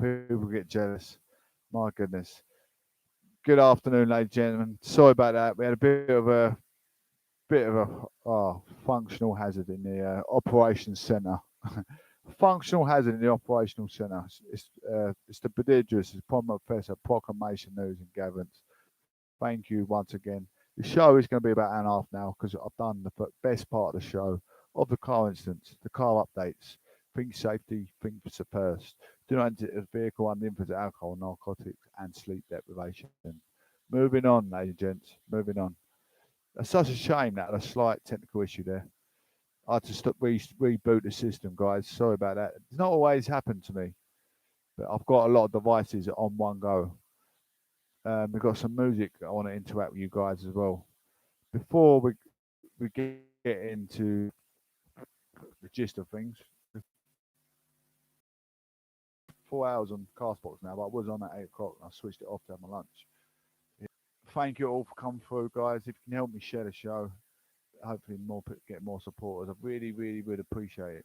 people get jealous. My goodness. Good afternoon, ladies and gentlemen. Sorry about that. We had a bit of a functional hazard in the operations centre. Functional hazard in the operational centre. It's the prodigious, it's Prime Professor Proclamation News and Gatherance. Thank you once again. The show is going to be about an hour and a half now because I've done the best part of the show of the car incidents, the car updates. Think safety, think first. Do not enter a vehicle under the influence of alcohol, narcotics, and sleep deprivation. Moving on, ladies and gents. Moving on. It's such a shame that a slight technical issue there. I had to stop reboot the system, guys. Sorry about that. It's not always happened to me, but I've got a lot of devices on one go. We've got some music I want to interact with you guys as well. Before we get into the gist of things, 4 hours on Castbox now, but I was on at 8 o'clock and I switched it off to have my lunch. Thank you all for coming through, guys. If you can help me share the show, hopefully more get more supporters. I really, really would appreciate it.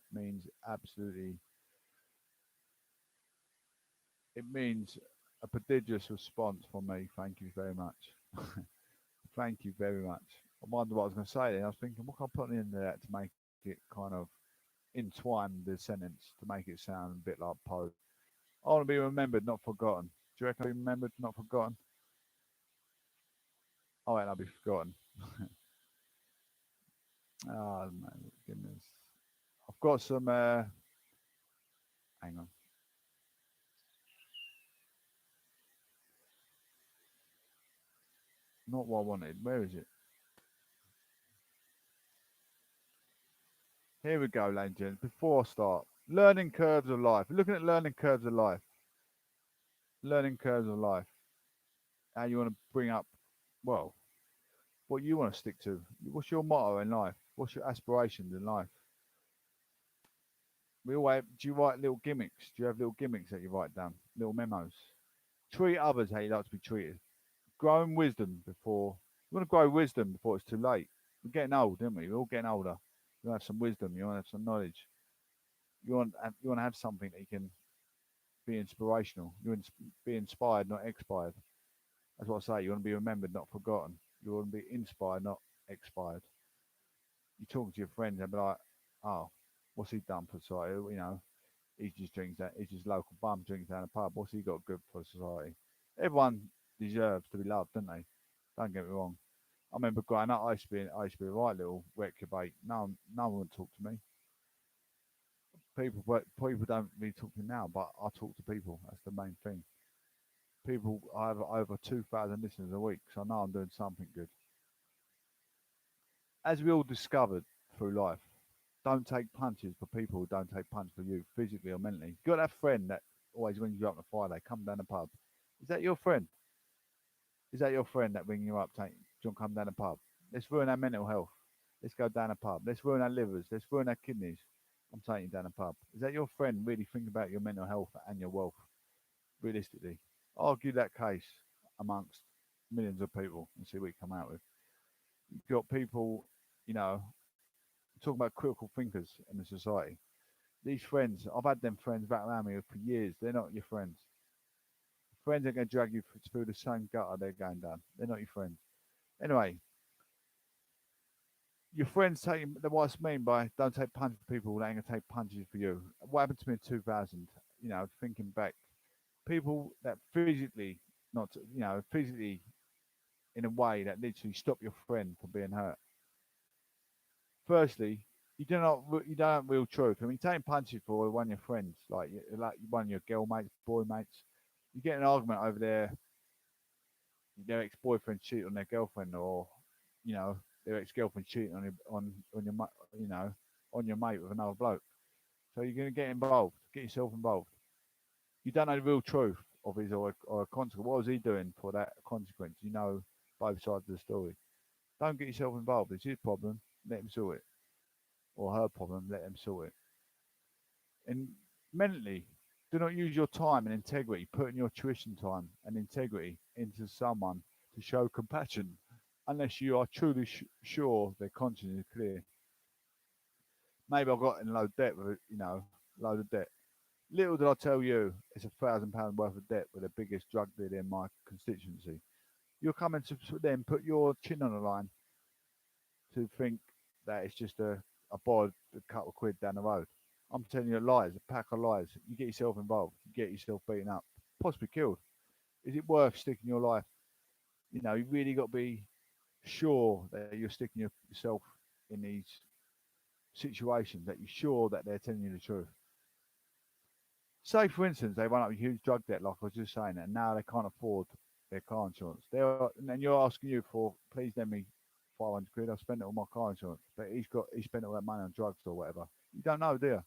It means a prodigious response from me. Thank you very much. Thank you very much. I wonder what I was going to say then. I was thinking, what can I put in there to make it kind of entwine the sentence to make it sound a bit like poetry? I want to be remembered, not forgotten. Do you reckon I'll be remembered, not forgotten? Oh, and I'll be forgotten. Oh, my goodness. I've got some, hang on. Not what I wanted. Where is it? Here we go, ladies and gentlemen. Before I start, learning curves of life. Looking at learning curves of life. Learning curves of life. How you want to bring up, well, what you want to stick to. What's your motto in life? What's your aspirations in life? Do you write little gimmicks? Do you have little gimmicks that you write down? Little memos? Treat others how you like to be treated. Growing wisdom before, you want to grow wisdom before it's too late. We're getting old, aren't we? We're all getting older. You want to have some wisdom. You want to have some knowledge. You want to have something that you can be inspirational. You want to be inspired, not expired. That's what I say. You want to be remembered, not forgotten. You want to be inspired, not expired. You talk to your friends and be like, "Oh, what's he done for society? You know, he just drinks that. He's just local bum drinks down the pub. What's he got good for society?" Everyone deserves to be loved, don't they? Don't get me wrong. I remember growing up, I used to be a right little reprobate. No one would talk to me. People don't really talk to me now, but I talk to people. That's the main thing. People, I have over 2,000 listeners a week, so I know I'm doing something good. As we all discovered through life, don't take punches for people who don't take punches for you, physically or mentally. You got that friend that always rings you up on a Friday, come down the pub. Is that your friend? Is that your friend that ring you up, don't come down the pub? Let's ruin our mental health. Let's go down the pub. Let's ruin our livers. Let's ruin our kidneys. I'm taking you down the pub. Is that your friend really thinking about your mental health and your wealth? Realistically, argue that case amongst millions of people and see what you come out with. You've got people, you know, talking about critical thinkers in the society. These friends, I've had them friends back around me for years. They're not your friends. Friends are going to drag you through the same gutter they're going down. They're not your friends. Anyway, your friends taking the what's mean by don't take punches for people that ain't gonna take punches for you. What happened to me in 2000? You know, thinking back, people that physically, not you know, physically in a way that literally stop your friend from being hurt. Firstly, you don't have real truth. I mean, taking punches for one of your friends, like one of your girl mates, boy mates, you get an argument over their ex boyfriend cheating on their girlfriend, or you know their ex girlfriend cheating on your you know on your mate with another bloke. So you're gonna get involved, get yourself involved. You don't know the real truth of his or a consequence. What was he doing for that consequence? You know both sides of the story. Don't get yourself involved. It's his problem. Let him sort it, or her problem. Let him sort it. And mentally, do not use your time and integrity, putting your tuition time and integrity into someone to show compassion, unless you are truly sure their conscience is clear. Maybe I got in low debt with, you know, load of debt. Little did I tell you, it's £1,000 worth of debt with the biggest drug dealer in my constituency. You're coming to then put your chin on the line to think that it's just a boy a couple of quid down the road. I'm telling you lies, a pack of lies. You get yourself involved, you get yourself beaten up, possibly killed. Is it worth sticking your life? You know, you really got to be sure that you're sticking yourself in these situations, that you're sure that they're telling you the truth. Say, for instance, they run up a huge drug debt, like I was just saying, and now they can't afford their car insurance. And then you're asking you for, please lend me 500 quid. I spent it on my car insurance, but he spent all that money on drugs or whatever. You don't know, do you?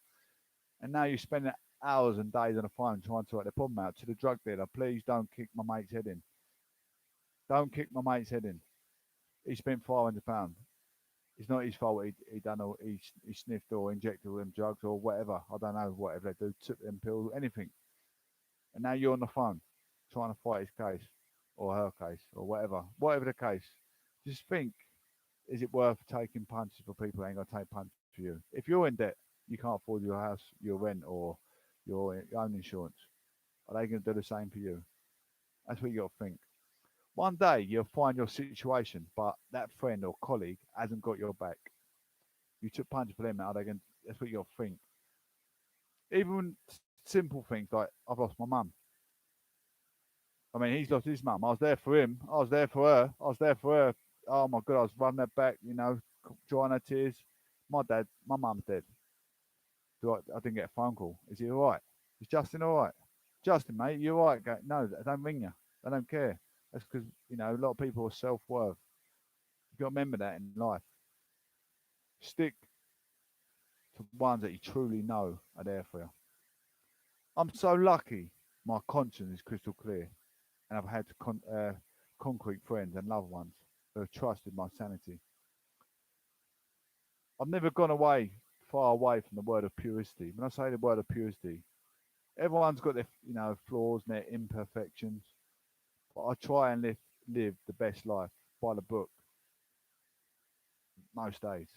And now you're spending hours and days on the phone trying to sort the problem out to the drug dealer. Please don't kick my mate's head in. Don't kick my mate's head in. He spent £500. It's not his fault. He done all, he sniffed or injected all them drugs or whatever. I don't know, whatever they do, took them pills, anything. And now you're on the phone trying to fight his case or her case or whatever the case. Just think, is it worth taking punches for people who ain't gonna take punches for you? If you're in debt, you can't afford your house, your rent, or your own insurance. Are they gonna do the same for you? That's what you got to think. One day you'll find your situation, but that friend or colleague hasn't got your back. You took punches for them. Are they going? That's what you got to think. Even simple things like I've lost my mum. I mean, he's lost his mum. I was there for him. I was there for her. I was there for her. Oh my god, I was running her back. You know, drying her tears. My mum's dead. I didn't get a phone call. Is he all right? Is Justin all right? Justin, mate, you all right? No, they don't ring you. They don't care. That's because a lot of people are self-worth. You got to remember that in life. Stick to ones that you truly know are there for you. I'm so lucky. My conscience is crystal clear, and I've had concrete friends and loved ones who have trusted my sanity. I've never gone far away from the word of purity. When I say the word of purity, everyone's got their flaws and their imperfections, but I try and live the best life by the book most days.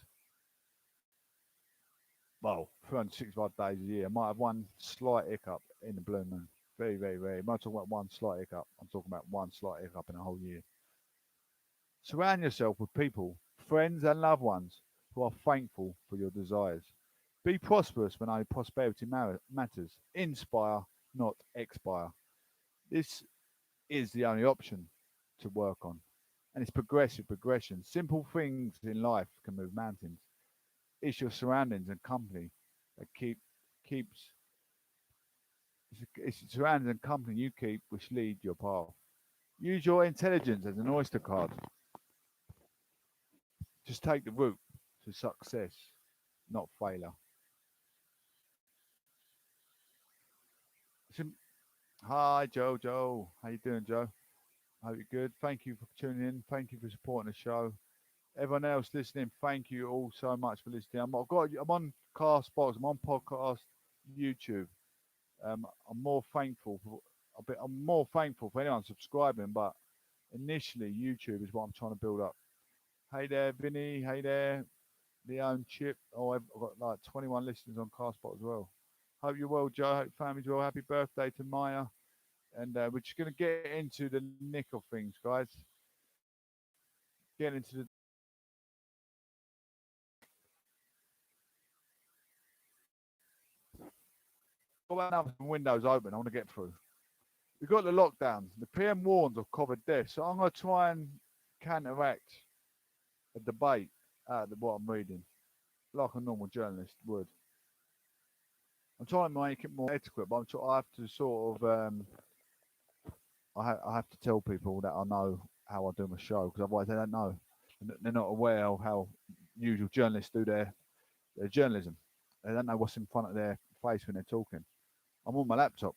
Well, 365 days a year. I might have one slight hiccup in the blue moon. Very, very rare. I'm not talking about one slight hiccup. I'm talking about one slight hiccup in a whole year. Surround yourself with people, friends and loved ones who are thankful for your desires. Be prosperous when only prosperity matters. Inspire, not expire. This is the only option to work on. And it's progressive progression. Simple things in life can move mountains. It's your surroundings and company that keeps it's the surroundings and company you keep which lead your path. Use your intelligence as an oyster card. Just take the route to success, not failure. Hi Joe, how you doing, Joe? Hope you're good. Thank you for tuning in. Thank you for supporting the show. Everyone else listening, thank you all so much for listening. I'm on Castbox, I'm on podcast, YouTube. I'm more thankful I'm more thankful for anyone subscribing, but initially YouTube is what I'm trying to build up. Hey there, Vinny. Hey there, Leon Chip. Oh, I've got like 21 listeners on Castbox as well. Hope you're well, Joe. Hope family's well. Happy birthday to Maya. And we're just going to get into the nick of things, guys. Get into the. Got about some windows open. I want to get through. We've got the lockdown. The PM warns of COVID deaths. So I'm going to try and counteract a debate out of what I'm reading, like a normal journalist would. I'm trying to make it more etiquette, but I have to sort of I have to tell people that I know how I do my show because otherwise they don't know. They're not aware of how usual journalists do their journalism. They don't know what's in front of their face when they're talking. I'm on my laptop.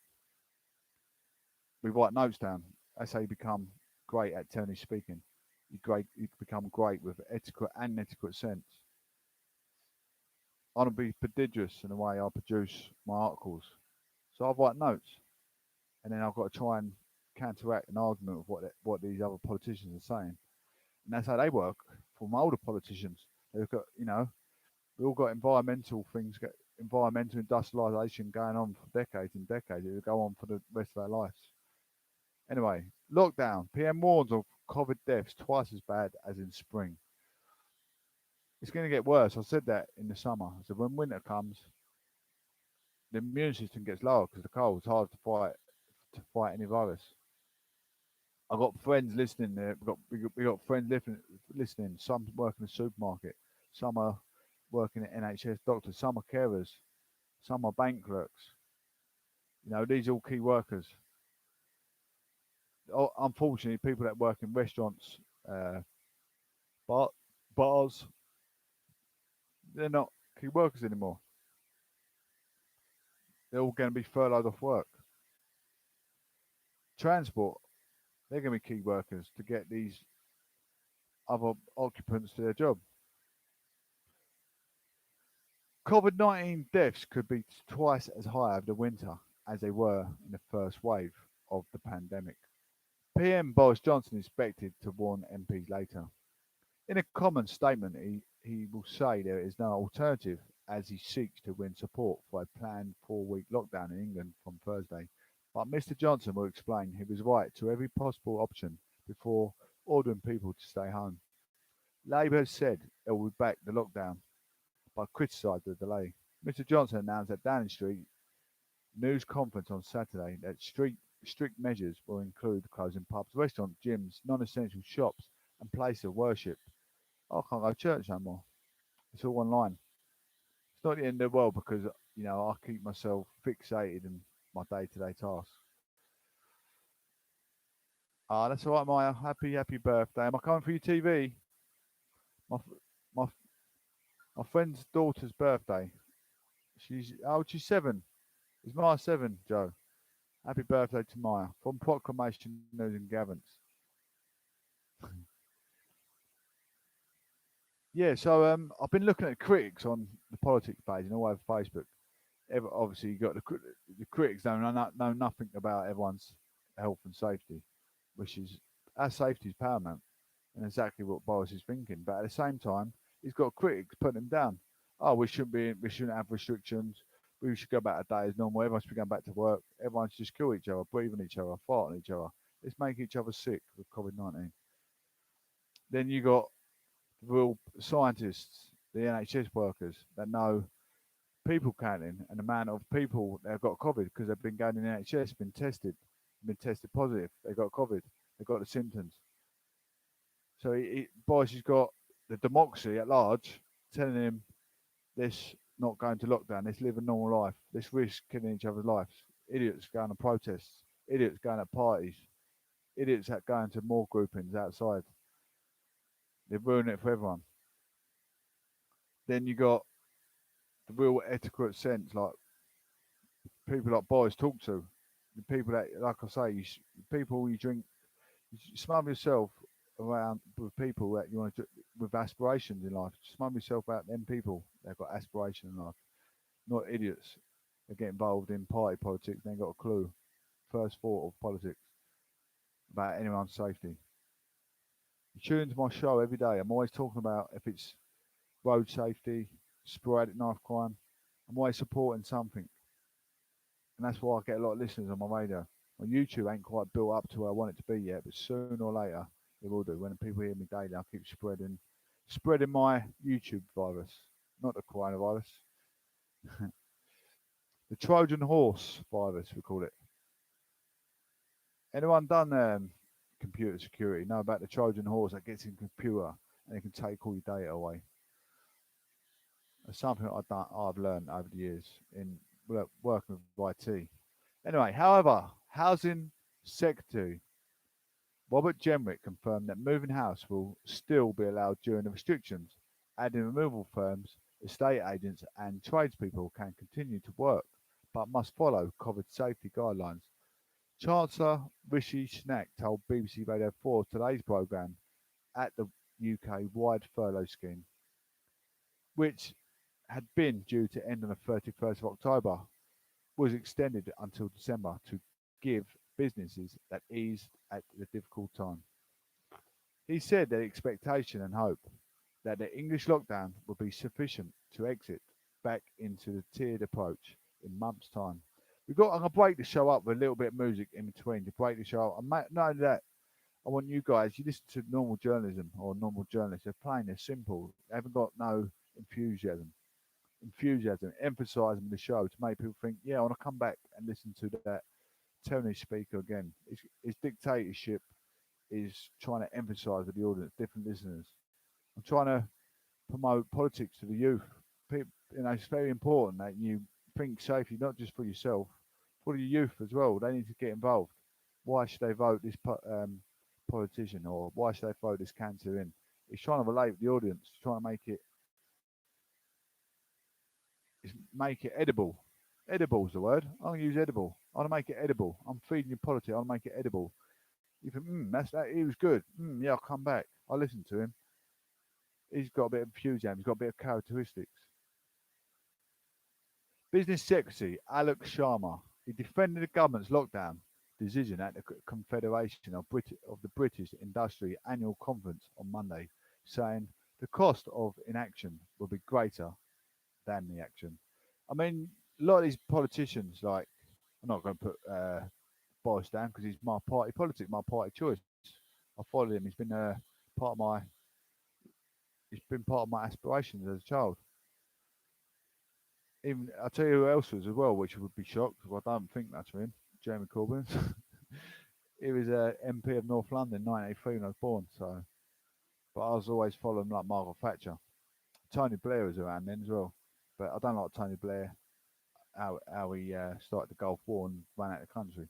We write notes down. That's how you become great at turning speaking. You become great with etiquette and etiquette sense. I want to be prodigious in the way I produce my articles. So I write notes, and then I've got to try and counteract an argument with what these other politicians are saying. And that's how they work. For my older politicians, they've got we all got environmental things environmental industrialisation going on for decades and decades. It will go on for the rest of our lives. Anyway, lockdown. PM warns of COVID deaths twice as bad as in spring. It's going to get worse. I said that in the summer. So when winter comes, the immune system gets lower because the cold. It's hard to fight any virus. I've got friends listening there. We got friends listening. Some work in the supermarket. Some are working at NHS doctors. Some are carers. Some are bank clerks. These are all key workers. Unfortunately, people that work in restaurants, uh, bar, bars, they're not key workers anymore. They're all going to be furloughed off work. Transport, they're going to be key workers to get these other occupants to their job. COVID-19 deaths could be twice as high over the winter as they were in the first wave of the pandemic. PM Boris Johnson is expected to warn MPs later. In a common statement, he will say there is no alternative as he seeks to win support for a planned 4-week lockdown in England from Thursday. But Mr Johnson will explain he was right to every possible option before ordering people to stay home. Labour has said it will back the lockdown, but criticised the delay. Mr Johnson announced at Downing Street news conference on Saturday that strict measures will include closing pubs, restaurants, gyms, non-essential shops, and places of worship. I can't go to church no more. It's all online. It's not the end of the world because I keep myself fixated in my day-to-day tasks. Ah, that's all right, Maya. Happy birthday. Am I coming for your TV? My my my friend's daughter's birthday. She's 7. It's Maya 7, Joe. Happy birthday to Maya from Proclamation News and Gavins. Yeah, so I've been looking at critics on the politics page and all over Facebook. Obviously, you got the critics know nothing about everyone's health and safety, which is our safety is paramount, and exactly what Boris is thinking. But at the same time, he's got critics putting him down. Oh, we shouldn't have restrictions. We should go back a day as normal. Everyone should be going back to work. Everyone should just kill each other, breathe on each other, fart on each other. Let's make each other sick with COVID-19. Then you got the real scientists, the NHS workers that know people counting and the amount of people that have got COVID because they've been going in the NHS, been tested positive. They got COVID. They got the symptoms. So Boris has got the democracy at large telling him this not going to lockdown, let's live a normal life, let's risk killing each other's lives. Idiots going to protests, idiots going to parties, idiots that going to more groupings outside. They've ruined it for everyone. Then you got the real etiquette sense, like people like Boris talk to, the people that, like I say, people you drink, you smother yourself around with people that you want to, with aspirations in life. Smother yourself out them people that got aspiration in life, not idiots that get involved in party politics. They ain't got a clue. First thought of politics about anyone's safety. You tune into my show every day. I'm always talking about if it's road safety, sporadic knife crime. I'm always supporting something, and that's why I get a lot of listeners on my radio. My YouTube ain't quite built up to where I want it to be yet, but sooner or later it will do. When people hear me daily, I'll keep spreading my YouTube virus, not the coronavirus. The Trojan horse virus, we call it. Anyone done computer security know about the Trojan horse that gets in the computer and it can take all your data away? It's something I've learned over the years in working with IT. Anyway, however, Housing Secretary Robert Jenrick confirmed that moving house will still be allowed during the restrictions, adding removal firms, estate agents and tradespeople can continue to work, but must follow COVID safety guidelines. Chancellor Rishi Sunak told BBC Radio 4 today's programme at the UK-wide furlough scheme, which had been due to end on the 31st of October, was extended until December to give businesses that ease at the difficult time. He said that expectation and hope that the English lockdown would be sufficient to exit back into the tiered approach in months' time. I'm gonna break the show up with a little bit of music in between to break the show up. And not only that, I want you guys. You listen to normal journalism or normal journalists. They're plain. They're simple. They haven't got no enthusiasm. Emphasising the show to make people think, yeah, I want to come back and listen to that Tony speaker again. His dictatorship is trying to emphasise with the audience, different listeners. I'm trying to promote politics to the youth. People, it's very important that you think safely, not just for yourself, for the youth as well. They need to get involved. Why should they vote this politician, or why should they vote this cancer in? It's trying to relate with the audience, trying to make it edible. Edible is the word. I'm gonna use edible. I want to make it edible. I'm feeding you politics. I want to make it edible. You think, that's that. He was good. Yeah, I'll come back. I'll listen to him. He's got a bit of enthusiasm. He's got a bit of characteristics. Business Secretary Alok Sharma, he defended the government's lockdown decision at the Confederation of the British Industry Annual Conference on Monday, saying the cost of inaction will be greater than the action. I mean, a lot of these politicians, like, I'm not going to put Boris down because he's my party politic, my party choice. I follow him. Part of my, he's been part of my aspirations as a child. Even I'll tell you who else was as well, which would be shocked because I don't think that's him. Jeremy Corbyn. He was a MP of North London in 1983 when I was born. So, but I was always following like Margaret Thatcher. Tony Blair was around then as well, but I don't like Tony Blair. How he started the Gulf War and ran out of the country.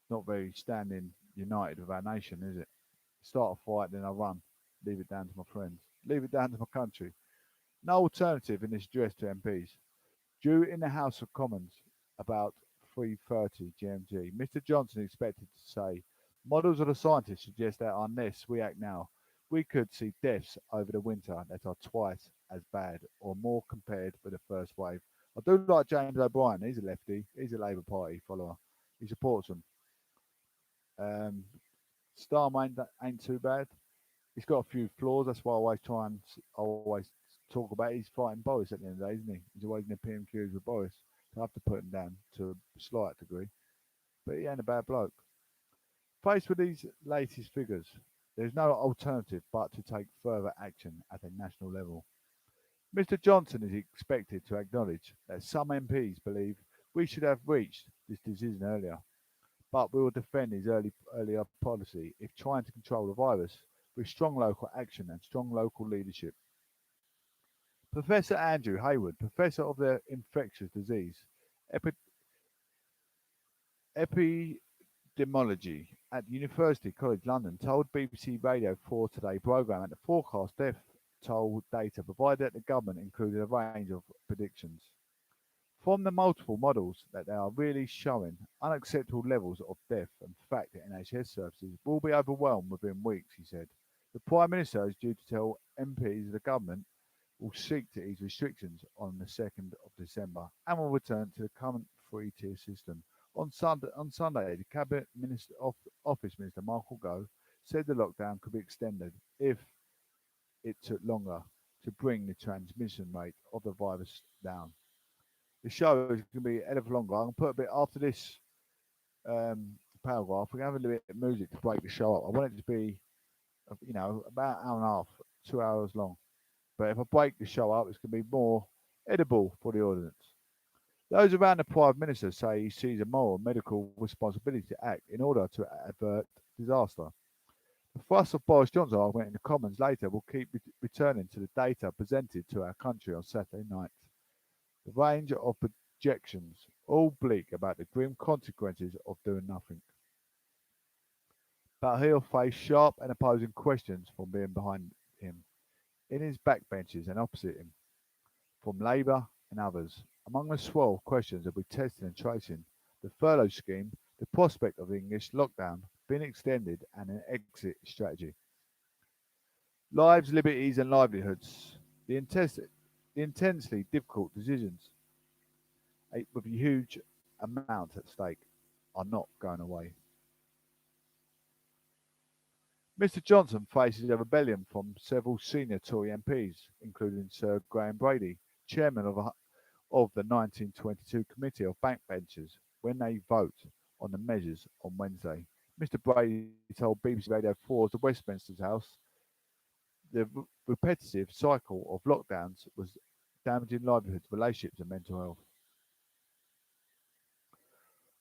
Not very standing united with our nation, is it? Start a fight, then I run. Leave it down to my friends. Leave it down to my country. No alternative in this address to MPs. Due in the House of Commons about 3:30 GMT, Mr. Johnson expected to say, models of the scientists suggest that unless we act now, we could see deaths over the winter that are twice as bad or more compared with the first wave. I do like James O'Brien. He's a lefty. He's a Labour Party follower. He supports them. Starmer ain't too bad. He's got a few flaws. That's why I always talk about it. He's fighting Boris at the end of the day, isn't he? He's always in the PMQs with Boris. So I have to put him down to a slight degree. But he ain't a bad bloke. Faced with these latest figures, there's no alternative but to take further action at a national level. Mr. Johnson is expected to acknowledge that some MPs believe we should have reached this decision earlier, but we will defend his earlier policy if trying to control the virus with strong local action and strong local leadership. Professor Andrew Hayward, Professor of the Infectious Disease Epidemiology at University College London, told BBC Radio 4 Today programme that the forecast death toll data provided at the government included a range of predictions. From the multiple models that they are really showing unacceptable levels of death and fact that NHS services will be overwhelmed within weeks, he said. The Prime Minister is due to tell MPs the government will seek to ease restrictions on the 2nd of December and will return to the current three-tier system. On Sunday, the Cabinet Office Minister Michael Gove said the lockdown could be extended if it took longer to bring the transmission rate of the virus down. The show is going to be a hell of longer. I'm going to put a bit after this paragraph. We're going to have a little bit of music to break the show up. I want it to be, about an hour and a half, 2 hours long. But if I break the show up, it's going to be more edible for the audience. Those around the Prime Minister say he sees a moral and medical responsibility to act in order to avert disaster. The thrust of Boris Johnson's argument in the Commons later will keep returning to the data presented to our country on Saturday night. The range of projections, all bleak about the grim consequences of doing nothing. But he'll face sharp and opposing questions from being behind him, in his backbenches and opposite him, from Labour and others. Among the swirl of questions will be testing and tracing the furlough scheme, the prospect of the English lockdown being extended, and an exit strategy. Lives, liberties, and livelihoods. The intensely difficult decisions with a huge amount at stake are not going away. Mr. Johnson faces a rebellion from several senior Tory MPs, including Sir Graham Brady, chairman of the 1922 Committee of Backbenchers, when they vote on the measures on Wednesday. Mr. Brady told BBC Radio 4's The Westminster House the repetitive cycle of lockdowns was damaging livelihoods, relationships, and mental health.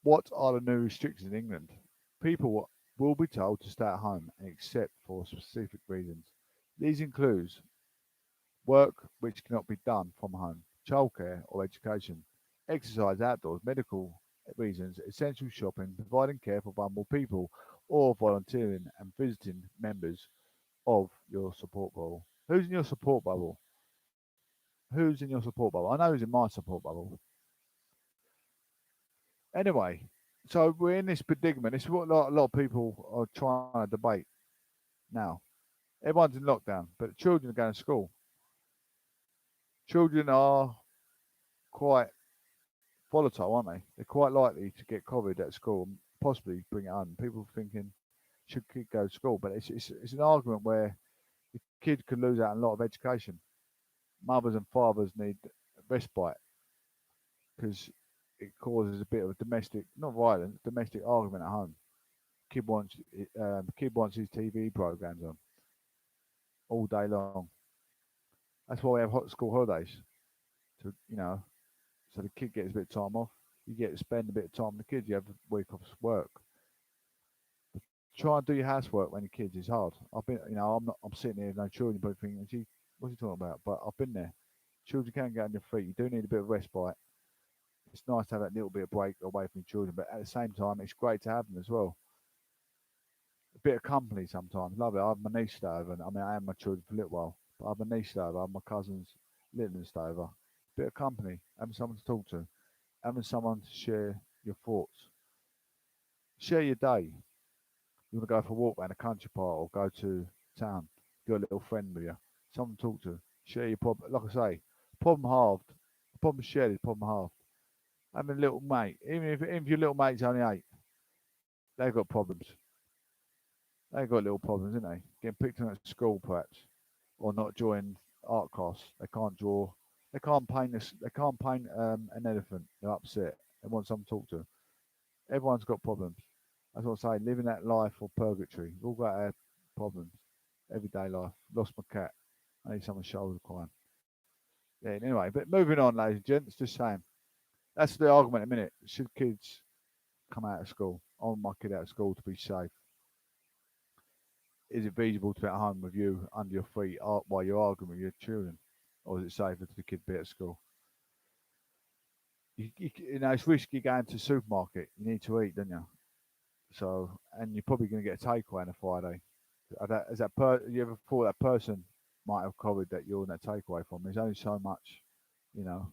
What are the new restrictions in England? People will be told to stay at home except for specific reasons. These include work which cannot be done from home, childcare or education, exercise outdoors, medical reasons, essential shopping, providing care for vulnerable people, or volunteering and visiting members of your support bubble. Who's in your support bubble? Who's in your support bubble? I know who's in my support bubble. Anyway, so we're in this predicament. This is what a lot of people are trying to debate now. Everyone's in lockdown, but children are going to school. Children are quite volatile, aren't they? They're quite likely to get COVID at school and possibly bring it home. People thinking, should kid go to school? But it's an argument where the kid could lose out on a lot of education. Mothers and fathers need respite because it causes a bit of a domestic, not violence, domestic argument at home. Kid wants his TV programs on all day long. That's why we have hot school holidays. To so the kid gets a bit of time off. You get to spend a bit of time with the kids. You have a week off work. But try and do your housework when your kids is hard. I've been, I'm sitting here with no children, but thinking, gee, what's he talking about? But I've been there. Children can get on your feet. You do need a bit of respite. It's nice to have that little bit of break away from your children, but at the same time, it's great to have them as well. A bit of company sometimes. Love it. I have my niece stay over. I had my children for a little while, but I have my niece stay over. I have my cousins, little and stay over. Bit of company. Having someone to talk to. Having someone to share your thoughts. Share your day. You want to go for a walk around a country park or go to town. Got a little friend with you. Someone to talk to. Share your problem. Like I say, problem halved. The problem shared is problem halved. Having a little mate, even if your little mate's only 8, they've got problems. They've got little problems, haven't they? Getting picked on at school, perhaps, or not joining art class. They can't draw. They can't paint this. They can't paint an elephant. They're upset. They want someone to talk to. Everyone's got problems. That's what I say. Living that life of purgatory. We've all got our problems. Everyday life. Lost my cat. I need someone's shoulder crying. Yeah. Anyway, but moving on, ladies and gents. Just saying. That's the argument in a minute. Should kids come out of school? I want my kid out of school to be safe. Is it feasible to be at home with you under your feet while you're arguing with your children? Or is it safer to the kid be at school? It's risky going to the supermarket. You need to eat, don't you? So, and you're probably going to get a takeaway on a Friday. You ever thought that person might have COVID that you're in that takeaway from? There's only so much, you know,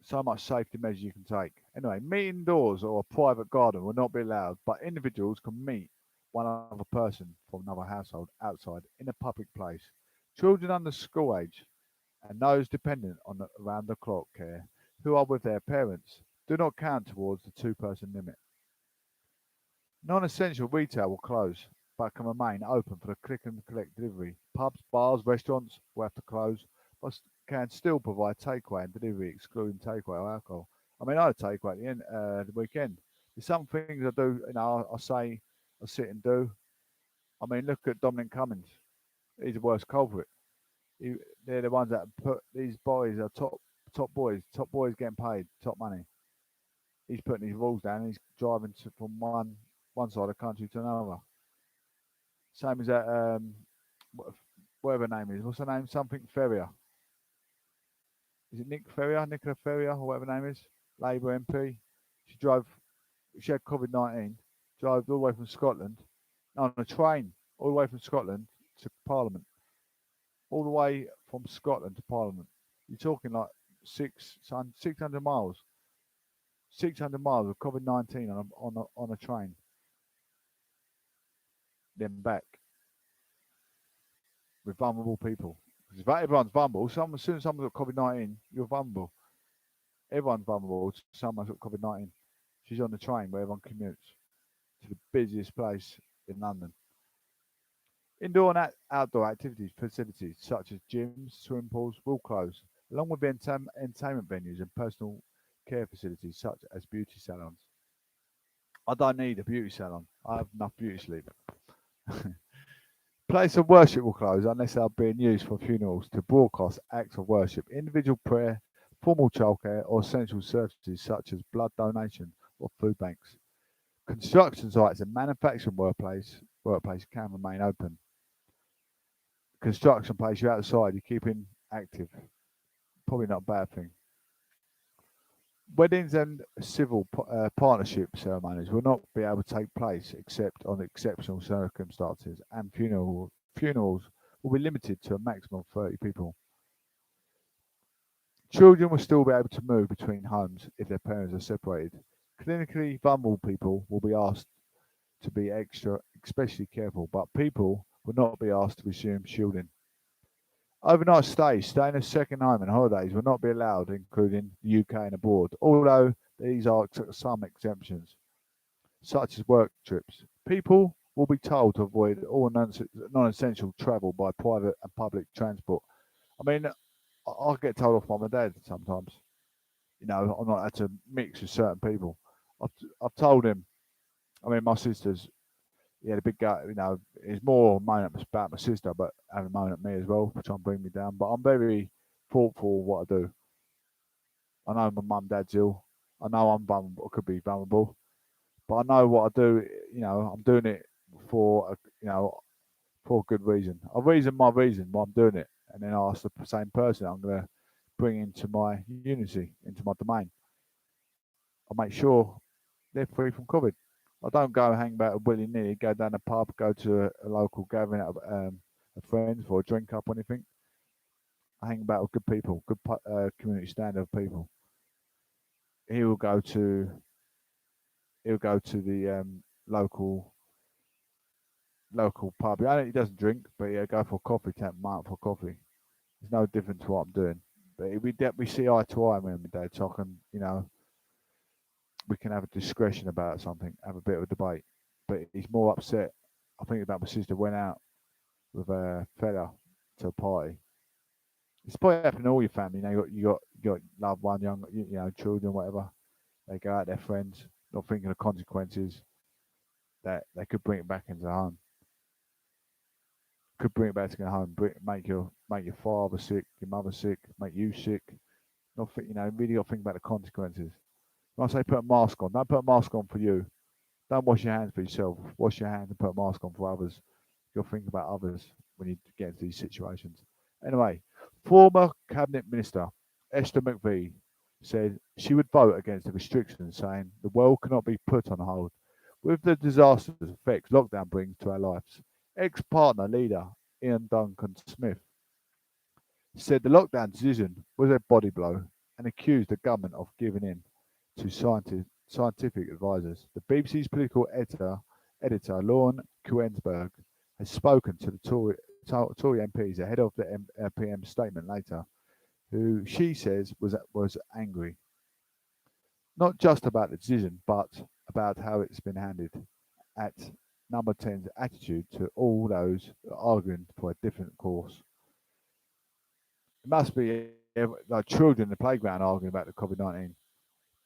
so much safety measures you can take. Anyway, meeting indoors or a private garden will not be allowed, but individuals can meet one other person from another household outside in a public place. Children under school age and those dependent on around the clock care who are with their parents do not count towards the 2-person limit. Non-essential retail will close, but can remain open for the click and collect delivery. Pubs, bars, restaurants will have to close, but can still provide takeaway and delivery, excluding takeaway or alcohol. I had takeaway at the end the weekend. There's some things I do, I sit and do. Look at Dominic Cummings. He's the worst culprit. They're the ones that put these boys are top boys getting paid top money. He's putting these rules down. And he's driving from one side of the country to another. Same as that whatever her name is. What's her name? Something Ferrier. Is it Nicola Ferrier, or whatever her name is? Labour MP. She had COVID-19. Drove all the way from Scotland on a train, all the way from Scotland to Parliament. All the way from Scotland to Parliament. You're talking like 600 miles. 600 miles of COVID-19 on a train. Then back with vulnerable people. Because everyone's vulnerable. As soon as someone's got COVID-19, you're vulnerable. Everyone's vulnerable to someone's got COVID-19. She's on the train where everyone commutes to the busiest place in London. Indoor and outdoor activities facilities such as gyms, swimming pools will close, along with entertainment venues and personal care facilities such as beauty salons. I don't need a beauty salon. I have enough beauty sleep. Place of worship will close unless they are being used for funerals to broadcast acts of worship, individual prayer, formal childcare, or essential services such as blood donation or food banks. Construction sites and manufacturing workplace can remain open. Construction place, you're outside, you're keeping active. Probably not a bad thing. Weddings and civil partnership ceremonies will not be able to take place except on exceptional circumstances, and funerals will be limited to a maximum of 30 people. Children will still be able to move between homes if their parents are separated. Clinically vulnerable people will be asked to be especially careful, but people will not be asked to resume shielding. Overnight stays, staying a second home and holidays will not be allowed, including the UK and abroad, although these are some exemptions, such as work trips. People will be told to avoid all non-essential travel by private and public transport. I mean, I get told off by my dad sometimes. You know, I'm not allowed to mix with certain people. I've told him. I mean, my sister's he had a big guy, you know, it's more moaning about my sister, but having moan at me as well, trying to bring me down. But I'm very thoughtful of what I do. I know my mum, dad's ill. I know I'm vulnerable, I could be vulnerable, but I know what I do. You know, I'm doing it for, for a good reason. I reason my reason why I'm doing it, and then I ask the same person I'm going to bring into my unity, into my domain. I make sure they're free from COVID. I don't go hang about willy nilly, go down the pub, go to a local gathering of friends for a drink up or anything. I hang about with good people, good community standard people. He will go to he'll go to the local pub. He doesn't drink, but he'll go for coffee, take him out for coffee. It's no different to what I'm doing. But we see eye to eye, me and my dad, so I can, we can have a discussion about something, have a bit of a debate. But he's more upset. I think about my sister went out with a fella to a party. It's probably happening to all your family. You got loved one, young, children, whatever. They go out, their friends, not thinking of consequences that they could bring it back into the home. Could bring it back to the home, make your father sick, your mother sick, make you sick. Not think, really got to think about the consequences. When I say put a mask on, don't put a mask on for you. Don't wash your hands for yourself. Wash your hands and put a mask on for others. You'll think about others when you get into these situations. Anyway, former cabinet minister Esther McVie said she would vote against the restrictions, saying the world cannot be put on hold with the disastrous effects lockdown brings to our lives. Ex-partner leader Ian Duncan Smith said the lockdown decision was a body blow and accused the government of giving in to scientific advisors. The BBC's political editor Lauren Kuensberg has spoken to the Tory MPs ahead of the PM statement later, who she says was angry, not just about the decision, but about how it's been handled. At number 10's attitude to all those arguing for a different course. It must be like children in the playground arguing about the COVID-19.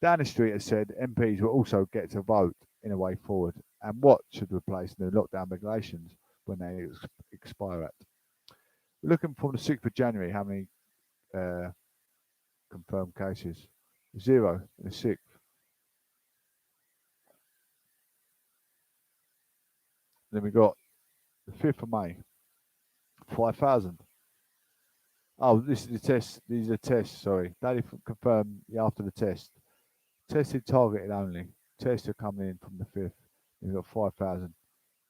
Down the street has said MPs will also get to vote in a way forward and what should replace new lockdown regulations when they expire at. We're looking from the 6th of January, how many confirmed cases? 0 in the 6th. Then we got the 5th of May, 5,000. Oh, this is the test. These are tests, sorry. Daily confirmed after the test. Tested targeted only. Tests are coming in from the 5th. We've got 5,000.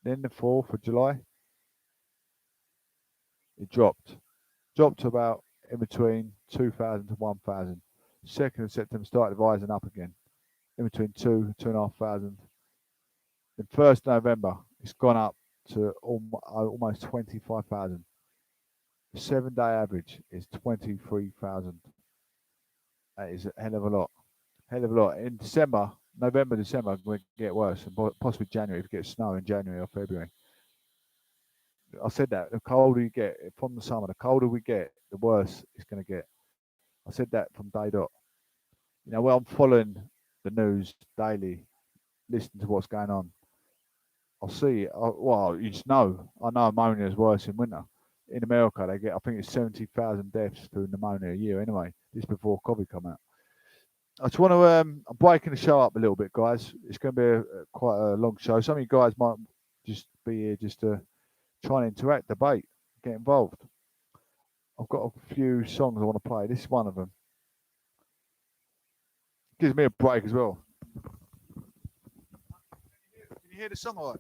Then the 4th of July, it dropped. Dropped to about in between 2,000 to 1,000. 2nd of September started rising up again. In between 2,500. Then 1st November, it's gone up to almost 25,000. The 7-day average is 23,000. That is a hell of a lot. Hell of a lot. In December, November, December, will get worse, and possibly January if it gets snow in January or February. I said that the colder you get from the summer, the colder we get, the worse it's going to get. I said that from day dot. You know, well, I'm following the news daily, listening to what's going on. I see it. Well, you just know. I know pneumonia is worse in winter. In America, they get, I think it's 70,000 deaths through pneumonia a year anyway. This before COVID come out. I just want to, I'm breaking the show up a little bit, guys. It's going to be quite a long show. Some of you guys might just be here just to try and interact, debate, get involved. I've got a few songs I want to play. This is one of them. Gives me a break as well. Can you hear the song all right?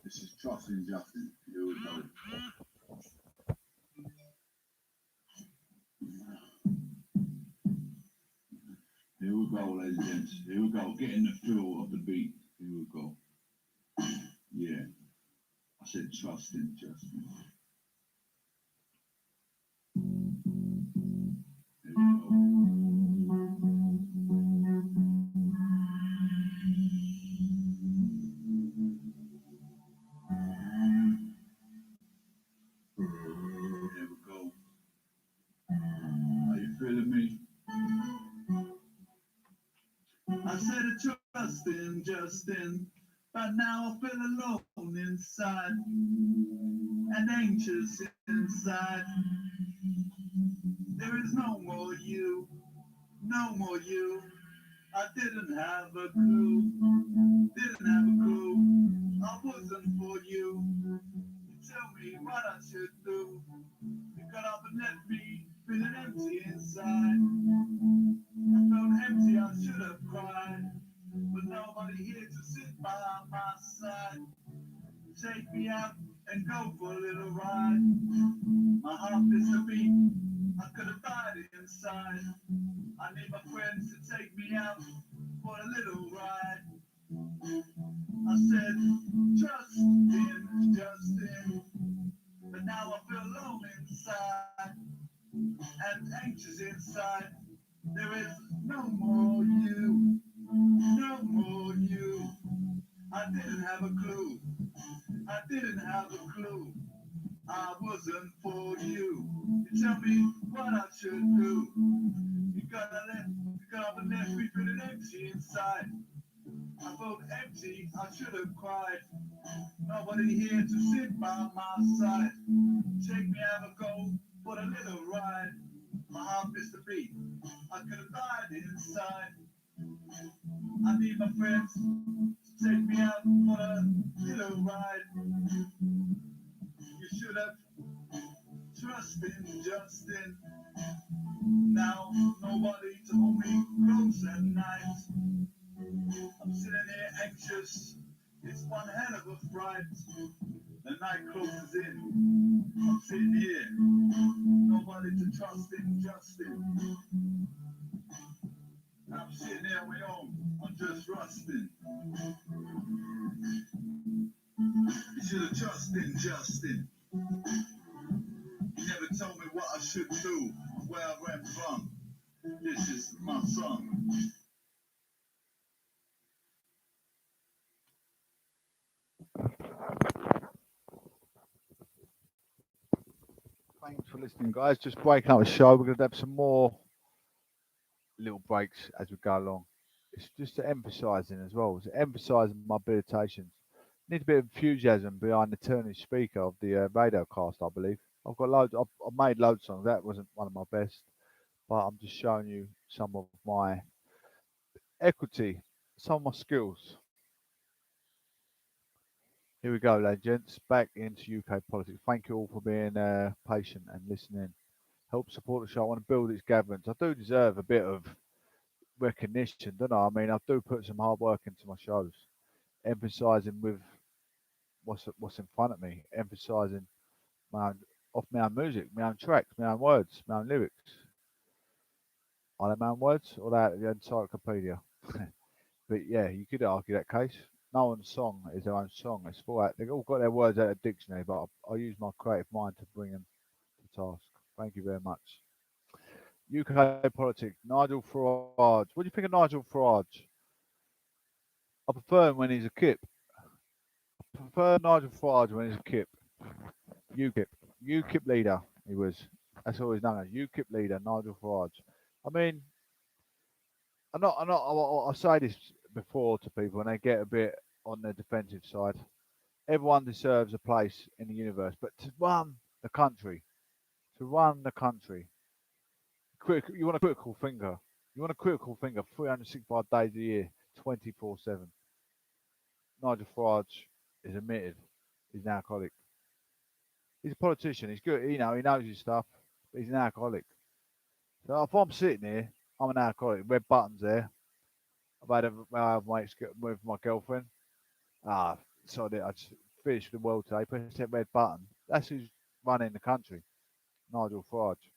This is Trust in Justice. Here we go. Here we go, ladies and gents. Here we go. Getting the feel of the beat. Here we go. Yeah. I said trust in justice. Here we go. Here we go. Are you feeling me? I said to trust in Justin, but now I feel alone inside and anxious inside. There is no more you, no more you. I didn't have a clue, didn't have a clue. I wasn't for you. You tell me what I should do. You got up and left me feeling empty inside. I felt empty, I should have cried, but nobody here to sit by my side. Take me out and go for a little ride. My heart is a beat, I could have died inside. I need my friends to take me out for a little ride. I said, trust in Justin, but now I feel alone inside and anxious inside. There is no more you, no more you. I didn't have a clue, I didn't have a clue. I wasn't for you. You tell me what I should do. You got up and left me feeling empty inside. I felt empty, I should have cried. Nobody here to sit by my side. Take me out and go for a little ride. My heart missed a beat, I could have died inside. I need my friends to take me out for a little ride. You should have trusted Justin. Now nobody told me close at night. I'm sitting here anxious. It's one hell of a fright. The night closes in. I'm sitting here. Nobody to trust in Justin. I'm sitting here on my own. I'm just rusting. You should have trusted Justin. You never told me what I should do, where I went from. This is my song. Thanks for listening, guys. Just breaking up the show. We're going to have some more little breaks as we go along. It's just emphasising as well. It's emphasising my meditations. Need a bit of enthusiasm behind the turning speaker of the radio cast, I believe. I've got loads. I've made loads of songs. That wasn't one of my best, but I'm just showing you some of my equity, some of my skills. Here we go, ladies and gents. Back into UK politics. Thank you all for being patient and listening. Help support the show. I want to build its gatherings. I do deserve a bit of recognition, don't I? I mean, I do put some hard work into my shows, emphasising with what's in front of me, emphasising my own, off my own music, my own tracks, my own words, my own lyrics. Are they my own words or that the encyclopedia? But yeah, you could argue that case. No one's song is their own song. It's for that. They've all got their words out of the dictionary, but I use my creative mind to bring them to task. Thank you very much. UK politics. Nigel Farage. What do you think of Nigel Farage? I prefer him when he's a kip. I prefer Nigel Farage when he's a kip. UKIP. UKIP leader, he was. That's all he's known as. UKIP leader, Nigel Farage. I mean, I say this before to people and they get a bit on the defensive side. Everyone deserves a place in the universe, but the country, to run the country, you want a critical finger. You want a critical finger 365 days a year, 24/7. Nigel Farage is admitted he's an alcoholic. He's a politician. He's good. You know, he knows his stuff. But he's an alcoholic. So if I'm sitting here, I'm an alcoholic. Red buttons there. I've had mates with my girlfriend. Ah, sorry, I just finished the world today. Press that red button. That's who's running the country, Nigel Farage.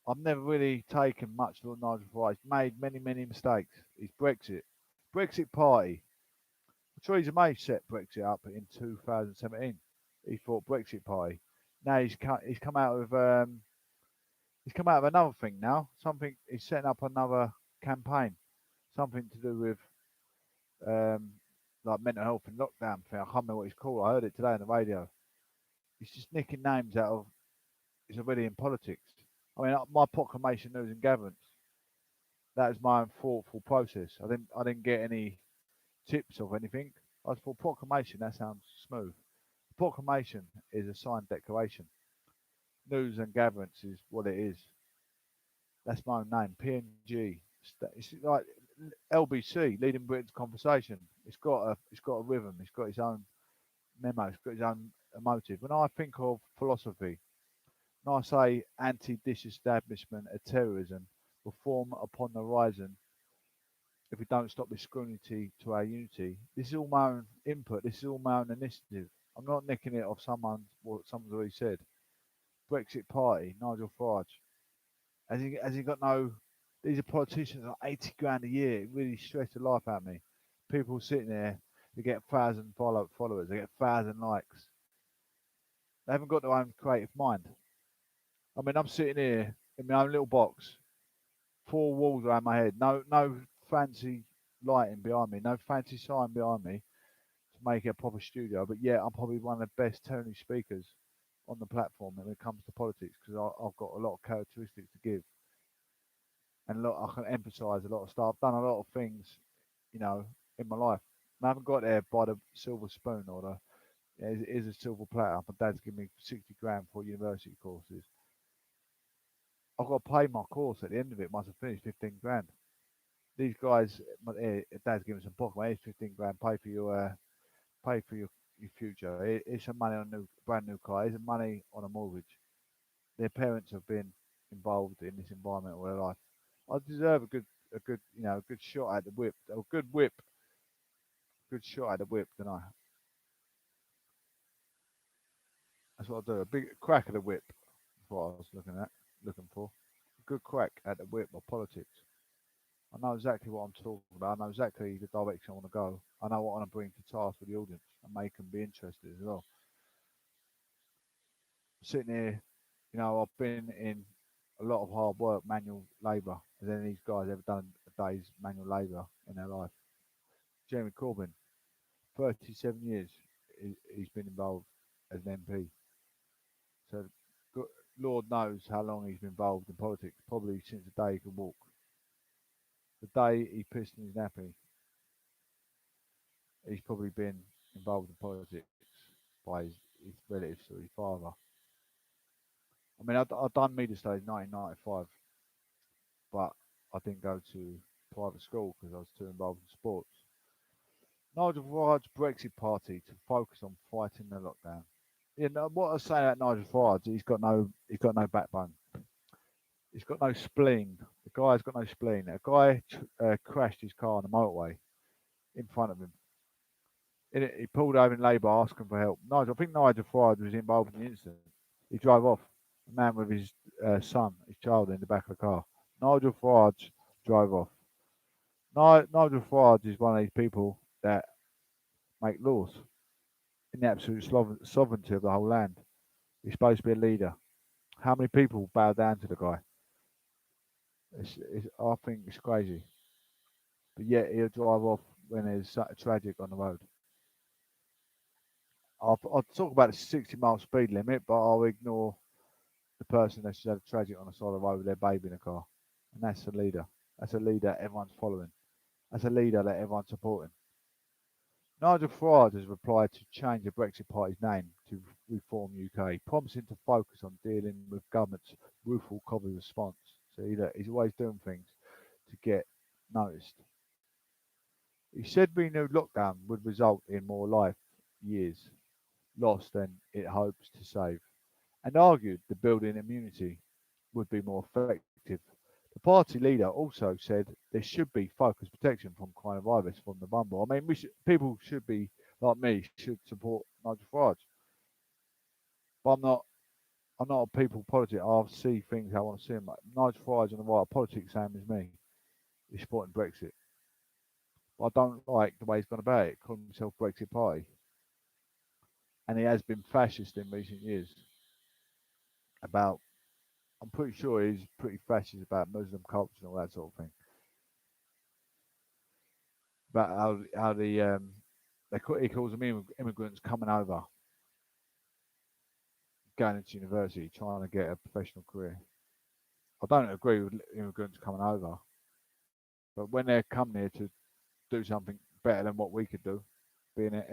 I've never really taken much to Nigel Farage. He's made many mistakes. He's Brexit Party. Theresa May set Brexit up in 2017. He thought Brexit Party. Now he's come out with another thing now. Something he's setting up another campaign. Something to do with um, like mental health and lockdown thing. I can't remember what he's called. I heard it today on the radio. He's just nicking names out of. He's already in politics. I mean, my proclamation news and gatherance. That was my own thoughtful process. I didn't get any tips of anything. I just thought proclamation. That sounds smooth. Proclamation is a signed declaration. News and gatherance is what it is. That's my own name. PNG. It's like LBC, leading Britain's conversation. It's got a rhythm. It's got its own memo. It's got its own emotive. When I think of philosophy, when I say anti-disestablishment of terrorism, reform upon the horizon, if we don't stop this scrutiny to our unity, this is all my own input. This is all my own initiative. I'm not nicking it off what someone's already said. Brexit Party, Nigel Farage. Has he got no? These are politicians on 80 grand a year. It really stressed the life out of me. People sitting there, they get 1,000 followers, they get 1,000 likes. They haven't got their own creative mind. I mean, I'm sitting here in my own little box, four walls around my head, no fancy lighting behind me, no fancy sign behind me to make it a proper studio. But yeah, I'm probably one of the best Tony speakers on the platform when it comes to politics because I've got a lot of characteristics to give and I can emphasise a lot of stuff. I've done a lot of things, you know, in my life. And I haven't got there by the silver spoon or it is a silver platter. My dad's given me 60 grand for university courses. I've got to pay my course at the end of it once I finish, 15 grand. These guys, dad's giving some pocket money, 15 grand, pay for your future. It's some money on a brand new car, it's money on a mortgage. Their parents have been involved in this environment all their life. I deserve a good shot at the whip, a good shot at the whip, don't I? That's what I do. A big crack at the whip. That's what I was looking for. A good crack at the whip of politics. I know exactly what I'm talking about. I know exactly the direction I want to go. I know what I want to bring to task for the audience and make them be interested as well. Sitting here, you know, I've been in a lot of hard work, manual labour. Has any of these guys ever done a day's manual labour in their life? Jeremy Corbyn, 37 years he's been involved as an MP. So Lord knows how long he's been involved in politics, probably since the day he could walk. The day he pissed in his nappy, he's probably been involved in politics by his relatives or his father. I mean, I've done media studies in 1995, but I didn't go to private school because I was too involved in sports. Nigel Farage's Brexit Party to focus on fighting the lockdown. You know what I say about Nigel Farage, he's got no backbone. He's got no spleen. The guy's got no spleen. A guy crashed his car on the motorway in front of him. He pulled over in Labour asking for help. I think Nigel Farage was involved in the incident. He drove off. A man with his son, his child, in the back of the car. Nigel Farage drove off. Nigel Farage is one of these people that make laws in the absolute sovereignty of the whole land. He's supposed to be a leader. How many people bow down to the guy? I think it's crazy. But yet he'll drive off when there's a tragic on the road. I'll talk about the 60-mile speed limit, but I'll ignore the person that's just had a tragic on the side of the road with their baby in the car. And that's a leader. That's a leader everyone's following. That's a leader that everyone's supporting. Nigel Farage has replied to change the Brexit Party's name to Reform UK, promising to focus on dealing with government's rueful COVID response. So he's always doing things to get noticed. He said the new lockdown would result in more life years lost than it hopes to save, and argued the building immunity would be more effective. The party leader also said there should be focused protection from coronavirus from the bumble. I mean, people should be like me, should support Nigel Farage, but I'm not a people politics. I see things how I want to see them. Like Nigel Farage on the right of politics, same as me. He's supporting Brexit, but I don't like the way he's gone about it, calling himself Brexit Party, and he has been fascist in recent years. About, I'm pretty sure he's pretty fascist about Muslim culture and all that sort of thing. About how he calls them immigrants coming over, going into university, trying to get a professional career. I don't agree with immigrants coming over, but when they're coming here to do something better than what we could do, being an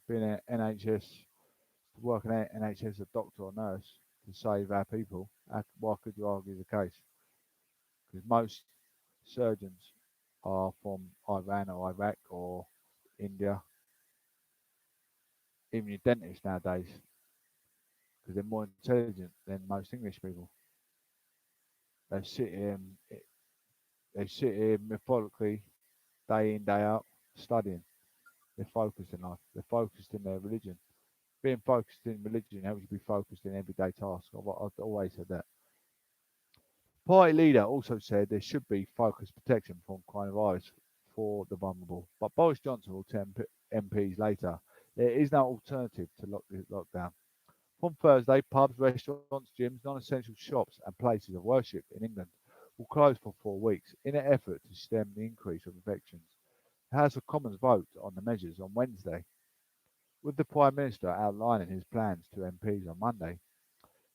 being an NHS, working at NHS, a doctor or nurse to save our people, why could you argue the case? Because most surgeons are from Iran or Iraq or India, even your dentists nowadays, because they're more intelligent than most English people. They sit here, they sit here methodically, day in, day out, studying. They're focused in life. They're focused in their religion. Being focused in religion helps you be focused in everyday tasks. I've always said that. Party leader also said there should be focused protection from coronavirus for the vulnerable. But Boris Johnson will tell MPs later there is no alternative to lockdown. From Thursday, pubs, restaurants, gyms, non-essential shops and places of worship in England will close for 4 weeks in an effort to stem the increase of infections. The House of Commons vote on the measures on Wednesday, with the Prime Minister outlining his plans to MPs on Monday.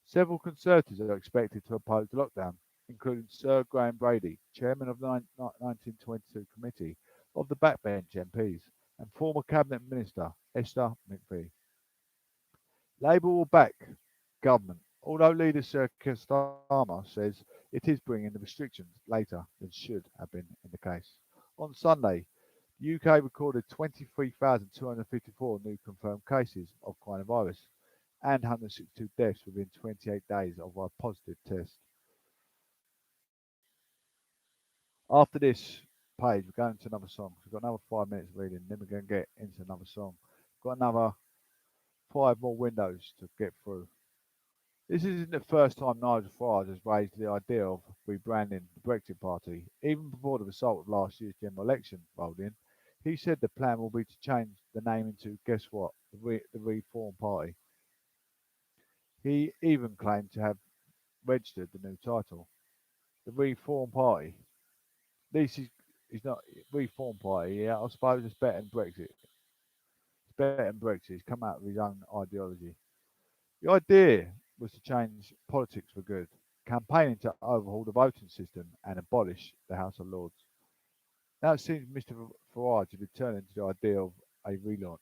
Several Conservatives are expected to oppose the lockdown, including Sir Graham Brady, chairman of the 1922 Committee of the Backbench MPs, and former Cabinet Minister Esther McVie. Labour will back government, although leader Sir Keir Starmer says it is bringing the restrictions later than should have been in the case. On Sunday, the UK recorded 23,254 new confirmed cases of coronavirus and 162 deaths within 28 days of a positive test. After this page, we're going to another song. We've got another 5 minutes of reading, then we're going to get into another song. We've got another 5 more windows to get through. This isn't the first time Nigel Farage has raised the idea of rebranding the Brexit Party. Even before the result of last year's general election rolled in, he said the plan will be to change the name into, guess what, the Reform Party. He even claimed to have registered the new title, the Reform Party. This is not Reform Party. Yeah, I suppose it's better than Brexit. It's better than Brexit. He's come out with his own ideology. The idea was to change politics for good, campaigning to overhaul the voting system and abolish the House of Lords. Now it seems Mr. Farage is returning to the idea of a relaunch,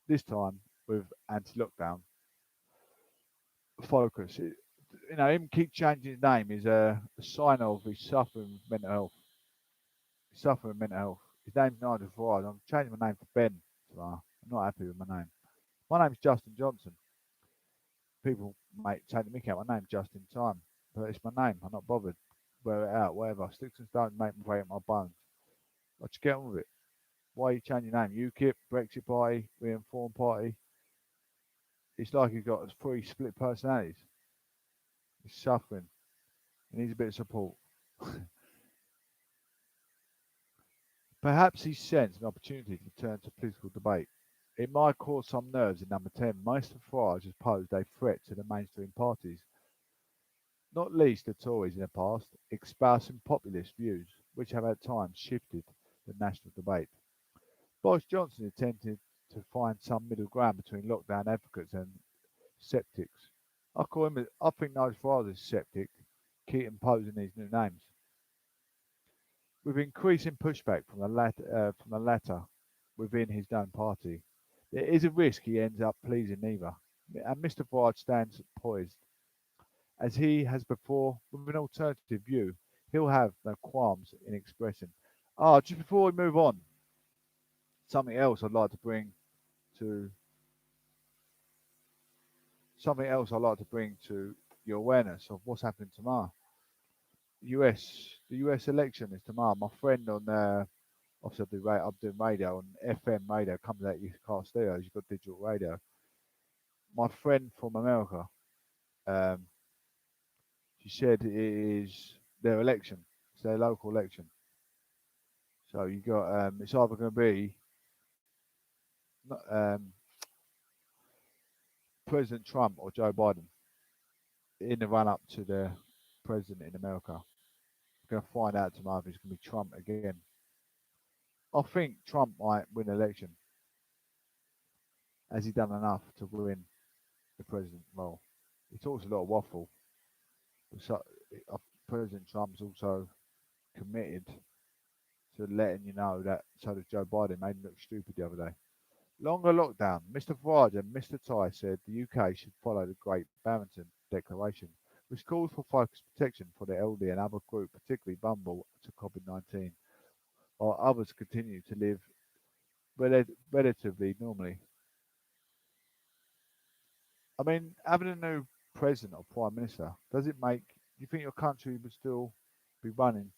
this time with anti-lockdown focus. Him keep changing his name is a sign of he's suffering mental health. He's suffering mental health. His name's Nigel Farage. I'm changing my name to Ben tomorrow. I'm not happy with my name. My name's Justin Johnson. People might take the mick out. My name's Justin Time, but it's my name. I'm not bothered. Wear it out, whatever. Sticks and stones make me break my bones. Let's get on with it. Why are you changing your name? UKIP, Brexit Party, Reform Party. It's like he's got 3 split personalities. He's suffering. He needs a bit of support. Perhaps he sensed an opportunity to turn to political debate. It might cause some nerves in number 10. Mr. Farage has posed a threat to the mainstream parties, not least the Tories in the past, espousing populist views, which have at times shifted the national debate. Boris Johnson attempted to find some middle ground between lockdown advocates and sceptics. I think those fathers sceptic, keep imposing these new names. With increasing pushback from the latter within his own party, there is a risk he ends up pleasing neither. And Mr. Farage stands poised. As he has before, with an alternative view, he'll have no qualms in expressing. Just before we move on, something else I'd like to bring to something else I'd like to bring to your awareness of what's happening tomorrow. The US election is tomorrow. My friend on obviously I'm doing radio on FM radio comes out your car stereos. You've got digital radio. My friend from America, um, she said it is their election. It's their local election. So you got it's either going to be President Trump or Joe Biden in the run up to the president in America. We're going to find out tomorrow if it's going to be Trump again. I think Trump might win the election. Has he done enough to win the president role? He talks a lot of waffle. So, President Trump's also committed to letting you know that so does Joe Biden made him look stupid the other day. Longer lockdown. Mr. Farage and Mr. Ty said the UK should follow the Great Barrington Declaration, which calls for focused protection for the elderly and other groups particularly vulnerable to COVID-19, while others continue to live relatively normally. I mean, having a new president or prime minister, does it make you think your country would still be running,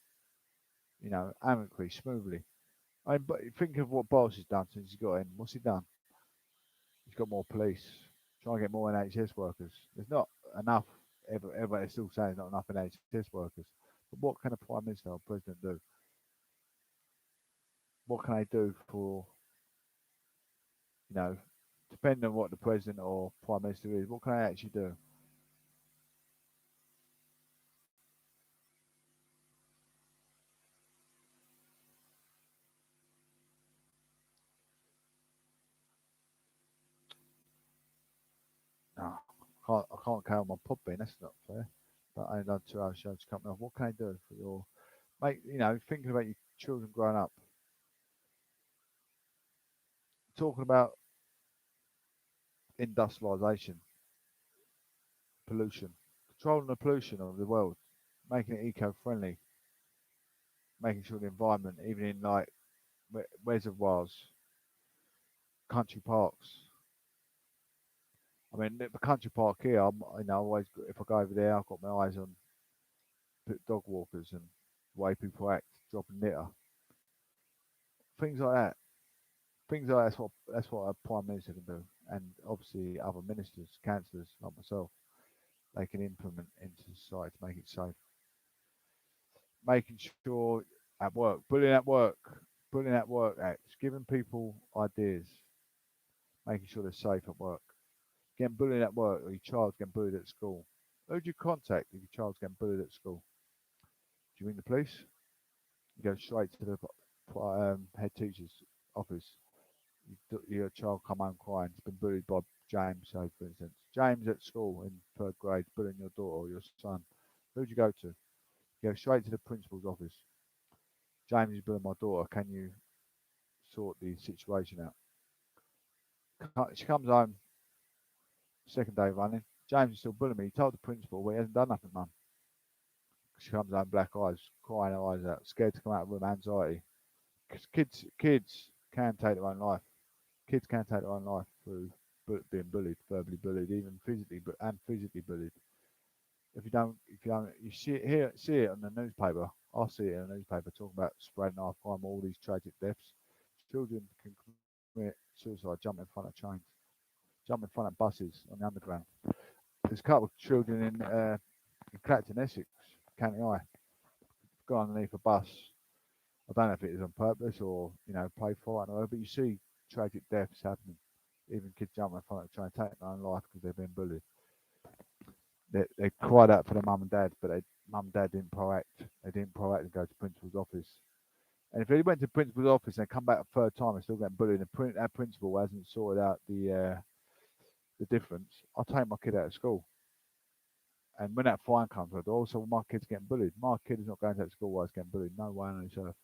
amicably, smoothly? I mean, but think of what Boris has done since he got in. What's he done? He's got more police, trying to get more NHS workers. There's not enough. Everybody still saying there's not enough NHS workers. But what can a prime minister or president do? What can they do for, you know, depending on what the president or prime minister is, what can they actually do? No, I can't count my pub being. That's not fair. But I only done 2 hour show to cut me off. What can I do for your mate? Thinking about your children growing up, talking about industrialisation, pollution, controlling the pollution of the world, making it eco-friendly, making sure the environment, even in like reservoirs, country parks. I mean, the country park here, always if I go over there, I've got my eyes on dog walkers and the way people act, dropping litter, things like that. Things like that's what a prime minister can do, and obviously other ministers, councillors like myself, they can implement into society to make it safe. Making sure at work, bullying at work acts, giving people ideas, making sure they're safe at work. Getting bullied at work or your child's getting bullied at school. Who do you contact if your child's getting bullied at school? Do you ring the police? You go straight to the head teacher's office. Your child come home crying. It's been bullied by James, say for instance. James at school in third grade bullying your daughter or your son. Who do you go to? You go straight to the principal's office. James is bullying my daughter. Can you sort the situation out? She comes home, second day running. James is still bullying me. He told the principal, well, he hasn't done nothing, mum. She comes home, black eyes, crying her eyes out, scared to come out of the room, anxiety. Because kids can take their own life. Kids can take their own life through being bullied, verbally bullied, even physically bullied. If you see it on the newspaper. I see it in the newspaper talking about spread knife crime, all these tragic deaths. Children can commit suicide, jump in front of trains, jump in front of buses on the underground. There's a couple of children in Clacton, Essex, County Eye, gone underneath a bus. I don't know if it is on purpose or play fight or whatever, but you see tragic deaths happening. Even kids jumping in front of trying to take their own life because they've been bullied. They cried out for their mum and dad, but mum and dad didn't proact. They didn't proact and go to principal's office And if he went to the principal's office and come back a third time and still getting bullied, and that principal hasn't sorted out the difference, I'll take my kid out of school. And when that fine comes to the door, so my kid's getting bullied. My kid is not going to school while he's getting bullied. No way on this earth.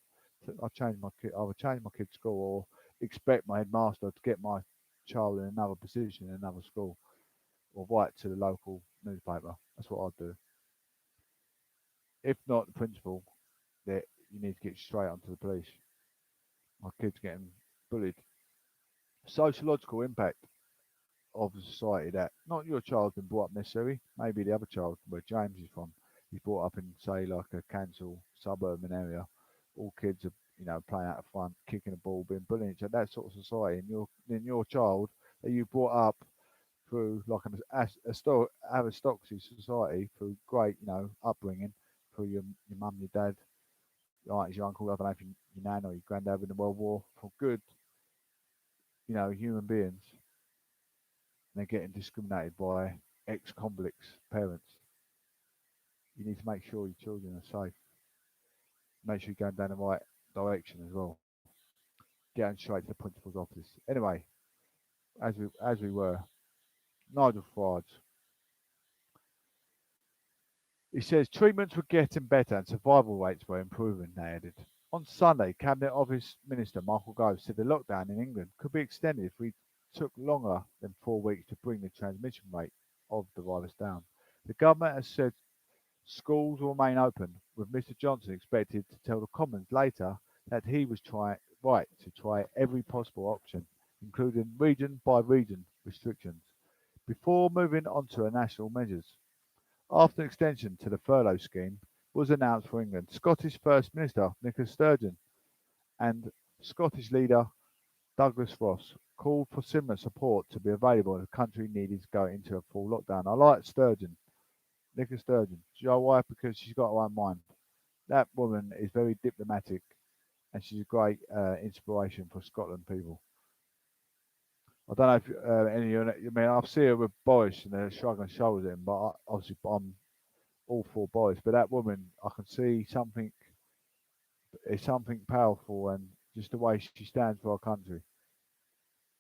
So I'll change my kid. Either change my kid's school or expect my headmaster to get my child in another position in another school, or write to the local newspaper. That's what I'd do. If not the principal, that you need to get straight onto the police. My kid's getting bullied. Sociological impact of the society, that not your child's been brought up necessarily, maybe the other child where James is from, he's brought up in say like a council suburban area, all kids are playing out the front, kicking the ball, being bullied each other, that sort of society, and your child that you brought up through like an aristocracy society, through great upbringing, through your mum, your dad, your aunties, your uncle, I don't know if your nan or your granddad in the World War, for good human beings, they're getting discriminated by ex-convicts' parents. You need to make sure your children are safe. Make sure you're going down the right direction as well. Getting straight to the principal's office. Anyway, as we were, Nigel Farage. He says treatments were getting better and survival rates were improving, they added. On Sunday, Cabinet Office Minister Michael Gove said the lockdown in England could be extended if we took longer than 4 weeks to bring the transmission rate of the virus down. The government has said schools will remain open, with Mr Johnson expected to tell the Commons later that he was right to try every possible option, including region by region restrictions, before moving on to national measures. After an extension to the furlough scheme was announced for England, Scottish First Minister Nicola Sturgeon and Scottish leader Douglas Ross called for similar support to be available if the country needed to go into a full lockdown. I like Sturgeon, Nicola Sturgeon. Do you know why? Because she's got her own mind. That woman is very diplomatic, and she's a great inspiration for Scotland people. I don't know if any of you, I mean, I've seen her with Boris and they're shrugging shoulders at him, but obviously I'm all for Boris. But that woman, I can see something, it's something powerful, and just the way she stands for our country.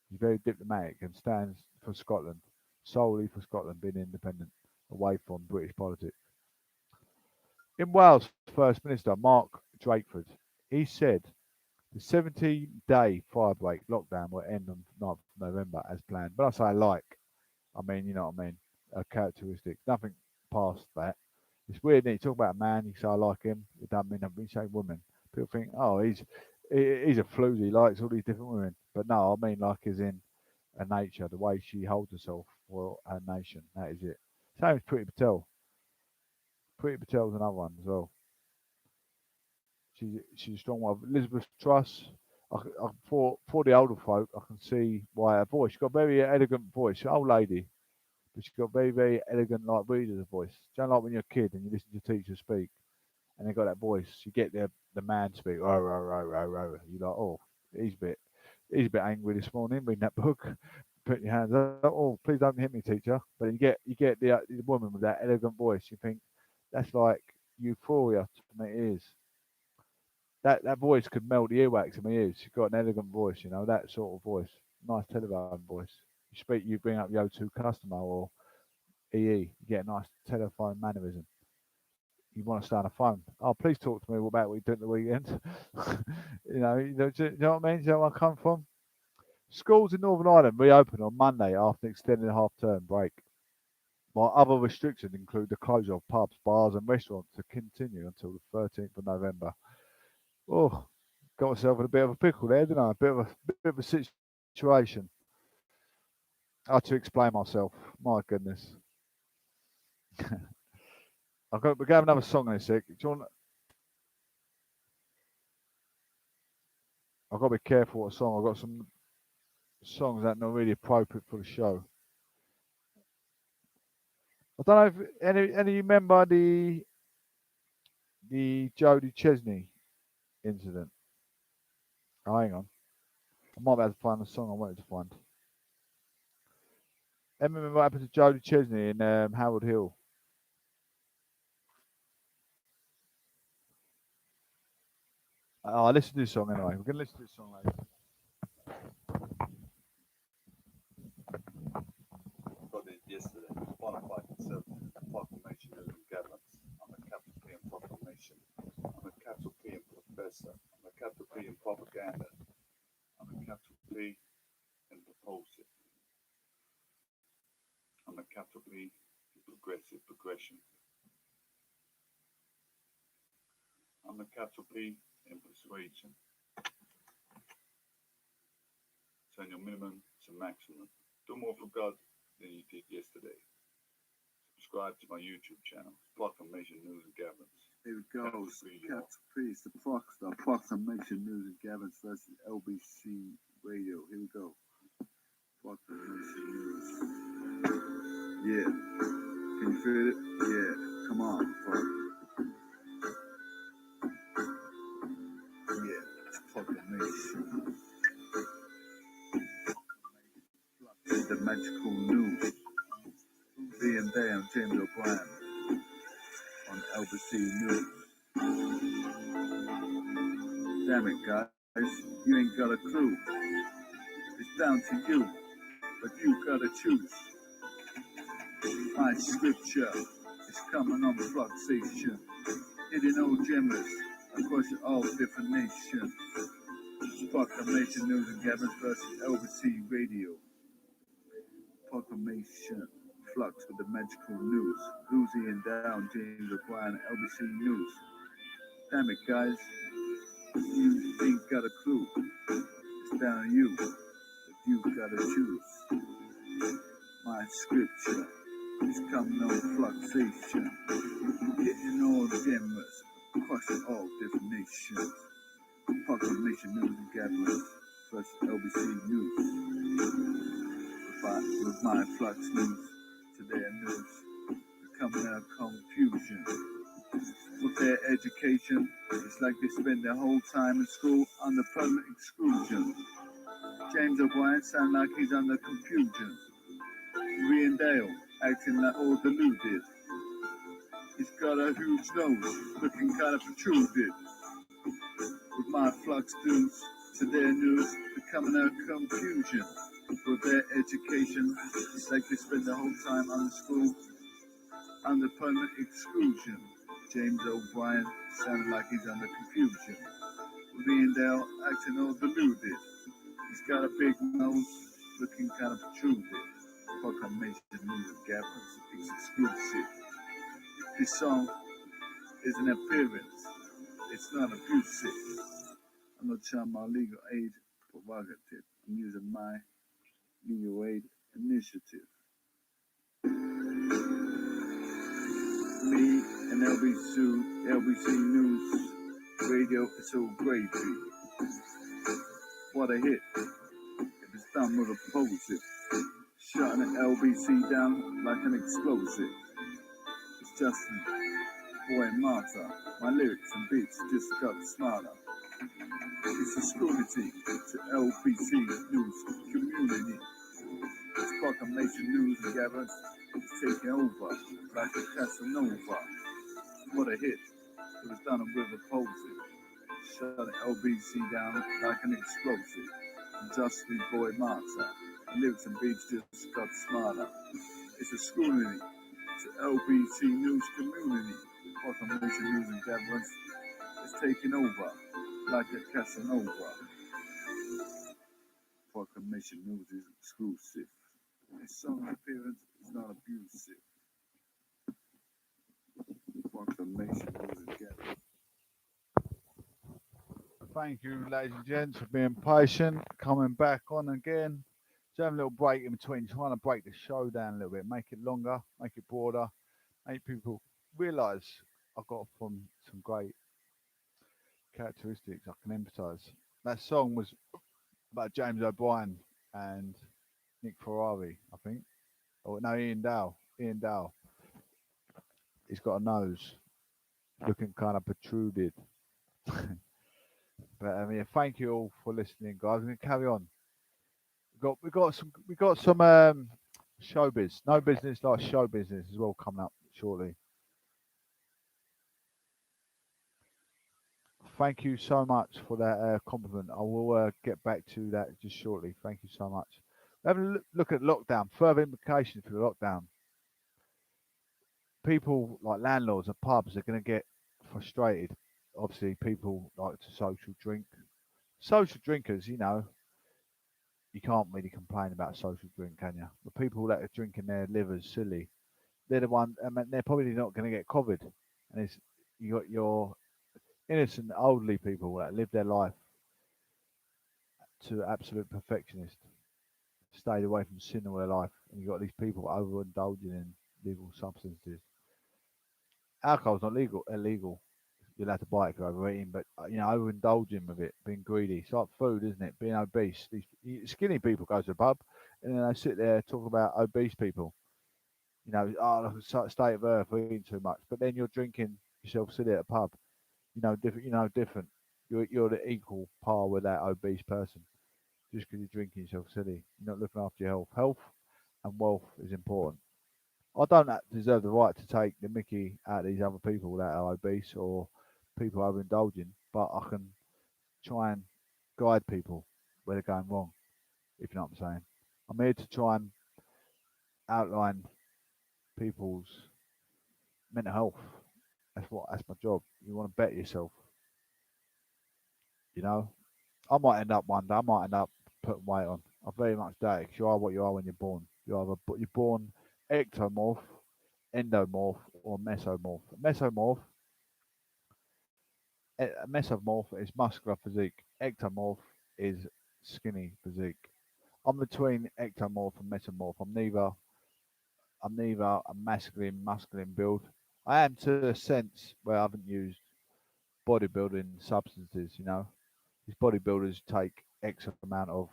She's very diplomatic and stands for Scotland, solely for Scotland being independent, away from British politics. In Wales, First Minister Mark Drakeford, he said the 70-day fire break lockdown will end on 9th of November as planned. But I say like, I mean, you know what I mean, characteristics, nothing past that. It's weird, isn't it? You talk about a man, you say I like him, it doesn't mean nothing. You say woman, people think, oh, he's a floozy, he likes all these different women. But no, I mean like as in a nature, the way she holds herself for her nation, that is it. Same as Pretty Patel. Pretty Patel's another one as well. She's a strong one. Elizabeth Truss, for the older folk, I can see why her voice. She's got a very elegant voice. She's an old lady, but she's got very, very elegant, like reader's voice. Do you know, like when you're a kid and you listen to your teacher speak, and they got that voice. You get the man speak. Row, row, row, row, row. You're like, oh, he's a bit angry this morning reading that book. Putting your hands up. Oh, please don't hit me, teacher. But you get the woman with that elegant voice. You think that's like euphoria to my ears. That voice could melt the earwax in my ears. She's got an elegant voice, that sort of voice. Nice telephone voice. You bring up the O2 customer or EE, you get a nice telephone mannerism. You want to stay on the phone. Oh, please talk to me about what you did at the weekend. Do you know what I mean? Do you know where I come from? Schools in Northern Ireland reopen on Monday after an extended half-term break, while other restrictions include the closure of pubs, bars, and restaurants to continue until the 13th of November. Oh, got myself in a bit of a pickle there, didn't I? A bit of a situation. I had to explain myself. My goodness. We're going to have another song in a sec. Do you want? I've got to be careful what song. I've got some songs that are not really appropriate for the show. I don't know if any of you remember the Jodie Chesney incident. Oh, hang on. I might be able to find the song I wanted to find. Remember what happened to Jodie Chesney in Howard Hill? I'll listen to this song anyway. We're gonna listen to this song later. Got it yesterday. Bonafide conservative proclamation of governance. I'm a capital P in proclamation. I'm a capital P in professor. I'm a capital P in propaganda. I'm a capital P in propulsive. I'm a capital P in progressive progression. I'm a capital P in persuasion. Turn your minimum to maximum. Do more for God than you did yesterday. Subscribe to my YouTube channel, Proclamation News and Gatherings. Here it goes. Capital P is the Proclamation News and Gatherings versus LBC Radio. Here we go. Proclamation News. Yeah. Can you feel it? Yeah. Come on, fuck. Yeah. It's Proclamation. The magical news. Being there, I'm James O'Brien on LBC News. Damn it, guys, you ain't got a clue. It's down to you, but you gotta choose. My scripture is coming on fluxation, hitting all gems across all different nations. Proclamation News and Gatherings versus LBC Radio. Proclamation flux with the magical news. Uzi and down, James O'Brien, LBC News. Damn it, guys, you ain't got a clue. It's down to you, but you gotta choose. My scripture is coming on fluxation, hitting all gems across all different nations. Proclamation News and Gatherings versus LBC News. With my flux news to their news, becoming out confusion. With their education, it's like they spend their whole time in school under permanent exclusion. James O'Brien sound like he's under confusion. Ian Dale acting like all deluded. He's got a huge nose, looking kind of protruded. With my flux news to their news, becoming out confusion. With their education, it's like they spend the whole time under school under permanent exclusion. James O'Brien sounding like he's under confusion. Ian Dale acting all deluded. He's got a big nose, looking kind of protruded. Proclamation News and Gatherings is exclusive. This song is an appearance. It's not abusive. I'm not trying my legal aid prerogative. I'm using my legal aid initiative. Me and LBC News Radio is so gravy. What a hit. If it's done with a positive. Shutting the LBC down like an explosive. It's Justin, Boy and Martha. My lyrics and beats just got smarter. It's a scrutiny to LBC News community. It's Proclamation News and Gatherings is taking over like a Casanova. What a hit. It was done with a positive. Shutting LBC down like an explosive. Justly Boy Martha. Lyrics and beats just got smarter. It's a scrutiny to LBC News community. Proclamation News and Gatherings is taking over like a Casanova. Proclamation News is exclusive. This song appearance is not abusive. Proclamation News and Gatherings. Thank you, ladies and gents, for being patient. Coming back on again. Just having a little break in between, trying to break the show down a little bit, make it longer, make it broader, make people realise I've got from some great characteristics I can empathise. That song was about James O'Brien and Nick Ferrari, I think. Oh no, Ian Dow. Ian Dow. He's got a nose, looking kind of protruded. But yeah, thank you all for listening, guys. We're gonna carry on. We got some showbiz. No business like show business as well coming up shortly. Thank you so much for that compliment. I will get back to that just shortly. Thank you so much. Have a look at lockdown. Further implications for the lockdown. People like landlords of pubs are going to get frustrated. Obviously, people like to social drink. Social drinkers, you can't really complain about social drink, can you? The people that are drinking their livers silly, they're the one. I mean, they're probably not going to get COVID. And it's you got your innocent elderly people that live their life to absolute perfectionist, stayed away from sin all their life, and you got these people overindulging in legal substances. Alcohol's not illegal. You're allowed to buy it if you're overeating, but overindulging with it, being greedy. It's like food, isn't it? Being obese. These skinny people go to the pub and then they sit there talking about obese people. Oh, look, state of earth, we're eating too much. But then you're drinking yourself silly at a pub. Different. Different. You're the equal par with that obese person just because you're drinking yourself silly. You're not looking after your health. Health and wealth is important. I don't deserve the right to take the mickey out of these other people that are obese or people overindulging, but I can try and guide people where they're going wrong, if you know what I'm saying. I'm here to try and outline people's mental health. That's my job. You want to better yourself, you know. I might end up one day. I might end up putting weight on. I very much doubt it 'cause you are what you are when you're born. You're born ectomorph, endomorph, or mesomorph. A mesomorph is muscular physique. Ectomorph is skinny physique. I'm between ectomorph and mesomorph. I'm neither a masculine build. I am to a sense where I haven't used bodybuilding substances. These bodybuilders take X amount of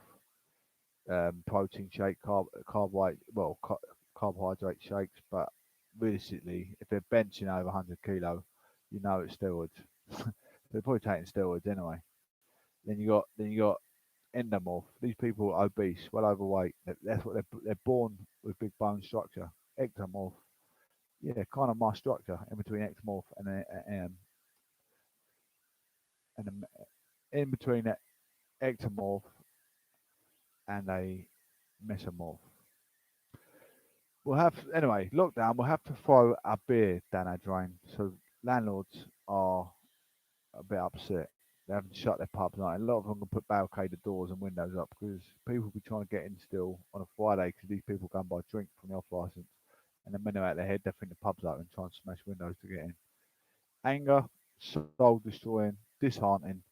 protein shake, carbohydrate shakes, but realistically, if they're benching over 100 kilo, it's steroids. They're probably taking steroids anyway. Then you got endomorph. These people are obese, well overweight. That's what they're born with big bone structure. Ectomorph, yeah, kind of my structure in between ectomorph and in between that ectomorph and a mesomorph. We'll have anyway lockdown. We'll have to throw our beer down our drain. So landlords are a bit upset. They haven't shut their pubs night. A lot of them can put barricaded doors and windows up because people will be trying to get in still on a Friday because these people go and buy a drink from the off license. And then when they're out their head, they think the pub's open and try and smash windows to get in. Anger, soul destroying, disheartening,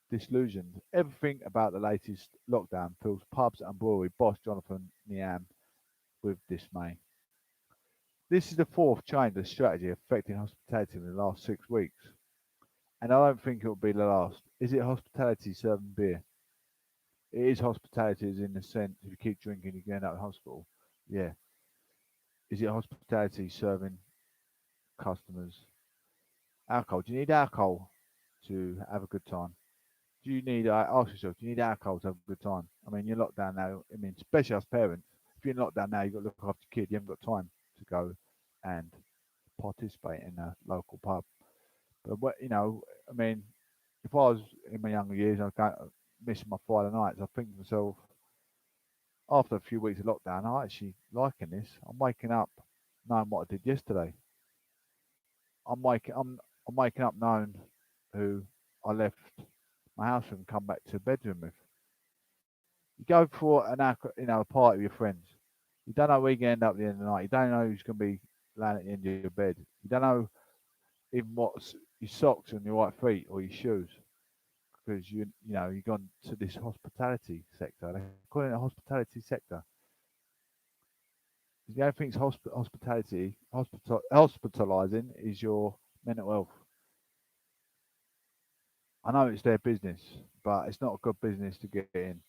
disillusioned. Everything about the latest lockdown fills pubs and brewery boss Jonathan Niam with dismay. This is the fourth change of strategy affecting hospitality in the last 6 weeks, and I don't think it will be the last. Is it hospitality serving beer? It is hospitality, as in the sense if you keep drinking, you end up in hospital. Yeah. Is it hospitality serving customers alcohol? Do you need alcohol to have a good time? Do you need? Ask yourself. Do you need alcohol to have a good time? I mean, you're locked down now. I mean, especially as parents, if you're in lockdown now, you've got to look after your kid. You haven't got time to go and participate in a local pub. But I mean, if I was in my younger years, I was missing my Friday nights. I think to myself, after a few weeks of lockdown, I'm actually liking this. I'm waking up knowing what I did yesterday. I'm waking up knowing who I left my house with and come back to the bedroom with. You go for a party with your friends. You don't know where you're going to end up at the end of the night. You don't know who's going to be laying at the end of your bed. You don't know even what's your socks on your right feet or your shoes because you've gone to this hospitality sector. They call it a hospitality sector. The only thing's hospitalizing is your mental health. I know it's their business, but it's not a good business to get in.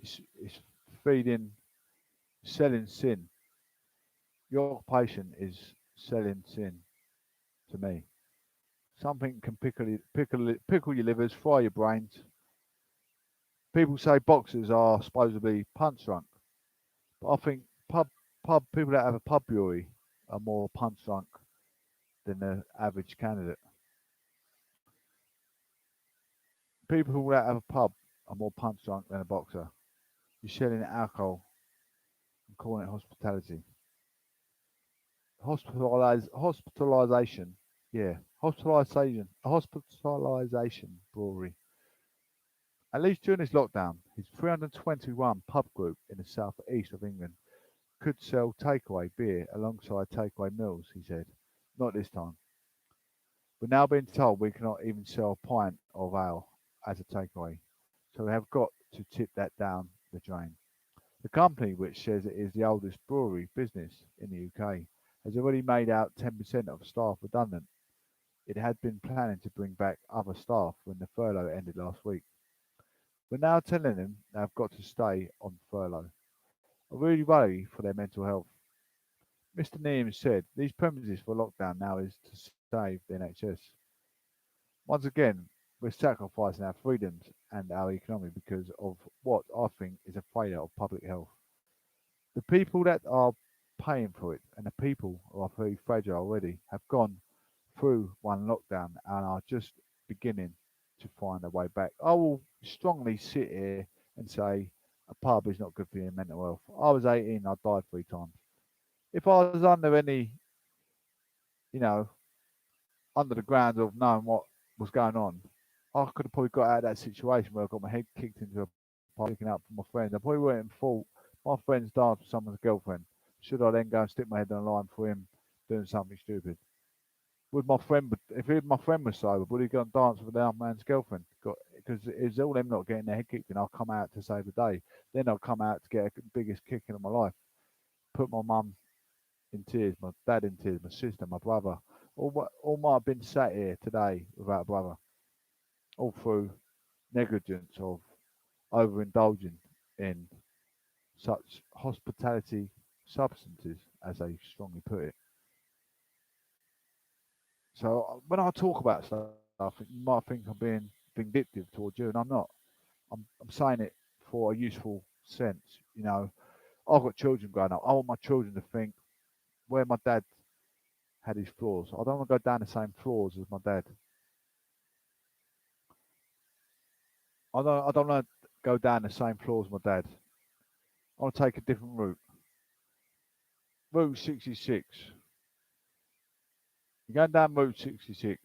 It's feeding, selling sin. Your occupation is selling sin to me. Something can pickle your livers, fry your brains. People say boxers are supposedly punch drunk, but I think pub people that have a pub brewery are more punch drunk than the average candidate. People who out of a pub are more punch drunk than a boxer. You're selling alcohol and calling it hospitality. Hospitalization. Yeah, hospitalization brewery. At least during this lockdown, his 321 pub group in the south east of England could sell takeaway beer alongside takeaway meals, he said. Not this time. We're now being told we cannot even sell a pint of ale as a takeaway, so we have got to tip that down the drain. The company, which says it is the oldest brewery business in the UK, has already made out 10% of staff redundant. It had been planning to bring back other staff when the furlough ended last week. We're now telling them they have got to stay on furlough. I really worry for their mental health. Mr. Neame said these premises for lockdown now is to save the NHS. Once again, we're sacrificing our freedoms and our economy because of what I think is a failure of public health. The people that are paying for it and the people who are very fragile already have gone through one lockdown and are just beginning to find a way back. I will strongly sit here and say a pub is not good for your mental health. I was 18, I died 3 times. If I was under any, you know, under the ground of knowing what was going on, I could have probably got out of that situation where I got my head kicked into a pub, picking up from my friends. I probably went and thought my friend's danced with someone's girlfriend. Should I then go and stick my head on the line for him doing something stupid? Would my friend, if my friend was sober, would he go and dance with the other man's girlfriend? Because it's all them not getting their head kicked, and I'll come out to save the day. Then I'll come out to get the biggest kicking of my life. Put my mum in tears, my dad in tears, my sister, my brother. All might have been sat here today without a brother, all through negligence of overindulging in such hospitality substances, as they strongly put it. So when I talk about stuff, you might think I'm being vindictive towards you, and I'm not. I'm saying it for a useful sense. I've got children growing up. I want my children to think where my dad had his flaws. I don't want to go down the same flaws as my dad. I don't want to go down the same flaws as my dad. I want to take a different route. Route 66. You're going down Route 66,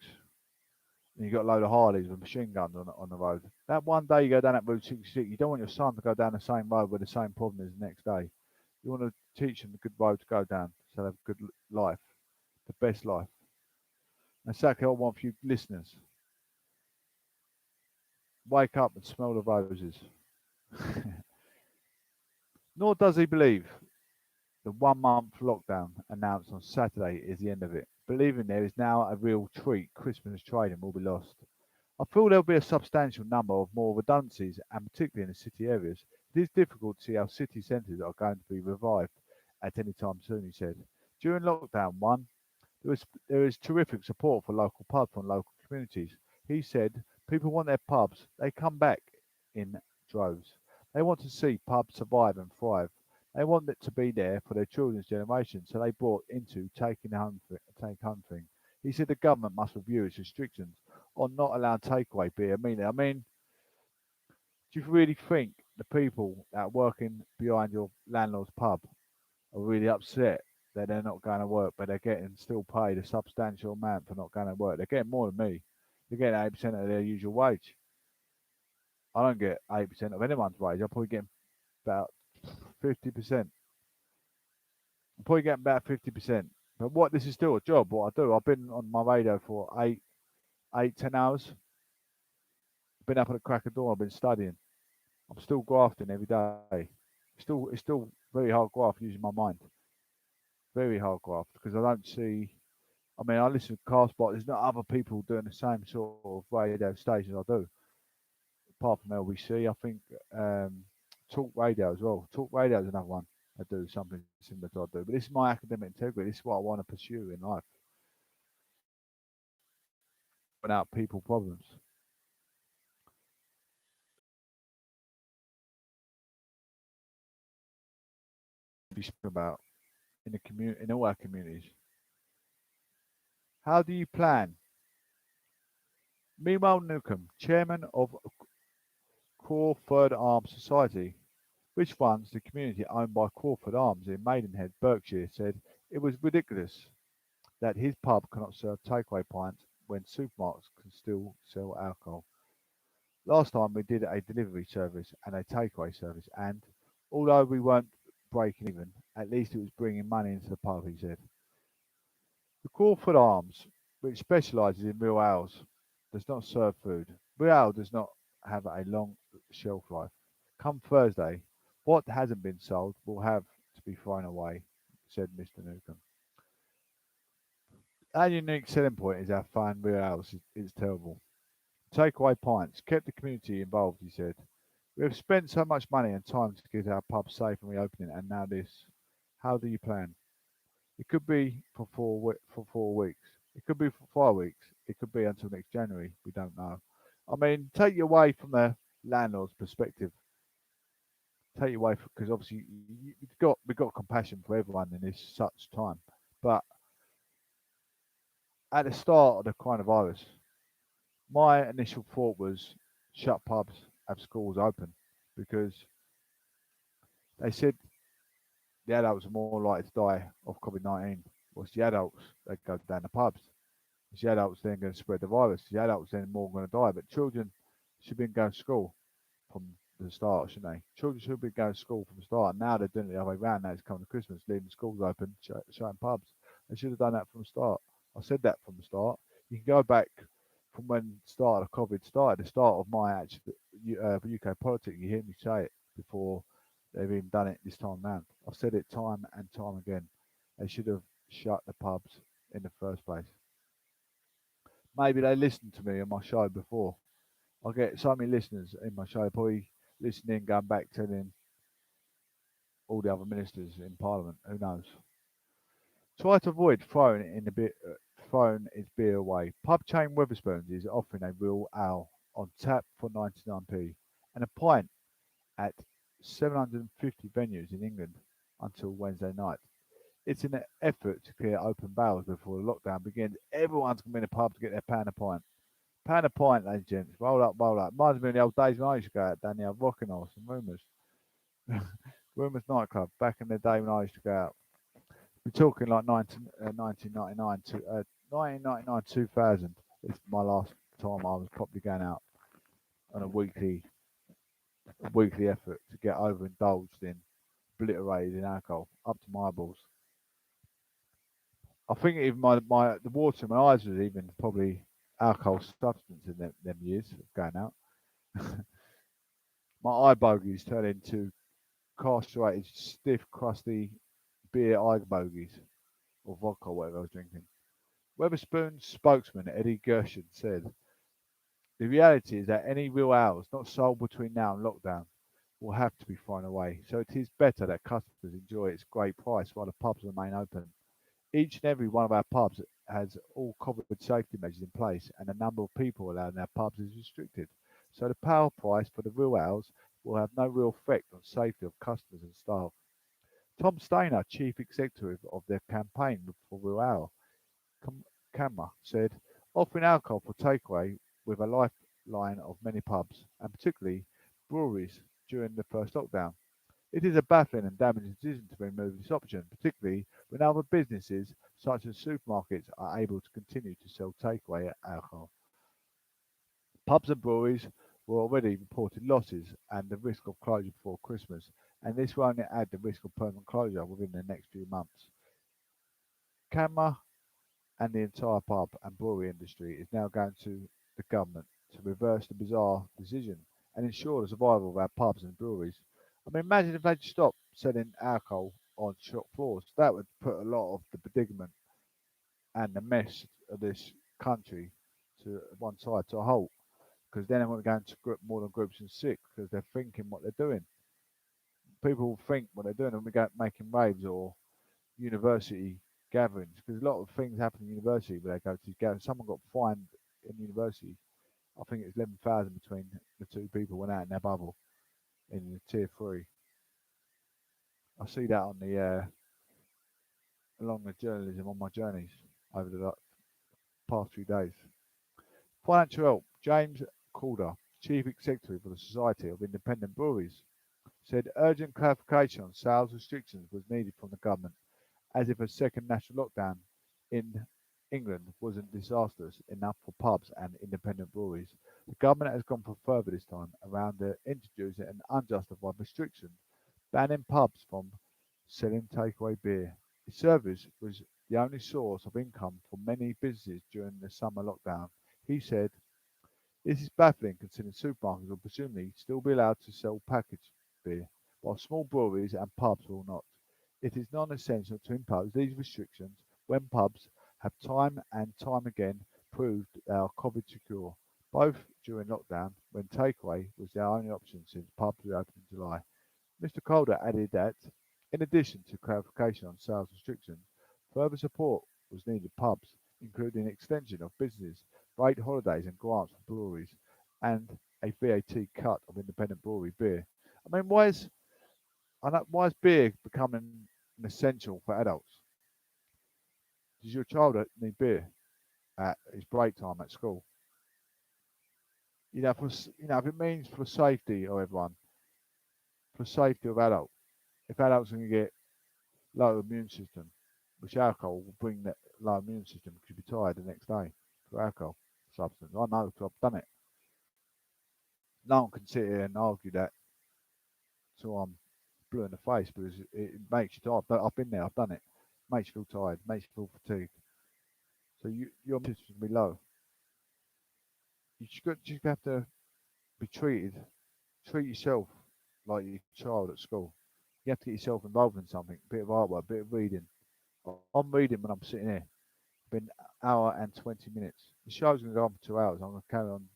and you've got a load of Harleys with machine guns on the road. That one day you go down that Route 66, you don't want your son to go down the same road where the same problem is the next day. You want to teach them the good road to go down so they have a good life, the best life. And second, I want for you listeners, wake up and smell the roses. Nor does he believe the 1 month lockdown announced on Saturday is the end of it, believing there is now a real treat Christmas trading will be lost. I feel there will be a substantial number of more redundancies, and particularly in the city areas. It is difficult to see how city centres are going to be revived at any time soon, he said. During lockdown one, there is terrific support for local pubs from local communities. He said people want their pubs. They come back in droves. They want to see pubs survive and thrive. They want it to be there for their children's generation, so they bought into take home thing. He said the government must review its restrictions on not allowing takeaway beer. I mean, do you really think the people that are working behind your landlord's pub are really upset that they're not going to work, but they're getting still paid a substantial amount for not going to work? They're getting more than me. They're getting 8% of their usual wage. I don't get 8% of anyone's wage. I'm probably getting about 50%. I'm probably getting about 50%. But what this is still a job. What I do, I've been on my radio for 10 hours. I've been up at the crack of dawn. I've been studying. I'm still grafting every day. It's still very hard graft using my mind. Very hard graft because I don't see. I mean, I listen to Castbox. There's not other people doing the same sort of radio stations I do, apart from LBC. I think Talk Radio as well. Talk Radio is another one. I do something similar to I do. But this is my academic integrity. This is what I want to pursue in life. Without people problems. Be speaking about in the community, in all our communities. How do you plan Meanwhile, Newcomb, chairman of Crawford Arms Society, which runs the community owned by Crawford Arms in Maidenhead, Berkshire, said it was ridiculous that his pub cannot serve takeaway pints when supermarkets can still sell alcohol. Last time we did a delivery service and a takeaway service, and although we weren't breaking even, at least it was bringing money into the pub, he said. The Crawford Arms, which specialises in real ales, does not serve food. Real ale does not have a long shelf life. Come Thursday, what hasn't been sold will have to be thrown away, said Mr. Newcomb. Our unique selling point is our fine real ales is terrible. Takeaway pints kept the community involved, he said. We have spent so much money and time to get our pub safe and reopening, and now this. How do you plan? It could be for 4 weeks. It could be for 5 weeks. It could be until next January. We don't know. I mean, take you away from the landlord's perspective. Take you away because obviously we've got compassion for everyone in this such time. But at the start of the coronavirus, my initial thought was shut pubs, have schools open, because they said the adults are more likely to die of COVID-19. Whilst the adults they go down the pubs. It's the adults then going to spread the virus. The adults then more going to die. But children should be going to school from the start, shouldn't they? Children should be going to school from the start. Now they're doing it the other way around. Now it's coming to Christmas, leaving schools open, shutting pubs. They should have done that from the start. I said that from the start. You can go back from when the start of COVID started, the start of my actual UK politics. You hear me say it before they've even done it this time round. I've said it time and time again. They should have shut the pubs in the first place. Maybe they listened to me on my show before. I get so many listeners in my show, probably listening, going back, telling all the other ministers in Parliament. Who knows? Try to avoid throwing its beer away. Pub chain Wetherspoons is offering a real ale on tap for 99p and a pint at 750 venues in England until Wednesday night. It's an effort to clear open barrels before the lockdown begins. Everyone's going to be in a pub to get their pound a pint. Pound a pint, ladies and gents. Roll up, roll up. Reminds me of the old days when I used to go out down the old Rocking Horse and Rumours. Rumours nightclub, back in the day when I used to go out. We're talking like 1999 to 1999, 2000. It's my last time I was probably going out on a weekly effort to get overindulged in, obliterated in alcohol, up to my balls. I think even the water in my eyes was even probably alcohol substance in them years of going out. My eye bogies turned into castrated, stiff, crusty beer eye bogies or vodka, whatever I was drinking. Wetherspoon's spokesman Eddie Gershon said, "The reality is that any real ales not sold between now and lockdown will have to be thrown away. So it is better that customers enjoy its great price while the pubs remain open. Each and every one of our pubs has all COVID safety measures in place, and the number of people allowed in our pubs is restricted. So the power price for the real ales will have no real effect on safety of customers and staff." Tom Stainer, chief executive of the campaign for Real Ale, Camera, said, "Offering alcohol for takeaway with a lifeline of many pubs, and particularly breweries during the first lockdown. It is a baffling and damaging decision to remove this option, particularly when other businesses, such as supermarkets, are able to continue to sell takeaway alcohol. Pubs and breweries were already reported losses and the risk of closure before Christmas, and this will only add the risk of permanent closure within the next few months. CAMA and the entire pub and brewery industry is now going to the government to reverse the bizarre decision and ensure the survival of our pubs and breweries. I mean, imagine if they'd stop selling alcohol on shop floors. That would put a lot of the predicament and the mess of this country to one side, to a halt. Because then they won't go into more than groups and six because they're thinking what they're doing. People think what they're doing when we go making raves or university gatherings, because a lot of things happen in university where they go to gather. Someone got fined in university. I think it's 11,000 between the two people went out in their bubble in the tier three. I see that on the along the journalism on my journeys over the past few days. Financial help. James Calder, Chief Executive of the Society of Independent Breweries, said urgent clarification on sales restrictions was needed from the government, as if a second national lockdown in England wasn't disastrous enough for pubs and independent breweries. The government has gone for further this time around introducing an unjustified restriction banning pubs from selling takeaway beer. The service was the only source of income for many businesses during the summer lockdown. He said, this is baffling considering supermarkets will presumably still be allowed to sell packaged beer, while small breweries and pubs will not. It is non-essential to impose these restrictions when pubs have time and time again proved they are COVID secure, both during lockdown when takeaway was their only option since pubs reopened in July. Mr. Calder added that, in addition to clarification on sales restrictions, further support was needed for pubs, including extension of business, paid holidays and grants for breweries, and a VAT cut of independent brewery beer. I mean, why is beer becoming an essential for adults? Does your child need beer at his break time at school? If it means for safety of everyone, for safety of adults, if adults are going to get low immune system, which alcohol will bring that low immune system because you'll be tired the next day for alcohol substance. I know because I've done it. No one can sit here and argue that till I'm blue in the face because it makes you tired. But I've been there, I've done it. Makes you feel tired, makes you feel fatigued. So your immune system will be low. You just have to be treat yourself like your child at school. You have to get yourself involved in something, a bit of artwork, a bit of reading. I'm reading when I'm sitting here. Been an hour and 20 minutes. The show's going to go on for 2 hours. I'm going to carry on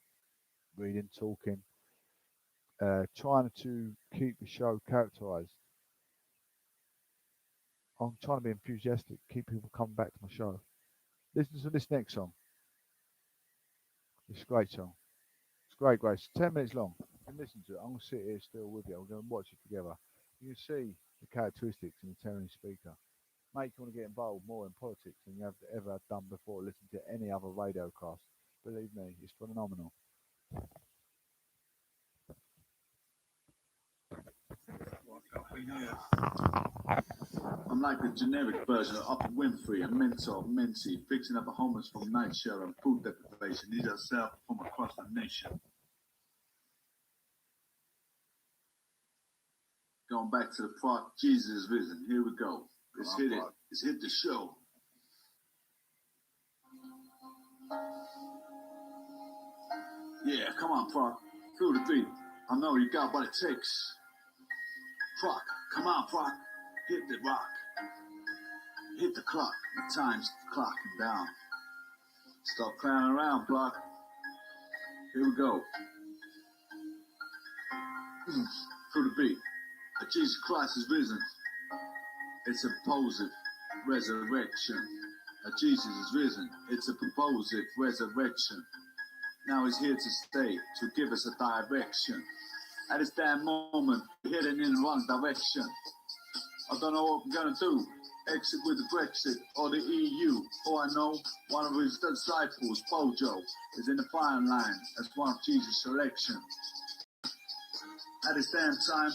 reading, talking, trying to keep the show characterized. I'm trying to be enthusiastic, keep people coming back to my show. Listen to this next song. It's a great song. It's great. It's 10 minutes long. You can listen to it. I'm going to sit here still with you. We're going to watch it together. You can see the characteristics in the Terran speaker. Make you want to get involved more in politics than you have ever done before listening to any other radio cast. Believe me, it's phenomenal. I'm like a generic version of Upper Winfrey, a mentor, mentee, fixing up a homeless from night share and food deprivation. These are self from across the nation. Going back to the part, Jesus is risen. Here we go. Let's hit it. Let's hit the show. Yeah, come on, Proc. Feel the beat. I know you got what it takes. Proc, come on, Proc. Hit the rock. Hit the clock. The time's clocking down. Stop clowning around, Proc. Here we go. Feel the beat. Jesus Christ is risen. It's a positive resurrection. Jesus is risen. It's a propositive resurrection. Now he's here to stay, to give us a direction. At this damn moment, we're heading in the wrong direction. I don't know what we're gonna do. Exit with the Brexit or the EU. All I know, one of his disciples, Bojo, is in the firing line as one of Jesus' selection. At this damn time,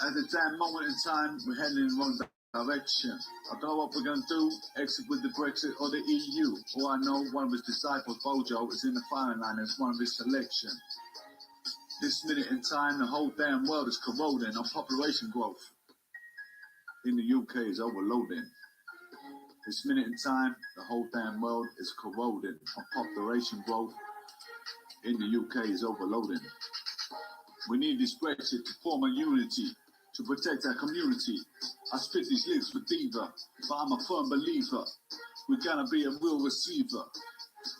at this damn moment in time, we're heading in the wrong direction. I don't know what we're going to do, exit with the Brexit or the EU. All I know, one of his disciples, Bojo, is in the firing line as one of his selection. This minute in time, the whole damn world is corroding on population growth. In the UK is overloading. This minute in time, the whole damn world is corroding on population growth. In the UK is overloading. We need this Brexit to form a unity, to protect our community. I spit these lyrics for diva, but I'm a firm believer. We're gonna be a real receiver.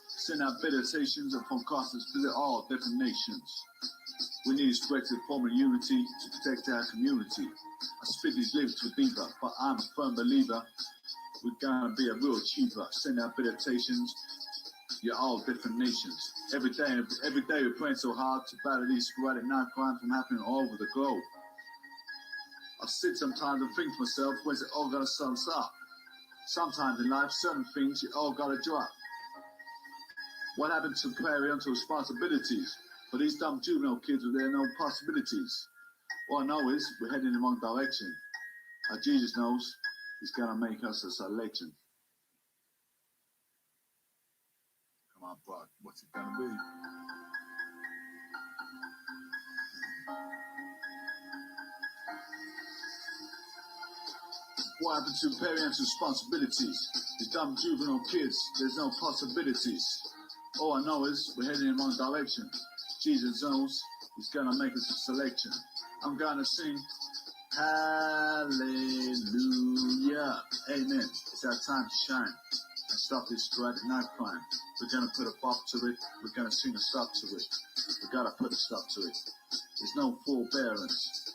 Send out meditations and podcasters visit all different nations. We need this Brexit to form a unity to protect our community. I spit these lyrics for diva, but I'm a firm believer. We're gonna be a real achiever. Send out meditations. You're all different nations. Every day we're praying so hard to battle these sporadic knife crimes from happening all over the globe. I sit sometimes and think to myself, when's it all gonna stop? Sometimes in life, certain things you all gotta drop. What happened to parental responsibilities for these dumb juvenile kids with their no possibilities? All I know is we're heading in the wrong direction. Jesus knows he's gonna make us a selection. Come on, Brock, what's it gonna be? What happened to parental responsibilities? These dumb juvenile kids, there's no possibilities. All I know is we're heading in the wrong direction. Jesus knows he's gonna make us a selection. I'm gonna sing hallelujah, amen. It's our time to shine and stop this sporadic knife crime. We're gonna put a bop to it. We're gonna sing a stop to it. We gotta put a stop to it. There's no forbearance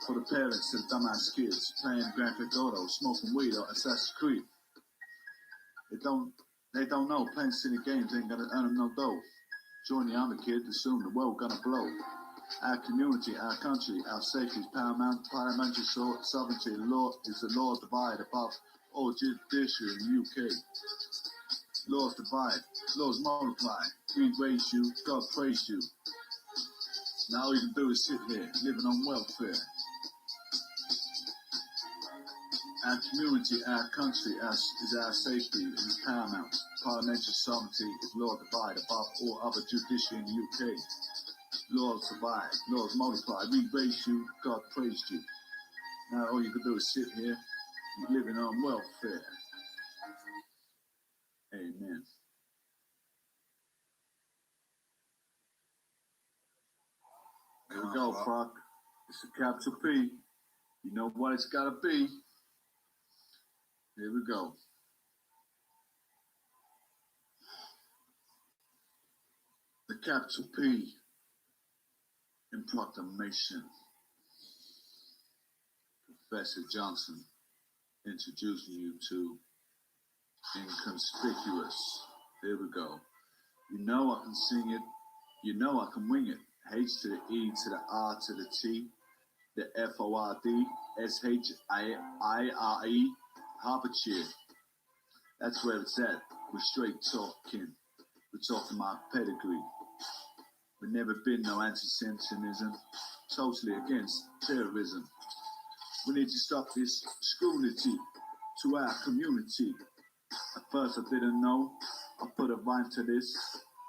for the parents to the dumbass kids playing Grand Theft Auto, smoking weed or Assassin's Creed. They don't know playing silly games ain't gonna earn them no dough. Join the army, kid, and soon the world gonna blow. Our community, our country, our safety is paramount. Parliamentary sovereignty, law is the law divide above all judiciary in the UK. Laws divide, laws multiply. We raise you, God praise you. Now all you can do is sit here, living on welfare. Our community, our country is our safety, is paramount. Parliamentary sovereignty is law divide above all other judiciary in the UK. Laws survive, laws multiply. We raise you, God praise you. Now all you can do is sit here, living on welfare. Amen. Here we go, Proc. It's a capital P. You know what it's gotta be. Here we go. The capital P in proclamation. Professor Johnson introducing you to inconspicuous. Here we go. You know I can sing it. You know I can wing it. H to the E to the R to the T. The FORD, SHIRE, Hertfordshire. That's where it's at. We're straight talking. We're talking my pedigree. We've never been no anti-Semitism. Totally against terrorism. We need to stop this scrutiny to our community. At first I didn't know. I put a rhyme to this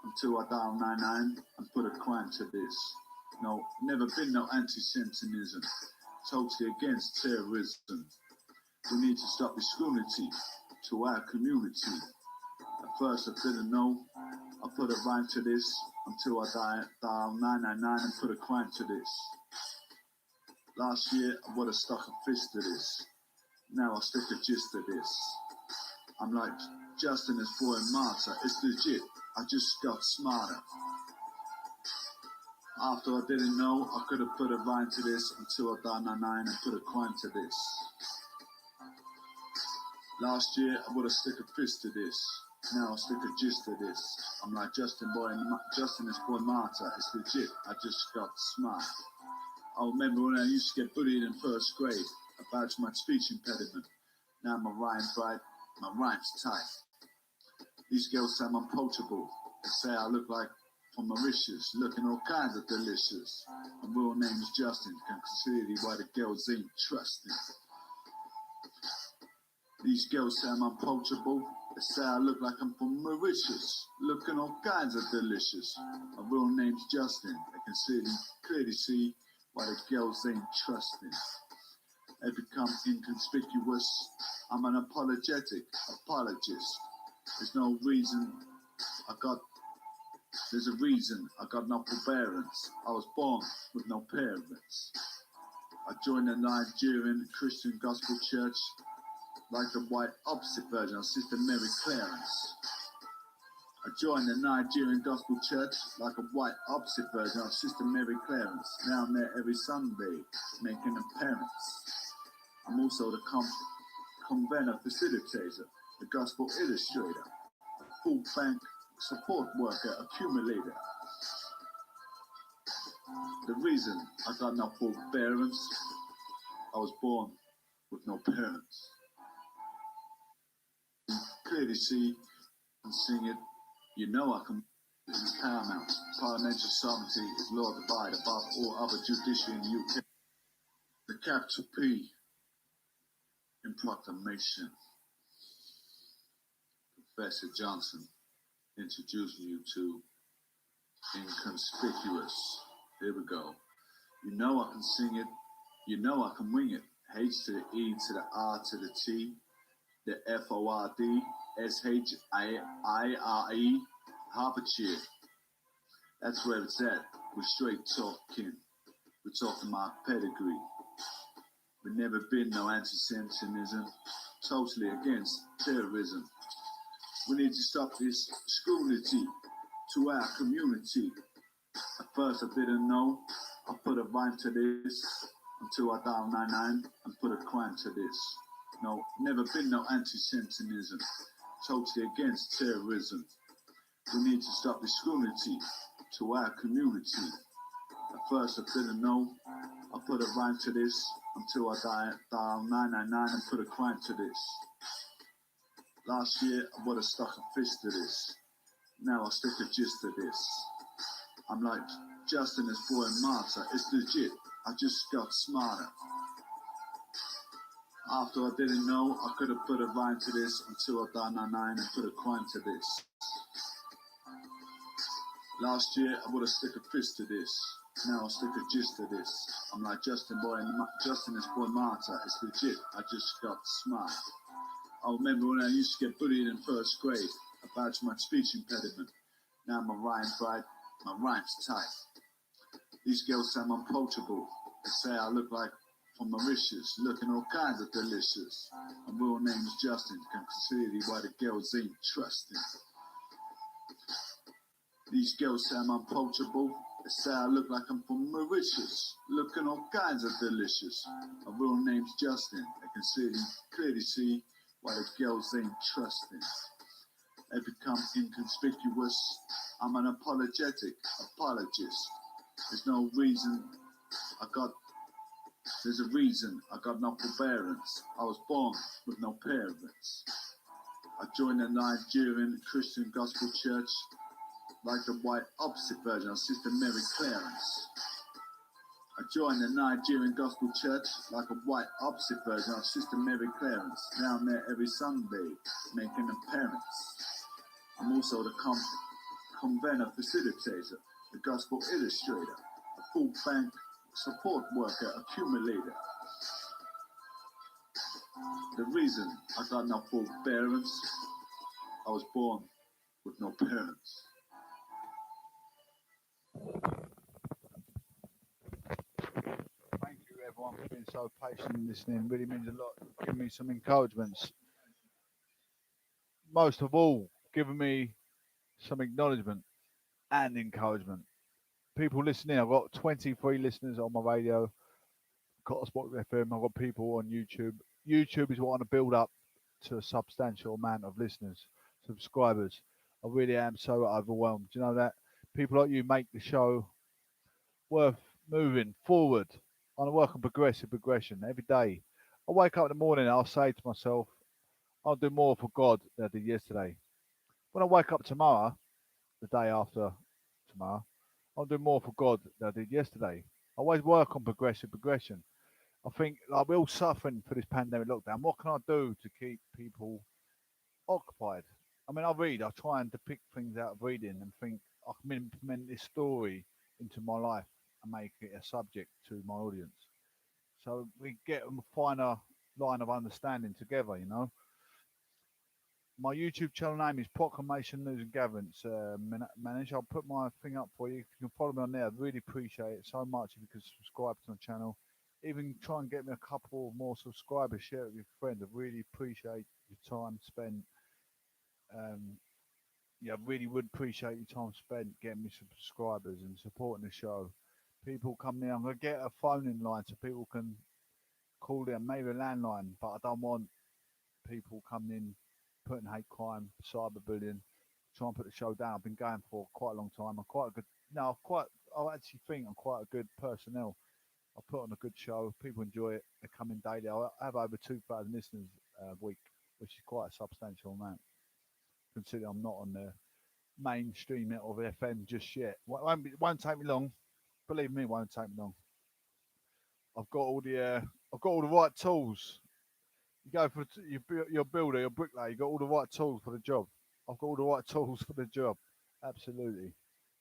until I dial 99 and put a crime to this. No, never been no anti-Semitism. Totally against terrorism. We need to stop the scrutiny to our community. At first I didn't know. I put a rhyme to this until I dial 999 and put a crime to this. Last year I would have stuck a fist to this. Now I stick a gist to this. I'm like Justin is boy Martyr. It's legit. I just got smarter. After I didn't know, I could have put a rhyme to this until I dialed 99 and put a crime to this. Last year I would have stick a fist to this. Now I stick a gist to this. I'm like Justin is boy Martyr. It's legit. I just got smart. I remember when I used to get bullied in first grade about my speech impediment. Now my rhyme's right, my rhyme's tight. These girls say I'm unpoachable. They say I look like from Mauritius, looking all kinds of delicious. My real name is Justin, can clearly why the girls ain't trusting. These girls say I'm unpoachable. They say I look like I'm from Mauritius, looking all kinds of delicious. My real name's Justin. They can clearly see why the girls ain't trusting. They become inconspicuous. I'm an apologetic apologist. There's a reason I got no forbearance. I was born with no parents. I joined the Nigerian Christian Gospel Church like the white opposite version of Sister Mary Clarence. I joined the Nigerian Gospel Church like a white opposite version of Sister Mary Clarence. Now I'm there every Sunday making appearance. I'm also the convener facilitator, the gospel illustrator, a food bank support worker, accumulator. The reason I got no forbearance, I was born with no parents. You clearly see and sing it, You know I can is paramount. Parliamentary sovereignty is law divide above all other judiciary in the UK. The capital P in proclamation. Professor Johnson introducing you to inconspicuous. Here we go. You know I can sing it. You know I can wing it. H to the E to the R to the T. The FORD SHIRE. Hertfordshire. That's where it's at. We're straight talking. We're talking my pedigree. We've never been no anti-Semitism. Totally against terrorism. We need to stop this scrutiny to our community. At first I didn't know. I put a rhyme to this until I dialed 99 and put a crime to this. No, never been no anti-Semitism. Totally against terrorism. We need to stop this scrutiny to our community. At first I didn't know. I put a rhyme to this until I dialed 999 and put a crime to this. Last year I would have stuck a fist to this. Now I stick a gist to this. I'm like Justin this boy and Martha. It's legit. I just got smarter. After I didn't know, I could have put a rhyme to this until I dialed 99 and put a crime to this. Last year I would have stuck a fist to this. Now I'll stick a gist to this. I'm like Justin this boy Martha. It's legit. I just got smart. I remember when I used to get bullied in first grade about my speech impediment. Now my rhyme's right, my rhyme's tight. These girls say I'm unapproachable. They say I look like from Mauritius, looking all kinds of delicious. My real name is Justin. Can consider why the girls ain't trusting. These girls say I'm unapproachable. They say I look like I'm from Mauritius, looking all kinds of delicious. My real name's Justin. They can clearly see why the girls ain't trusting. They become inconspicuous. I'm an apologetic apologist. There's a reason I got no forbearance. I was born with no parents. I joined the Nigerian Christian Gospel Church like the white opposite version of Sister Mary Clarence. I joined the Nigerian Gospel Church like a white opposite version of Sister Mary Clarence. Now I'm there every Sunday making appearance. I'm also the convener facilitator, the gospel illustrator, a food bank support worker accumulator. The reason I got no forbearance, I was born with no parents. Thank you everyone for being so patient and listening. It really means a lot. Giving me some encouragements. Most of all, giving me some acknowledgement and encouragement. People listening, I've got 23 listeners on my radio, got a Spot FM, I've got people on YouTube. YouTube is what I want to build up to a substantial amount of listeners, subscribers. I really am so overwhelmed. Do you know that? People like you make the show worth moving forward. I want to work on progression every day. I wake up in the morning and I'll say to myself, I'll do more for God than I did yesterday. When I wake up tomorrow, the day after tomorrow, I'll do more for God than I did yesterday. I always work on progression. I think like we're all suffering for this pandemic lockdown. What can I do to keep people occupied? I mean, I try and depict things out of reading and think I can implement this story into my life and make it a subject to my audience. So we get a finer line of understanding together, you know. My YouTube channel name is Proclamation News and Gatherings. Manage. I'll put my thing up for you. If you can follow me on there, I'd really appreciate it so much if you could subscribe to my channel. Even try and get me a couple more subscribers, share it with your friends. I really appreciate your time spent. Um, yeah, I really would appreciate your time spent getting me subscribers and supporting the show. People come in, I'm going to get a phone in line so people can call in, maybe a landline, but I don't want people coming in, putting hate crime, cyberbullying, trying to put the show down. I've been going for quite a long time. I'm quite a good, no, I actually think I'm quite a good personnel. I put on a good show. People enjoy it. They come in daily. I have over 2,000 listeners a week, which is quite a substantial amount. Considering I'm not on there mainstream it or FM just yet. Won't take me long. Believe me, it won't take me long. I've got all the I've got all the right tools. You go for your builder, your bricklayer. You got all the right tools for the job. I've got all the right tools for the job. Absolutely,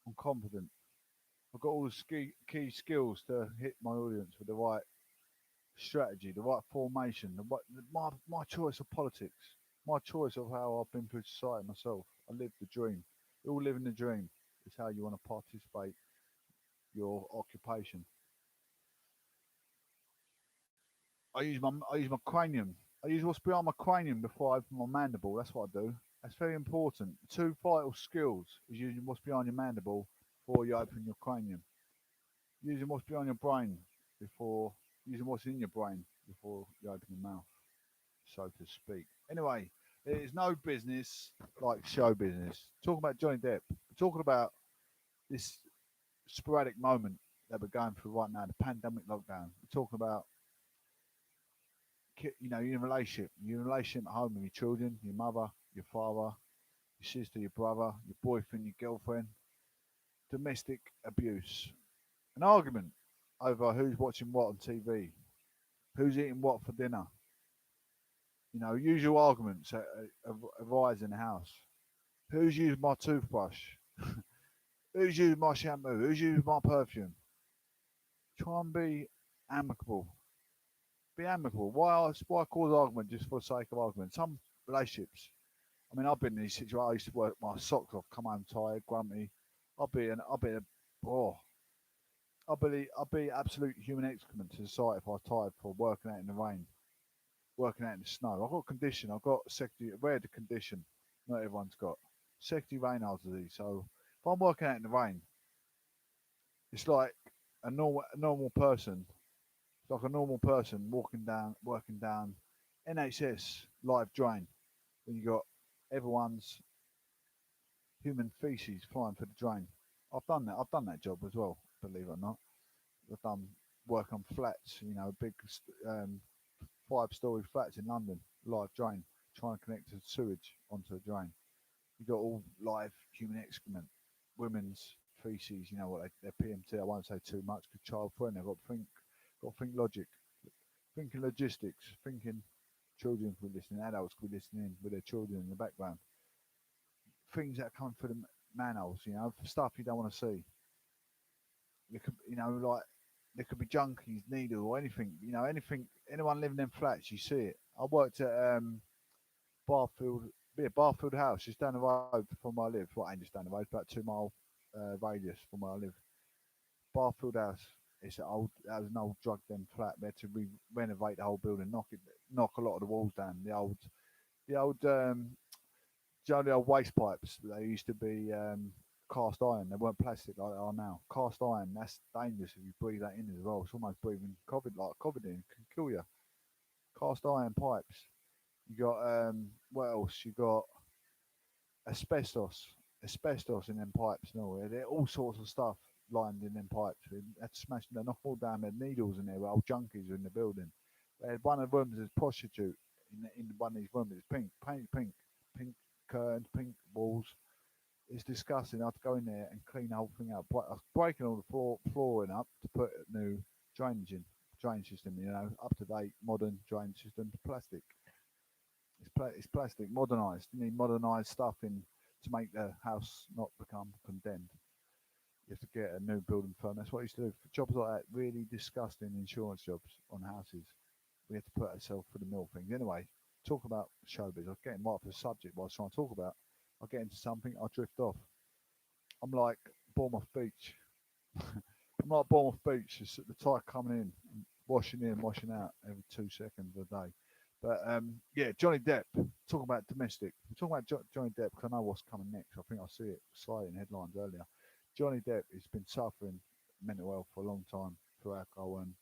I'm confident. I've got all the key skills to hit my audience with the right strategy, the right formation, my choice of politics, my choice of how I've been through society myself. I live the dream. You all living the dream. Is how you want to participate your occupation. I use my cranium. I use what's behind my cranium before I open my mandible. That's what I do. That's very important. Two vital skills is using what's behind your mandible before you open your cranium. Using what's behind your brain before using what's in your brain before you open your mouth, so to speak. Anyway, there is no business like show business. Talking about Johnny Depp, talking about this sporadic moment that we're going through right now, the pandemic lockdown. We're talking about you're in a relationship at home with your children, your mother, your father, your sister, your brother, your boyfriend, your girlfriend, domestic abuse, an argument over who's watching what on TV, who's eating what for dinner. Usual arguments that arise in the house. Who's used my toothbrush? Who's used my shampoo? Who's used my perfume? Try and be amicable. Be amicable. Why cause argument just for the sake of argument? Some relationships. I mean, I've been in these situations. I used to work my socks off, come home tired, grumpy. Oh, I'll be absolute human excrement to society if I was tired for working out in the rain, working out in the snow. I've got a condition. I've got secondary, rare condition. Not everyone's got secondary Raynaud's disease. So if I'm working out in the rain, it's like a normal person. It's like a normal person working down NHS live drain. When you got everyone's human feces flying for the drain. I've done that. I've done that job as well. Believe it or not, I've done work on flats. Big 5-story flats in London, live drain, trying to connect the sewage onto a drain. You got all live human excrement, women's feces. You know what they're PMT. I won't say too much because child friendly. I've got to think logic, thinking logistics, thinking children could be listening, adults could be listening with their children in the background. Things that come through the manholes, stuff you don't want to see. There could, like there could be junkies, needle, or anything. Anything. Anyone living in flats, you see it. I worked at Barfield, Barfield House, just down the road from where I live. Well, ain't just down the road, about 2 mile radius from where I live. Barfield House. That was an old drug den flat. They had to renovate the whole building, knock a lot of the walls down. The old the old waste pipes. They used to be cast iron. They weren't plastic like they are now. Cast iron. That's dangerous if you breathe that in as well. It's almost breathing COVID, like COVID in. It can kill you. Cast iron pipes. You got what else? You got asbestos in them pipes and all. There all sorts of stuff lined in them pipes. They had to smash them, knock all down. They had needles in there. Old junkies were in the building. They had one of the rooms as prostitute in one of these rooms. It's pink, painted pink curtains, pink walls. It's disgusting. I had to go in there and clean the whole thing up. I was breaking all the flooring up to put a new drain system. Up to date, modern drain system. Plastic. It's plastic, modernised. You need modernised stuff in to make the house not become condemned. You have to get a new building firm. That's what I used to do for jobs like that. Really disgusting insurance jobs on houses. We had to put ourselves through the mill things. Anyway, talk about showbiz. I was getting right off the subject what I was trying to talk about. I get into something, I drift off. I'm like Bournemouth Beach. I'm like Bournemouth Beach. It's the tide coming in, washing in, washing out every 2 seconds a day. But yeah, Johnny Depp. Talking about domestic. We're talking about Johnny Depp because I know what's coming next. I think I see it sliding headlines earlier. Johnny Depp has been suffering mental health for a long time through alcohol and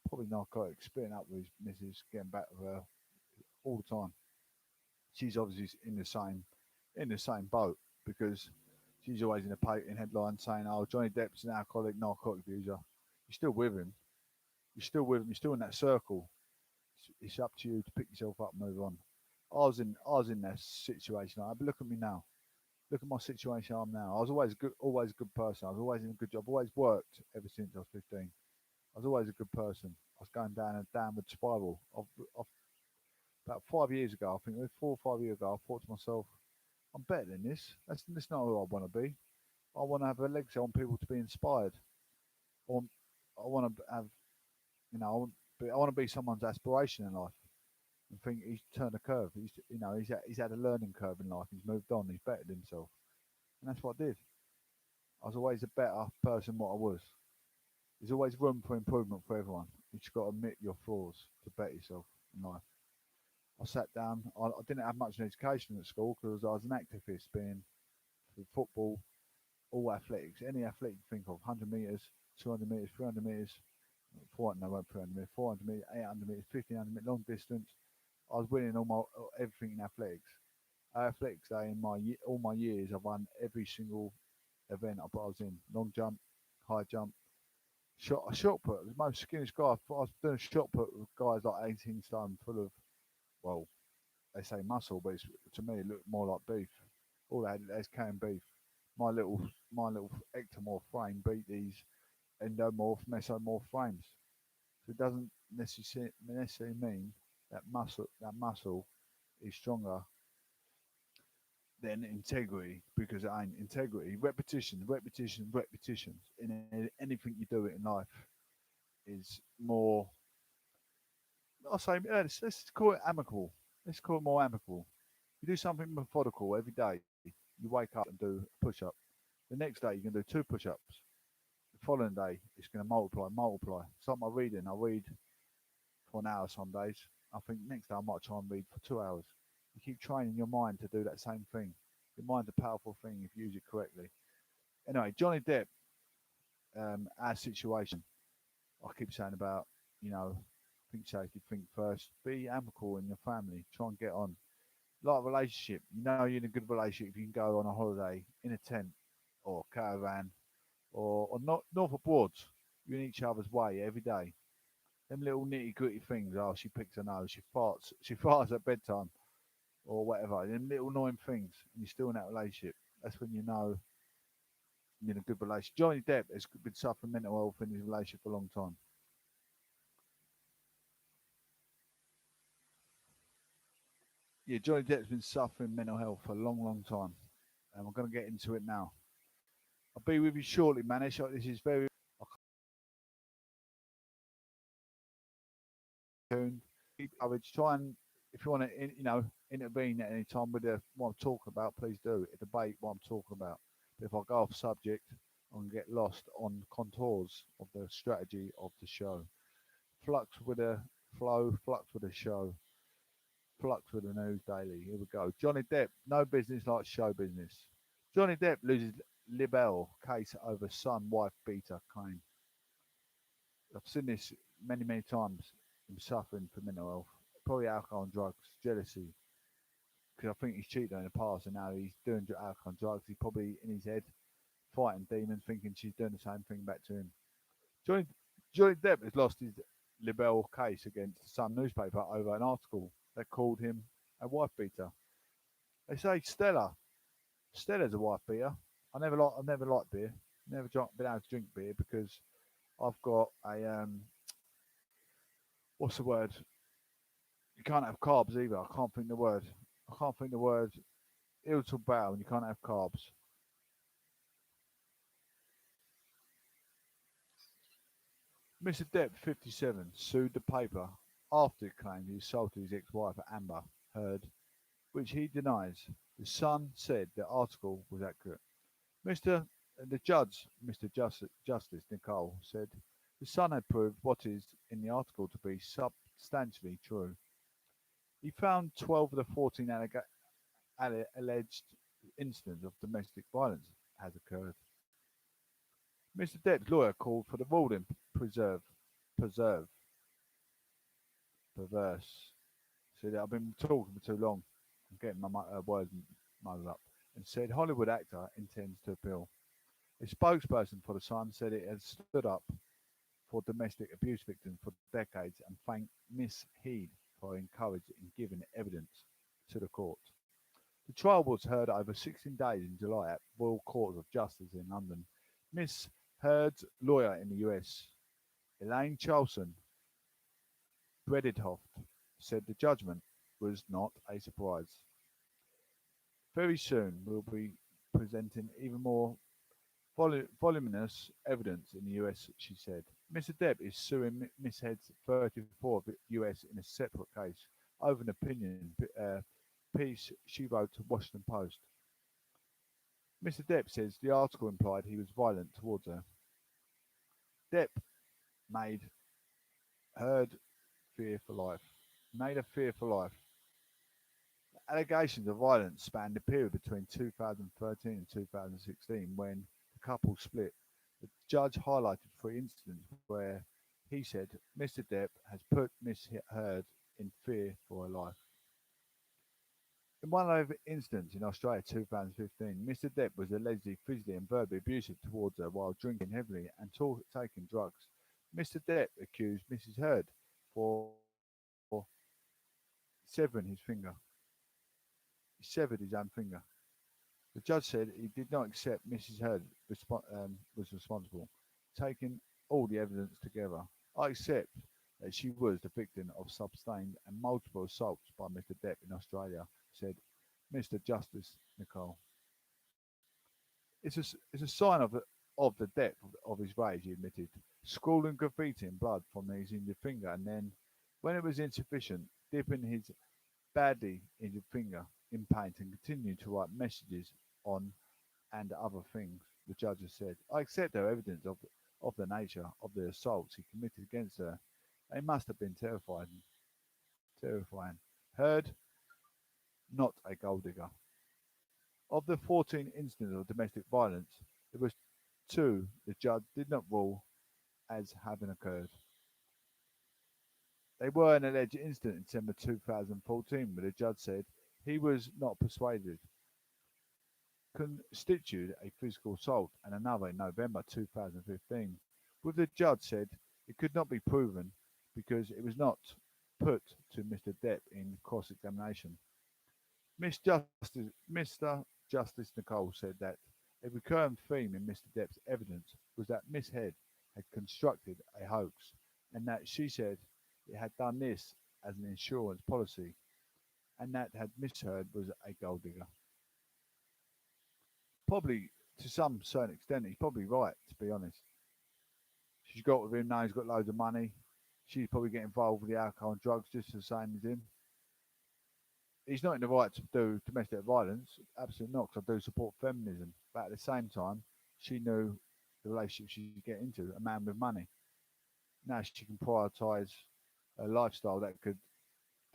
probably narcotics, splitting up with his missus, getting back with her all the time. She's obviously in the same boat because she's always in headlines saying, "Oh, Johnny Depp's an alcoholic, narcotic abuser." You're still with him. You're still with him. You're still in that circle. It's up to you to pick yourself up and move on. I was in that situation. But look at me now. Look at my situation I'm now. I was always a good person. I was always in a good job. Always worked ever since I was 15. I was always a good person. I was going down a downward spiral. About 5 years ago, I think it was 4 or 5 years ago, I thought to myself, I'm better than this. That's not who I want to be. I want to have a legacy. I want people to be inspired. I want, I want to have, I want to be someone's aspiration in life. And think he's turned a curve. He's had a learning curve in life. He's moved on. He's bettered himself, and that's what I did. I was always a better person than what I was. There's always room for improvement for everyone. You just got to admit your flaws to better yourself in life. I sat down. I didn't have much education at school because I was an activist, being football, all athletics, any athletic you think of, 100 meters, 200 meters, 300 meters, 400, no, not 300 meters, 400 meters, 800 meters, 1500 meters, long distance. I was winning everything in athletics. Athletics day in all my years, I've won every single event I was in. Long jump, high jump, shot put. The most skinniest guy. I was doing a shot put with guys like 18 stone, full of, well, they say muscle, but to me it looked more like beef. All that there's canned beef. My little my little ectomorph frame beat these endomorph, mesomorph frames. So it doesn't necessarily mean that muscle is stronger than integrity, because it ain't. Integrity, repetitions, repetitions, repetitions. In anything you do it in life is more. I'll say let's call it amicable. Let's call it more amicable. You do something methodical every day. You wake up and do a push up. The next day you can do two push ups. The following day it's going to multiply, multiply. It's like my reading. I read for an hour some days. I think next day I might try and read for 2 hours. You keep training your mind to do that same thing. Your mind's a powerful thing if you use it correctly. Anyway, Johnny Depp, our situation. I keep saying about, think safety, think first. Be amicable in your family. Try and get on. Like a relationship, you know you're in a good relationship if you can go on a holiday in a tent or caravan or not north abroad. You're in each other's way every day. Them little nitty gritty things. Oh, she picks her nose. She farts. She farts at bedtime or whatever. Them little annoying things, and you're still in that relationship. That's when you know you're in a good relationship. Johnny Depp has been suffering mental health in his relationship for a long time. Yeah, Johnny Depp's been suffering mental health for a long, long time, and we're going to get into it now. I'll be with you shortly, man. This is very tuned. Keep coverage. Try and, if you want to, intervene at any time with what I'm talking about, please do. Debate what I'm talking about. But if I go off subject, I'm going to get lost on contours of the strategy of the show. Flux with a flow, flux with a show, flux with the news daily. Here we go. Johnny Depp, no business like show business. Johnny Depp loses libel case over son wife beater claim. I've seen this many, many times. Him suffering from mental health, probably alcohol and drugs, jealousy. Because I think he's cheated in the past, and now he's doing alcohol and drugs. He's probably in his head fighting demons, thinking she's doing the same thing back to him. Johnny, Johnny Depp has lost his libel case against the Sun newspaper over an article that called him a wife beater. They say Stella's a wife beater. I've never liked beer. Never been able to drink beer because I've got a what's the word? You can't have carbs either. I can't think the word. I can't think the word. Irritable bowel, and you can't have carbs. Mr. Depp, 57, sued the paper after it claimed he assaulted his ex-wife Amber Heard, which he denies. The Sun said the article was accurate. Mr. The judge, Mr. Justice Nicole, said the Sun had proved what is in the article to be substantially true. He found 12 of the 14 alleged incidents of domestic violence has occurred. Mr. Depp's lawyer called for the ruling preserve, perverse. See that I've been talking for too long. I'm getting my words muddled up. And said Hollywood actor intends to appeal. A spokesperson for the Sun said it has stood up for domestic abuse victims for decades and thanked Miss Heard for encouraging and giving evidence to the court. The trial was heard over 16 days in July at Royal Court of Justice in London. Miss Heard's lawyer in the US, Elaine Charlson Bredithoft, said the judgment was not a surprise. Very soon we'll be presenting even more voluminous evidence in the US, she said. Mr. Depp is suing Miss Head's 34 of the US in a separate case over an opinion piece she wrote to Washington Post. Mr. Depp says the article implied he was violent towards her. Depp made Heard fear for life. Made her fear for life. Allegations of violence spanned the period between 2013 and 2016 when the couple split. The judge highlighted three incidents where he said Mr. Depp has put Miss Heard in fear for her life. In one of the incidents in Australia 2015, Mr. Depp was allegedly physically and verbally abusive towards her while drinking heavily and taking drugs. Mr. Depp accused Mrs. Heard for severing his finger. He severed his own finger. The judge said he did not accept Mrs. Heard was responsible, taking all the evidence together. I accept that she was the victim of sustained and multiple assaults by Mr. Depp in Australia, said Mr. Justice Nicole. It's a sign of the depth of his rage, he admitted, scrawling graffiti in blood from his injured finger, and then, when it was insufficient, dipping his badly injured finger in paint and continuing to write messages on and other things, the judge has said. I accept her evidence of the nature of the assaults he committed against her. They must have been terrifying. Heard, not a gold digger. Of the 14 incidents of domestic violence, there was two the judge did not rule as having occurred. They were an alleged incident in December 2014 where the judge said he was not persuaded constituted a physical assault, and another in November 2015, with the judge said it could not be proven because it was not put to Mr. Depp in cross-examination. Mr. Justice Nicole said that a recurrent theme in Mr. Depp's evidence was that Miss Head had constructed a hoax, and that she said it had done this as an insurance policy, and that had Miss Heard was a gold digger. Probably to some certain extent, he's probably right. To be honest, she's got with him now. He's got loads of money. She's probably getting involved with the alcohol and drugs just the same as him. He's not in the right to do domestic violence. Absolutely not, because I do support feminism. But at the same time, she knew the relationship she'd get into, a man with money. Now she can prioritise a lifestyle that could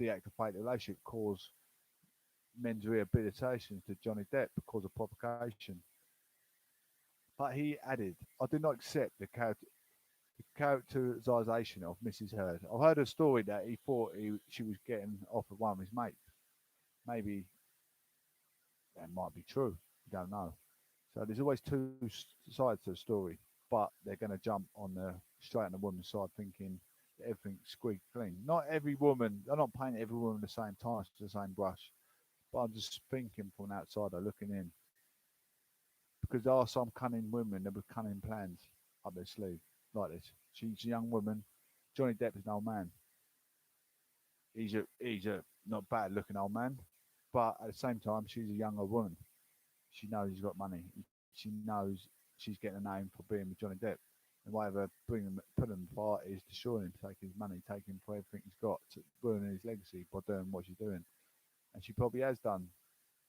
deactivate the relationship, cause men's rehabilitation to Johnny Depp, cause a provocation. But he added, I do not accept the characterisation of Mrs. Heard. I've heard a story that he thought she was getting off with one of his mates. Maybe that might be true. You don't know. So there's always two sides to a story, but they're going to jump on the straight on the woman's side, thinking that everything's squeaky clean. Not every woman. I'm not painting every woman the same time, the same brush, but I'm just thinking from an outsider looking in, because there are some cunning women that with cunning plans up their sleeve, like this. She's a young woman. Johnny Depp is an old man. He's a not bad looking old man, but at the same time, she's a younger woman. She knows he's got money. She knows she's getting a name for being with Johnny Depp. And whatever put him apart is destroying him, taking his money, taking him for everything he's got, ruining his legacy by doing what she's doing. And she probably has done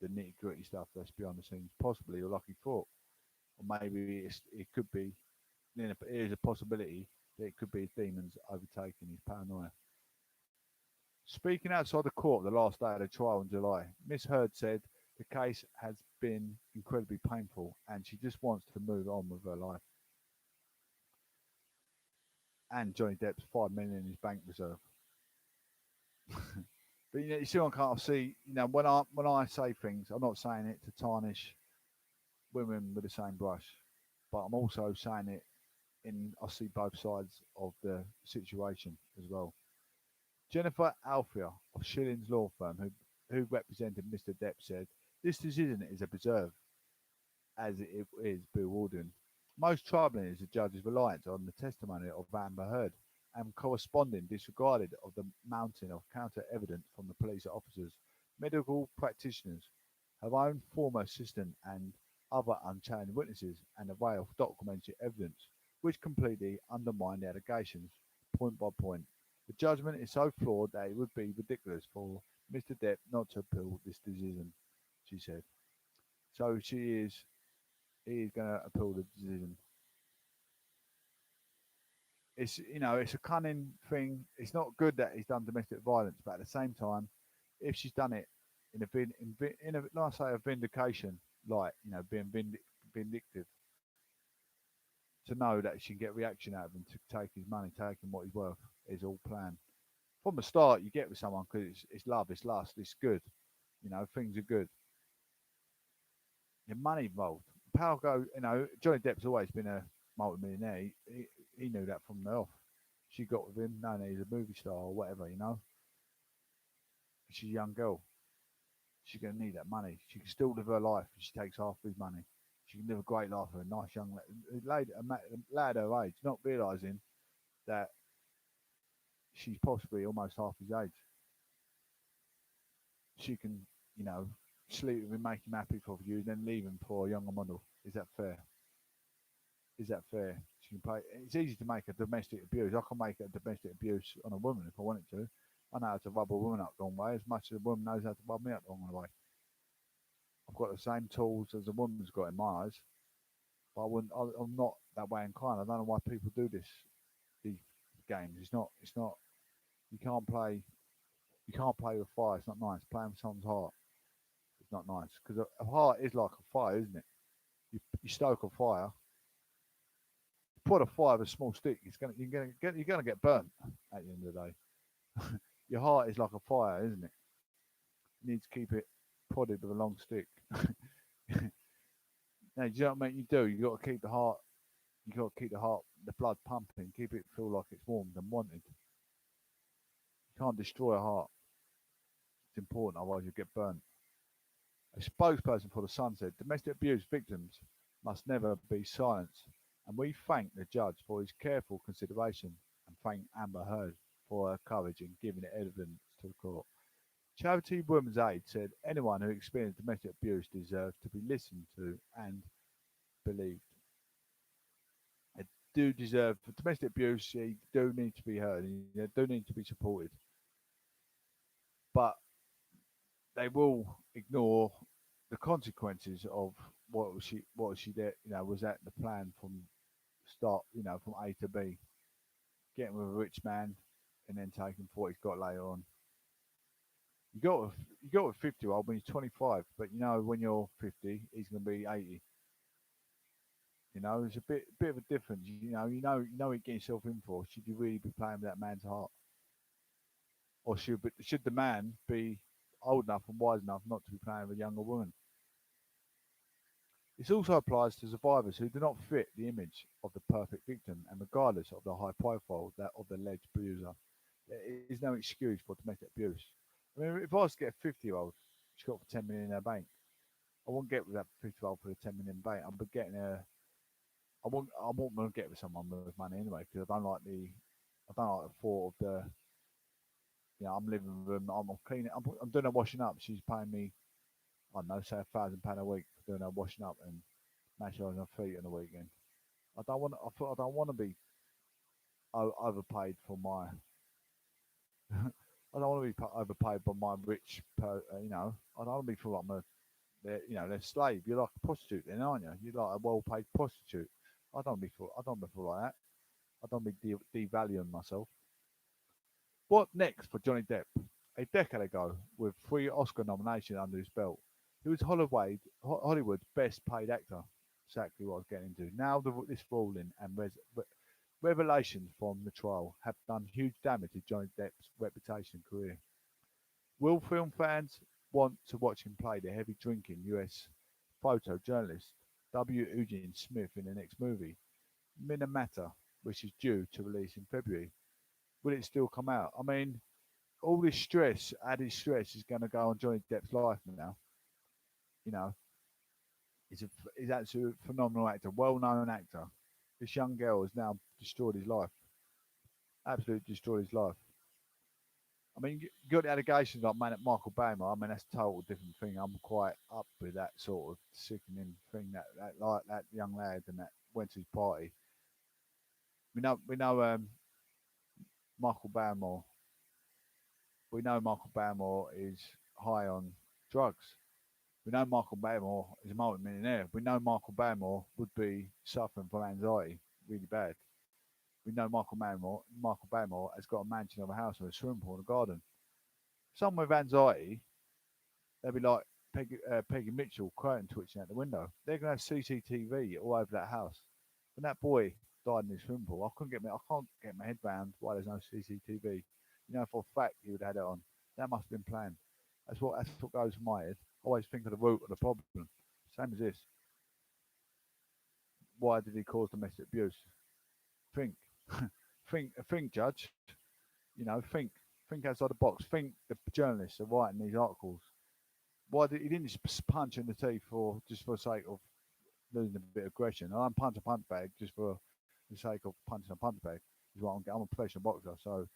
the nitty gritty stuff that's behind the scenes, possibly, or like he thought. Or maybe it could be, there's a possibility that it could be his demons overtaking his paranoia. Speaking outside the court the last day of the trial in July, Miss Heard said the case has been incredibly painful and she just wants to move on with her life. And Johnny Depp's 5 million in his bank reserve. But you see on can't see, when I say things, I'm not saying it to tarnish women with the same brush, but I'm also saying it I see both sides of the situation as well. Jennifer Althea of Schilling's law firm, who represented Mr. Depp, said This decision is a preserve, as it is bewildering. Most troubling is the judge's reliance on the testimony of Amber Heard and corresponding disregarded of the mountain of counter evidence from the police officers, medical practitioners, her own former assistant, and other unchained witnesses, and a array of documentary evidence, which completely undermine the allegations point by point. The judgment is so flawed that it would be ridiculous for Mr. Depp not to appeal this decision, she said. So he is going to appeal the decision. It's a cunning thing. It's not good that he's done domestic violence, but at the same time, if she's done it in a like I say a vindication, like being vindictive, to know that she can get reaction out of him to take his money, take him what he's worth, is all planned from the start. You get with someone because it's love, it's lust, it's good. Things are good. There's money involved. Power go. Johnny Depp's always been a multi-millionaire. He knew that from the off. She got with him, knowing he's a movie star or whatever. She's a young girl. She's gonna need that money. She can still live her life if she takes half his money. She can live a great life for a nice young lady, a lad her age, not realising that she's possibly almost half his age. She can, you know, sleep with him, make him happy for you, then leave him for a younger model. Is that fair? Is that fair? She can play. It's easy to make a domestic abuse. I can make a domestic abuse on a woman if I wanted to. I know how to rub a woman up the wrong way as much as a woman knows how to rub me up the wrong way. I've got the same tools as a woman's got in my eyes, but I wouldn't. I'm not that way inclined. I don't know why people do this. These games. It's not. It's not. You can't play. You can't play with fire. It's not nice. Playing with someone's heart. It's not nice because a heart is like a fire, isn't it? You stoke a fire. Put a fire with a small stick. You're gonna get burnt at the end of the day. Your heart is like a fire, isn't it? You need to keep it prodded with a long stick. Now, do you know what I mean? You do. You got to keep the heart. You got to keep the heart, the blood pumping. Keep it feel like it's warmed and wanted. You can't destroy a heart. It's important, otherwise you get burnt. A spokesperson for the Sun said domestic abuse victims must never be silenced, and we thank the judge for his careful consideration and thank Amber Heard for her courage in giving evidence to the court. Charity Women's Aid said anyone who experienced domestic abuse deserves to be listened to and believed. They do deserve for domestic abuse. They do need to be heard. They do need to be supported, but they will ignore the consequences of what was she there. Was that the plan from start? From A to B, getting with a rich man and then taking what he's got later on. You got a 50-year-old when he's 25, but when you're 50, he's going to be 80. There's a bit of a difference. You know what you get yourself in for. Should you really be playing with that man's heart, or should the man be old enough and wise enough not to be playing with a younger woman? This also applies to survivors who do not fit the image of the perfect victim, and regardless of the high profile that of the alleged abuser, there is no excuse for domestic abuse. I mean, if I was to get a 50-year-old, she's got for 10 million in her bank, I wouldn't get with that 50-year-old for the 10 million bank. I'd be getting a. I won't want to get with someone with money anyway because I don't like the thought of the. I'm living with them. I'm cleaning. I'm doing her washing up. She's paying me, I don't know, say £1,000 a week for doing her washing up and massaging her feet on the weekend. I don't want. I thought I don't want to be overpaid for my. I don't want to be overpaid by my rich. I don't want to be feel like I'm a. They're slave. You're like a prostitute, then, aren't you? You're like a well-paid prostitute. I don't feel like that. I don't be devaluing myself. What next for Johnny Depp? A decade ago, with 3 Oscar nominations under his belt, he was Hollywood's best paid actor. Exactly what I was getting into. Now, this ruling and revelations from the trial have done huge damage to Johnny Depp's reputation and career. Will film fans want to watch him play the heavy drinking US photojournalist W. Eugene Smith in the next movie, Minamata, which is due to release in February? Will it still come out? I mean, all this stress, added stress, is going to go on Johnny Depp's life now. You know, he's actually a phenomenal actor, well-known actor. This young girl has now destroyed his life, absolutely destroyed his life. I mean, you got the allegations like man at Michael Bamer. I mean, that's a total different thing. I'm quite up with that sort of sickening thing that like that young lad and that went to his party. We know Michael Barrymore. We know Michael Barrymore is high on drugs. We know Michael Barrymore is a multi-millionaire. We know Michael Barrymore would be suffering from anxiety really bad. We know Michael Barrymore has got a mansion of a house with a swimming pool and a garden. Someone with anxiety, they'll be like Peggy Mitchell, curtain twitching out the window. They're gonna have CCTV all over that house. When that boy died in his swimming pool, I can't get my head round why there's no CCTV. You know for a fact he would have had it on. That must have been planned. That's what goes in my head. I always think of the root of the problem. Same as this. Why did he cause domestic abuse? Think, think, judge. You know, think outside the box. Think the journalists are writing these articles. Why did he didn't just punch in the teeth for just for the sake of losing a bit of aggression? I don't punch a punch bag just for the sake of punching a punch bag. Is what I'm a professional boxer, so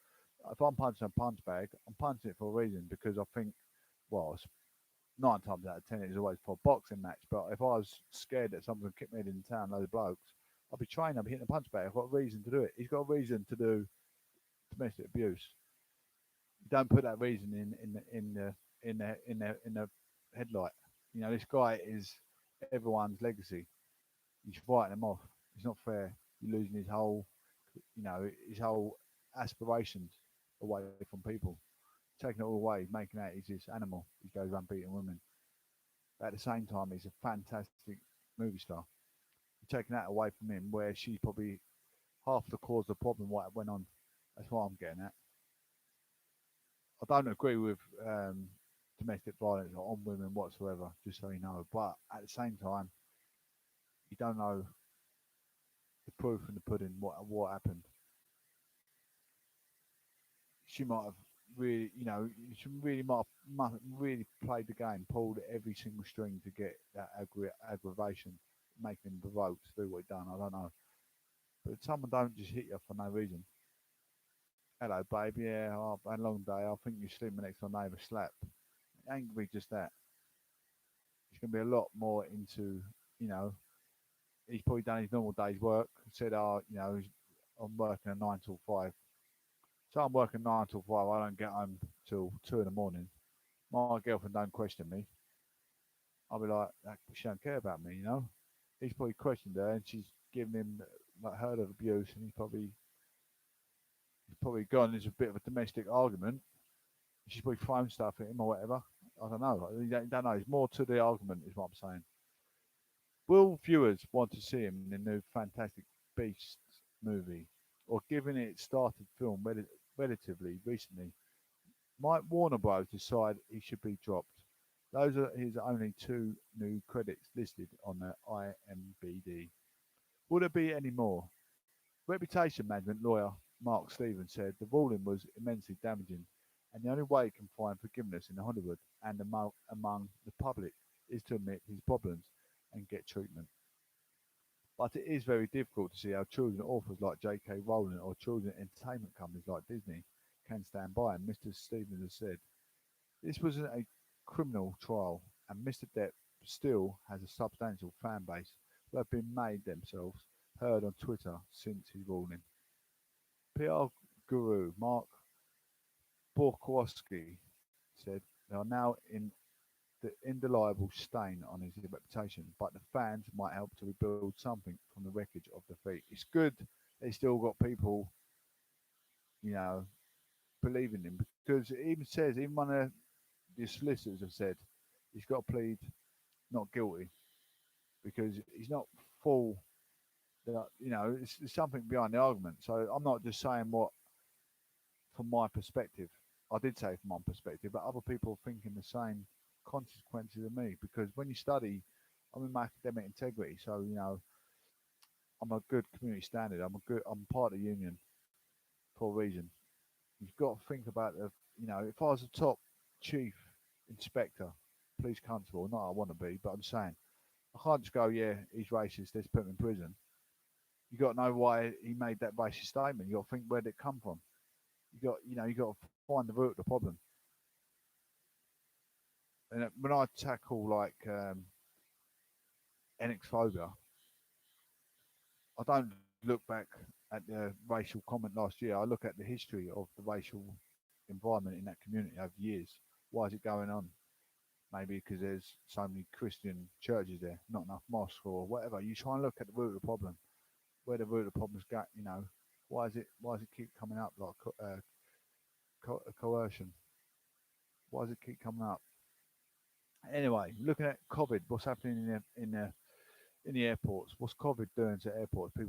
if I'm punching a punch bag, I'm punching it for a reason because I think, well, 9 times out of 10 it's always for a boxing match. But if I was scared that someone would kick me in town, loads of blokes, I'd be trained. I'd be hitting a punch bag. I've got a reason to do it. He's got a reason to do domestic abuse. Don't put that reason in the headlight. You know, this guy is everyone's legacy. He's fighting them off. It's not fair. You're losing his whole, his whole aspirations away from people. Taking it all away, making out he's this animal. He goes around beating women. But at the same time, he's a fantastic movie star. You're taking that away from him, where she's probably half the cause of the problem. What went on. That's what I'm getting at. I don't agree with domestic violence on women whatsoever, just so you know. But at the same time, you don't know the proof in the pudding. What happened? She might have really, she really might have really played the game, pulled every single string to get that aggravation, making him provoked to do what he done. I don't know, but someone don't just hit you for no reason. Hello, baby. Yeah, I've had a long day. I think you're sleeping next to my neighbour. Slap. It ain't gonna be just that. It's gonna be a lot more into, you know, he's probably done his normal day's work. Said, I'm working a 9 till 5. So I'm working 9 till 5. I don't get home till 2 in the morning. My girlfriend don't question me. I'll be like, she don't care about me, you know. He's probably questioned her, and she's given him like heard of abuse, and he's probably gone into a bit of a domestic argument. She's probably thrown stuff at him or whatever. I don't know. You don't know. There's more to the argument, is what I'm saying. Will viewers want to see him in the new Fantastic Beasts movie, or given it started film relatively recently, might Warner Bros. Decide he should be dropped? Those are his only two new credits listed on the IMBD. Will there be any more? Reputation management lawyer Mark Stevens said the ruling was immensely damaging, and the only way he can find forgiveness in Hollywood and among the public is to admit his problems and get treatment. But it is very difficult to see how children authors like J.K. Rowling or children entertainment companies like Disney can stand by. And Mr. Stevens has said this wasn't a criminal trial, and Mr. Depp still has a substantial fan base who have been made themselves heard on Twitter since his ruling. PR guru Mark Borkowski said they are now in the indelible stain on his reputation, but the fans might help to rebuild something from the wreckage of defeat. It's good they still got people, you know, believing him because it even says, even one of the solicitors have said he's got to plead not guilty because he's not full. There's something behind the argument. So I'm not just saying what from my perspective. I did say from my perspective, but other people are thinking the same consequences of me because when you study, I'm in my academic integrity, so I'm a good community standard. I'm part of the union for a reason. You've got to think about if I was a top chief inspector, police constable. Not I want to be, but I'm saying I can't just go, yeah, he's racist. Let's put him in prison. You got to know why he made that racist statement. You got to think where did it come from. You got to find the root of the problem. And when I tackle like xenophobia, I don't look back at the racial comment last year. I look at the history of the racial environment in that community over years. Why is it going on? Maybe because there's so many Christian churches there, not enough mosques or whatever. You try and look at the root of the problem, where the root of the problem's got. Why does it keep coming up like coercion? Why does it keep coming up? Anyway, looking at COVID, what's happening in the airports? What's COVID doing to airports? Are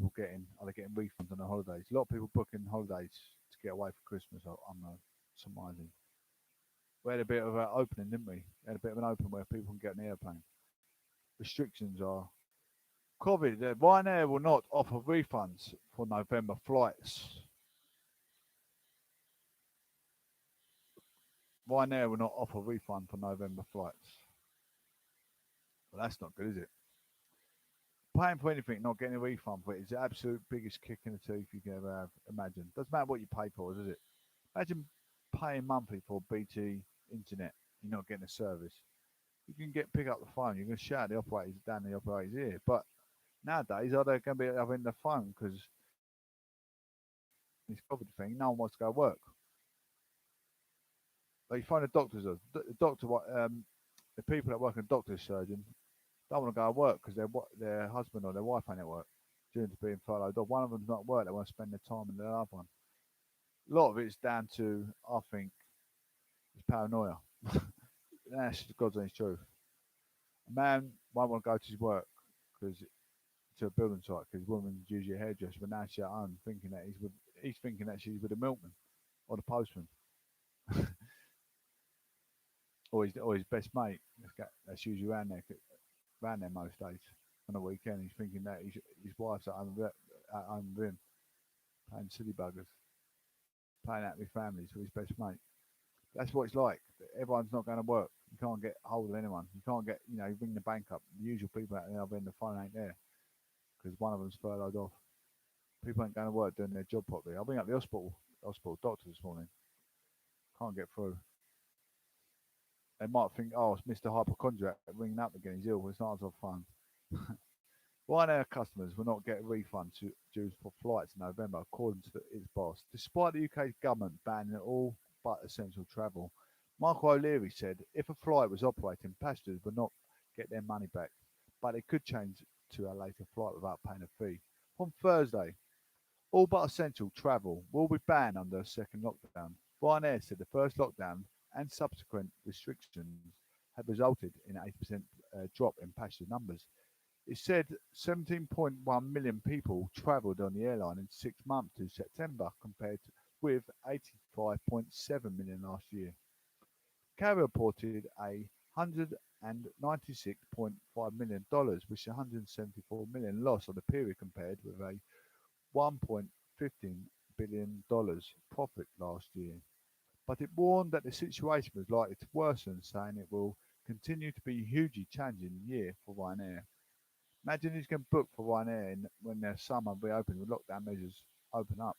they getting refunds on their holidays? A lot of people booking holidays to get away for Christmas. I'm surmising. We had a bit of an opening, didn't we? We had a bit of an open where people can get on the airplane. Restrictions are COVID. Ryanair will not offer refunds for November flights. Ryanair will not offer refund for November flights. Well, that's not good, is it? Paying for anything, not getting a refund for it is the absolute biggest kick in the teeth you can ever have. Imagine. Doesn't matter what you pay for, does it? Imagine paying monthly for BT internet. You're not getting a service. You can pick up the phone. You can shout the operators down the operator's ear. But nowadays, are they going to be having the phone because this COVID thing? No one wants to go work. Like you find the doctors, the doctor, the people that work in doctor's surgeon don't want to go to work because their husband or their wife ain't at work due to being furloughed. Or one of them's not at work. They want to spend their time with the other one. A lot of it's down to, I think, it's paranoia. That's just God's honest truth. A man might want to go to his work because to a building site because woman's usually a hairdresser, but now she's at home thinking that he's thinking that she's with the milkman or the postman or his best mate. That's usually around there most days on the weekend. He's thinking that his wife's at home with him, playing silly buggers, playing out with families with his best mate. That's what it's like. Everyone's not going to work. You can't get hold of anyone. You can't get, you ring the bank up. The usual people out there, other end, the phone ain't there because one of them's furloughed off. People ain't going to work doing their job properly. I'll bring up the hospital doctor this morning. Can't get through. They might think, oh, it's Mr. Hypochondriac ringing up again. He's ill. It's not as of fun. Ryanair customers will not get a refund due for flights in November, according to its boss, despite the UK's government banning all but essential travel. Michael O'Leary said if a flight was operating, passengers would not get their money back, but they could change to a later flight without paying a fee. From Thursday, all but essential travel will be banned under a second lockdown. Ryanair said the first lockdown and subsequent restrictions had resulted in an 80% drop in passenger numbers. It said 17.1 million people travelled on the airline in 6 months to September, compared with 85.7 million last year. Carrier reported a $196.5 million, which is $174 million loss on the period, compared with a $1.15 billion profit last year. But it warned that the situation was likely to worsen, saying it will continue to be a hugely challenging year for Ryanair. Imagine you can book for Ryanair when their summer reopens with lockdown measures open up.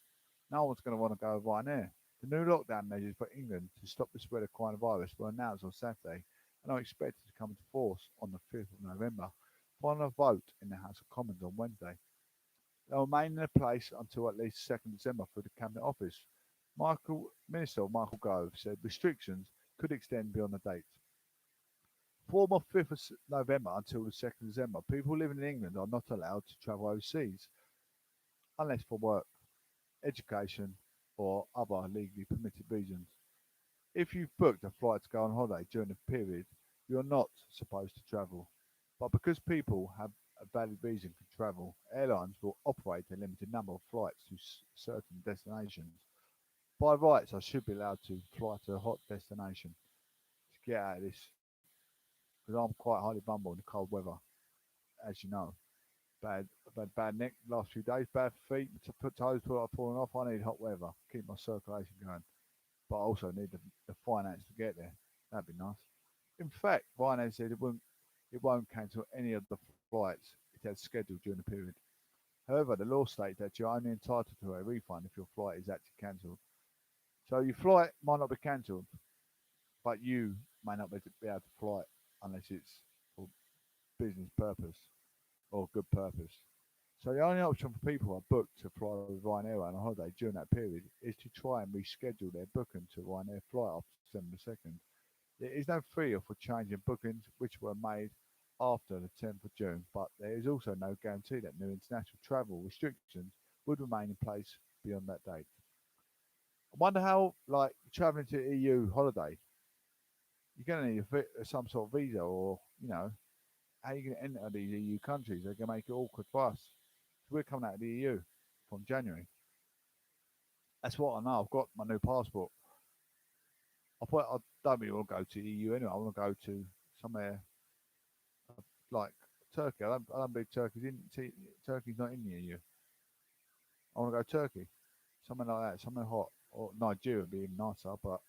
No one's going to want to go with Ryanair. The new lockdown measures for England to stop the spread of coronavirus were announced on Saturday and are expected to come into force on the 5th of November, following a vote in the House of Commons on Wednesday. They'll remain in place until at least 2nd December through the Cabinet Office. Minister Michael Gove said restrictions could extend beyond the date. From the 5th of November until the 2nd of December, people living in England are not allowed to travel overseas unless for work, education, or other legally permitted reasons. If you've booked a flight to go on holiday during the period, you're not supposed to travel. But because people have a valid reason to travel, airlines will operate a limited number of flights to certain destinations. By rights, I should be allowed to fly to a hot destination to get out of this, because I'm quite highly vulnerable in the cold weather, as you know. I've had bad neck the last few days, bad feet, toes falling off. I need hot weather, keep my circulation going. But I also need the finance to get there. That'd be nice. In fact, Ryanair said it won't cancel any of the flights it has scheduled during the period. However, the law states that you're only entitled to a refund if your flight is actually cancelled. So your flight might not be cancelled, but you may not be able to fly it unless it's for business purpose or good purpose. So the only option for people who are booked to fly with Ryanair on a holiday during that period is to try and reschedule their booking to Ryanair flight after December 2nd. There is no fee for changing bookings which were made after the 10th of June, but there is also no guarantee that new international travel restrictions would remain in place beyond that date. I wonder how, like, travelling to EU holiday, you're going to need some sort of visa, or how you going to enter these EU countries. They're going to make it awkward for us. So we're coming out of the EU from January. That's what I know. I've got my new passport. I don't really want to go to the EU anyway. I want to go to somewhere like Turkey. I don't believe Turkey's not in the EU. I want to go to Turkey, somewhere like that, somewhere hot, or Nigeria would be even nicer. But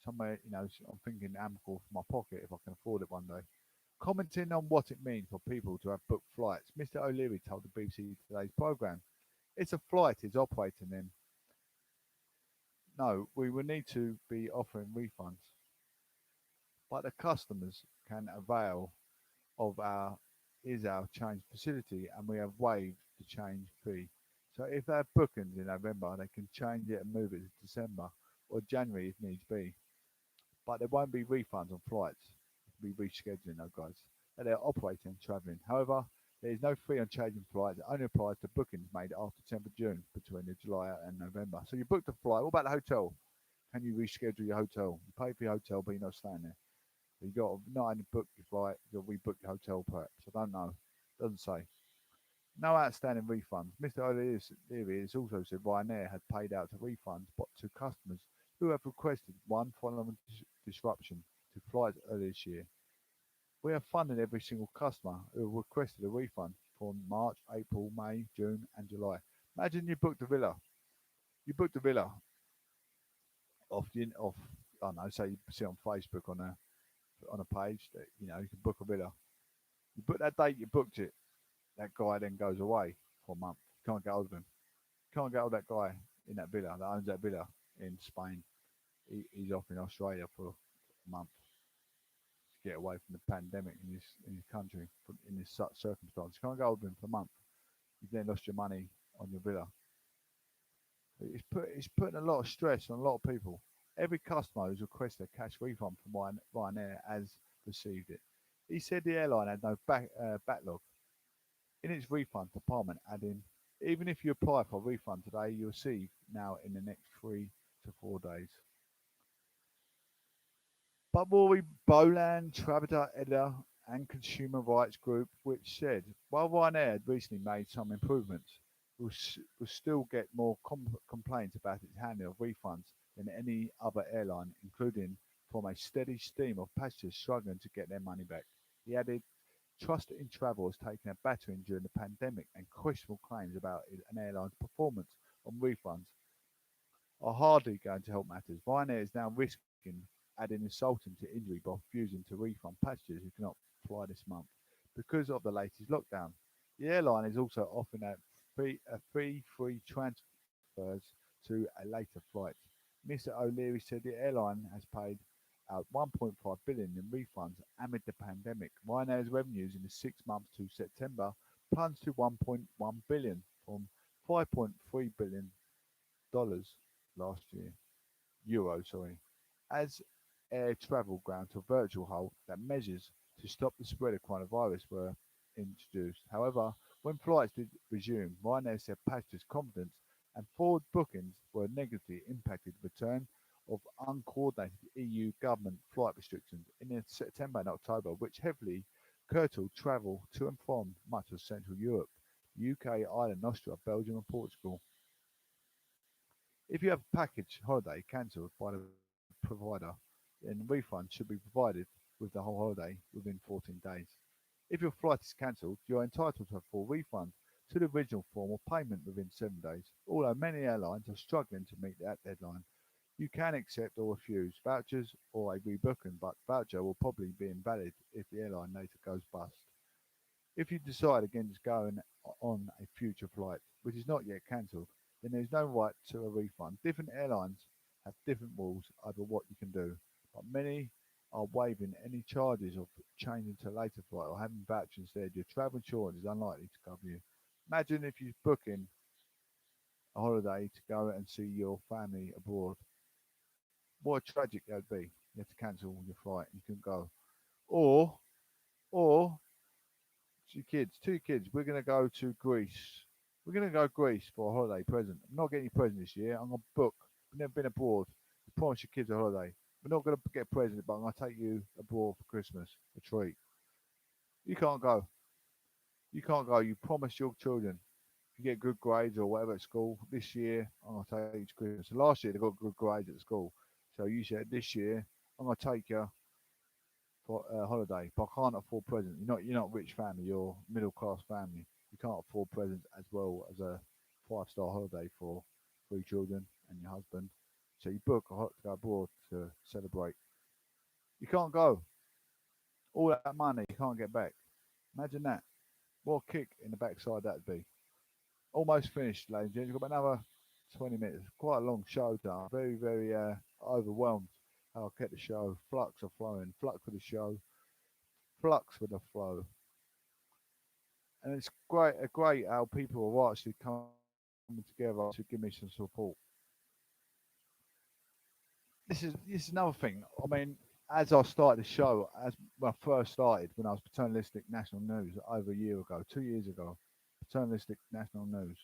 somewhere, I'm thinking amicable for my pocket if I can afford it one day. Commenting on what it means for people to have booked flights, Mr. O'Leary told the BBC Today's programme, "It's a flight is operating in. No, we will need to be offering refunds, but the customers can avail of our change facility, and we have waived the change fee. So if they have bookings in November, they can change it and move it to December or January if needs be. But there won't be refunds on flights. We'll be rescheduling those guys. That they're operating and travelling. However, there is no fee on changing flights. It only applies to bookings made after 10th of June between the July and November. So you booked a flight. What about the hotel? Can you reschedule your hotel? You pay for your hotel, but you're not staying there. You got to not only book your flight, you got to rebook your hotel perhaps. I don't know. Doesn't say. No outstanding refunds. Mr. O'Leary has also said Ryanair had paid out to refunds but to customers who have requested one following disruption to flights earlier this year. We have funded every single customer who requested a refund from March, April, May, June, and July. Imagine you booked a villa. You booked a villa off. I don't know. Say you see on Facebook on a page that you can book a villa. You book that date. You booked it. That guy then goes away for a month. You can't get hold of him. You can't get hold of that guy in that villa that owns that villa in Spain. He's off in Australia for a month to get away from the pandemic in his country in this such circumstance. You can't get hold of him for a month. You've then lost your money on your villa. It's putting a lot of stress on a lot of people. Every customer who's requested a cash refund from Ryanair has received it. He said the airline had no backlog in its refund department, adding, "Even if you apply for a refund today, you'll receive now in the next 3 to 4 days." But Rory Boland, Travada editor and consumer rights group, which said, while Ryanair had recently made some improvements, will still get more complaints about its handling of refunds than any other airline, including from a steady stream of passengers struggling to get their money back. He added, "Trust in travel has taken a battering during the pandemic, and questionable claims about an airline's performance on refunds are hardly going to help matters. Ryanair is now risking adding insulting to injury by refusing to refund passengers who cannot fly this month because of the latest lockdown. The airline is also offering out free transfers to a later flight. Mr. O'Leary said the airline has paid out 1.5 billion in refunds amid the pandemic. Ryanair's revenues in the 6 months to September plunged to 1.1 billion from 5.3 billion dollars last year. Euro, sorry. As air travel ground to a virtual halt, that measures to stop the spread of coronavirus were introduced. However, when flights did resume, Ryanair said passengers' confidence and forward bookings were negatively impacted the return of uncoordinated EU government flight restrictions in September and October, which heavily curtailed travel to and from much of Central Europe, the UK, Ireland, Austria, Belgium, and Portugal. If you have a package holiday cancelled by the provider, then refund should be provided with the whole holiday within 14 days. If your flight is cancelled, you are entitled to a full refund to the original form or payment within 7 days, although many airlines are struggling to meet that deadline. You can accept or refuse vouchers or a rebooking, but voucher will probably be invalid if the airline later goes bust. If you decide against going on a future flight, which is not yet cancelled, then there is no right to a refund. Different airlines have different rules over what you can do, but many are waiving any charges of changing to a later flight or having vouchers instead. Your travel insurance is unlikely to cover you. Imagine if you're booking a holiday to go and see your family abroad. What a tragic that would be. You have to cancel your flight and you couldn't go. Or, or two kids, we're going to go to Greece. We're going to go to Greece for a holiday present. I'm not getting you a present this year. I'm going to book. We've never been abroad. I promise your kids a holiday. We're not going to get a present, but I'm going to take you abroad for Christmas, a treat. You can't go. You can't go. You promised your children if you get good grades or whatever at school this year, I'm going to take you to Christmas. So last year they got good grades at school. So you said this year I'm going to take you for a holiday, but I can't afford presents. You're not a rich family. You're a middle class family. You can't afford presents as well as a 5-star holiday for 3 children and your husband. So you book to go abroad to celebrate. You can't go. All that money you can't get back. Imagine that. What a kick in the backside that'd be. Almost finished, ladies and gentlemen. You've got another 20 minutes. Quite a long show, done. Very, very overwhelmed how I kept the show. Flux are flowing. Flux with the show. Flux with the flow. And it's great how people are actually coming together to give me some support. This is another thing. I mean, as I started the show, as when I first started, when I was paternalistic national news over a year ago, 2 years ago, paternalistic national news.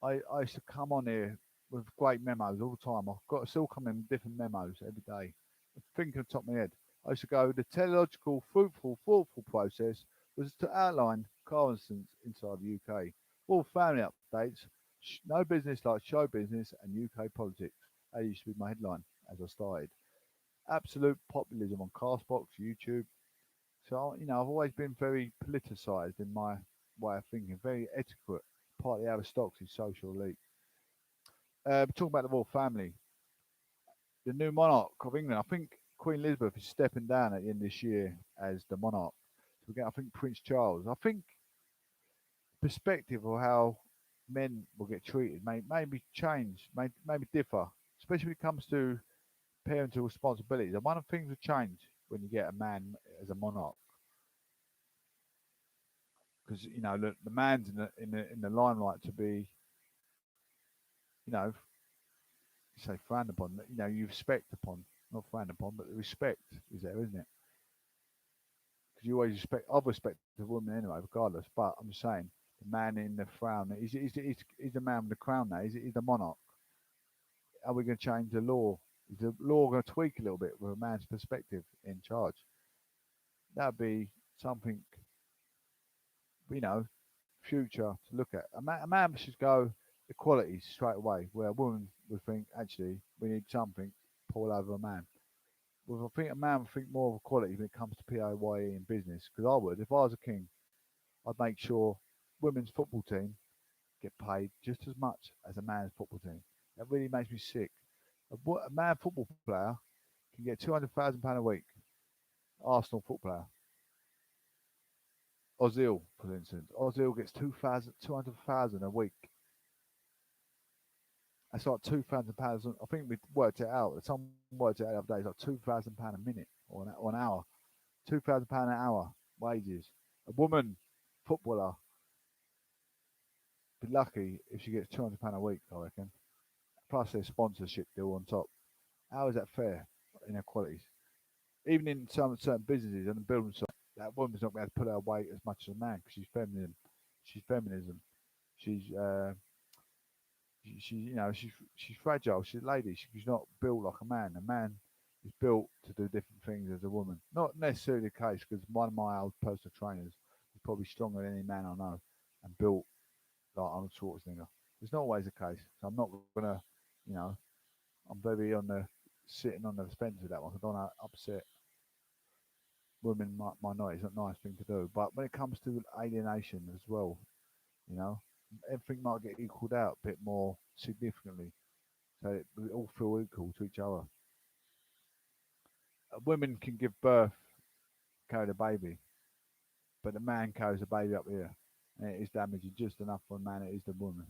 I used to come on here with great memos all the time. I've got still coming in different memos every day. Thinking on top of my head, I used to go. The teleological, fruitful, thoughtful process was to outline car incidents inside the UK. All family updates, no business like show business and UK politics. That used to be my headline as I started. Absolute populism on Castbox, YouTube. So I've always been very politicised in my way of thinking, very etiquette, partly aristocracy, social elite. Talking about the royal family, the new monarch of England. I think Queen Elizabeth is stepping down at the end of this year as the monarch. So we get, I think, Prince Charles. I think perspective of how men will get treated may maybe change, maybe differ, especially when it comes to parental responsibilities. And one of the things will change when you get a man as a monarch, because the man's in the limelight to be, you know, say frowned upon. You respect upon, not frowned upon, but the respect is there, isn't it? Because you always respect. I've respected the woman anyway, regardless. But I'm just saying, the man in the frown. He's the man with the crown now. He's the monarch. Are we going to change the law? Is the law going to tweak a little bit with a man's perspective in charge? That'd be something, you know, future to look at. A man should go equality straight away, where a woman would think, actually, we need something, pull over a man. Well, I think a man would think more of equality when it comes to PAYE in business, because I would. If I was a king, I'd make sure women's football team get paid just as much as a man's football team. That really makes me sick. A man football player can get £200,000 a week. Arsenal football player. Ozil, for instance. Ozil gets 200,000 a week. That's like £2,000. I think we worked it out. Someone worked it out the other day. It's like £2,000 a minute or an hour. £2,000 an hour wages. A woman footballer be lucky if she gets £200 a week, I reckon. Plus their sponsorship deal on top. How is that fair? Inequalities. Even in some certain businesses and the building site, that woman's not going to put her weight as much as a man because she's feminine. She's feminism. She's she's fragile. She's a lady. She's not built like a man. A man is built to do different things as a woman. Not necessarily the case because one of my old personal trainers is probably stronger than any man I know and built like Arnold Schwarzenegger. It's not always the case. So I'm not gonna, you know, I'm very on the sitting on the fence with that one. I don't want to upset women minorities. It's not a nice thing to do. But when it comes to alienation as well, you know, everything might get equalled out a bit more significantly. so that we all feel equal to each other. Women can give birth, carry the baby, but the man carries the baby up here, and it is damaging just enough for the man it is the woman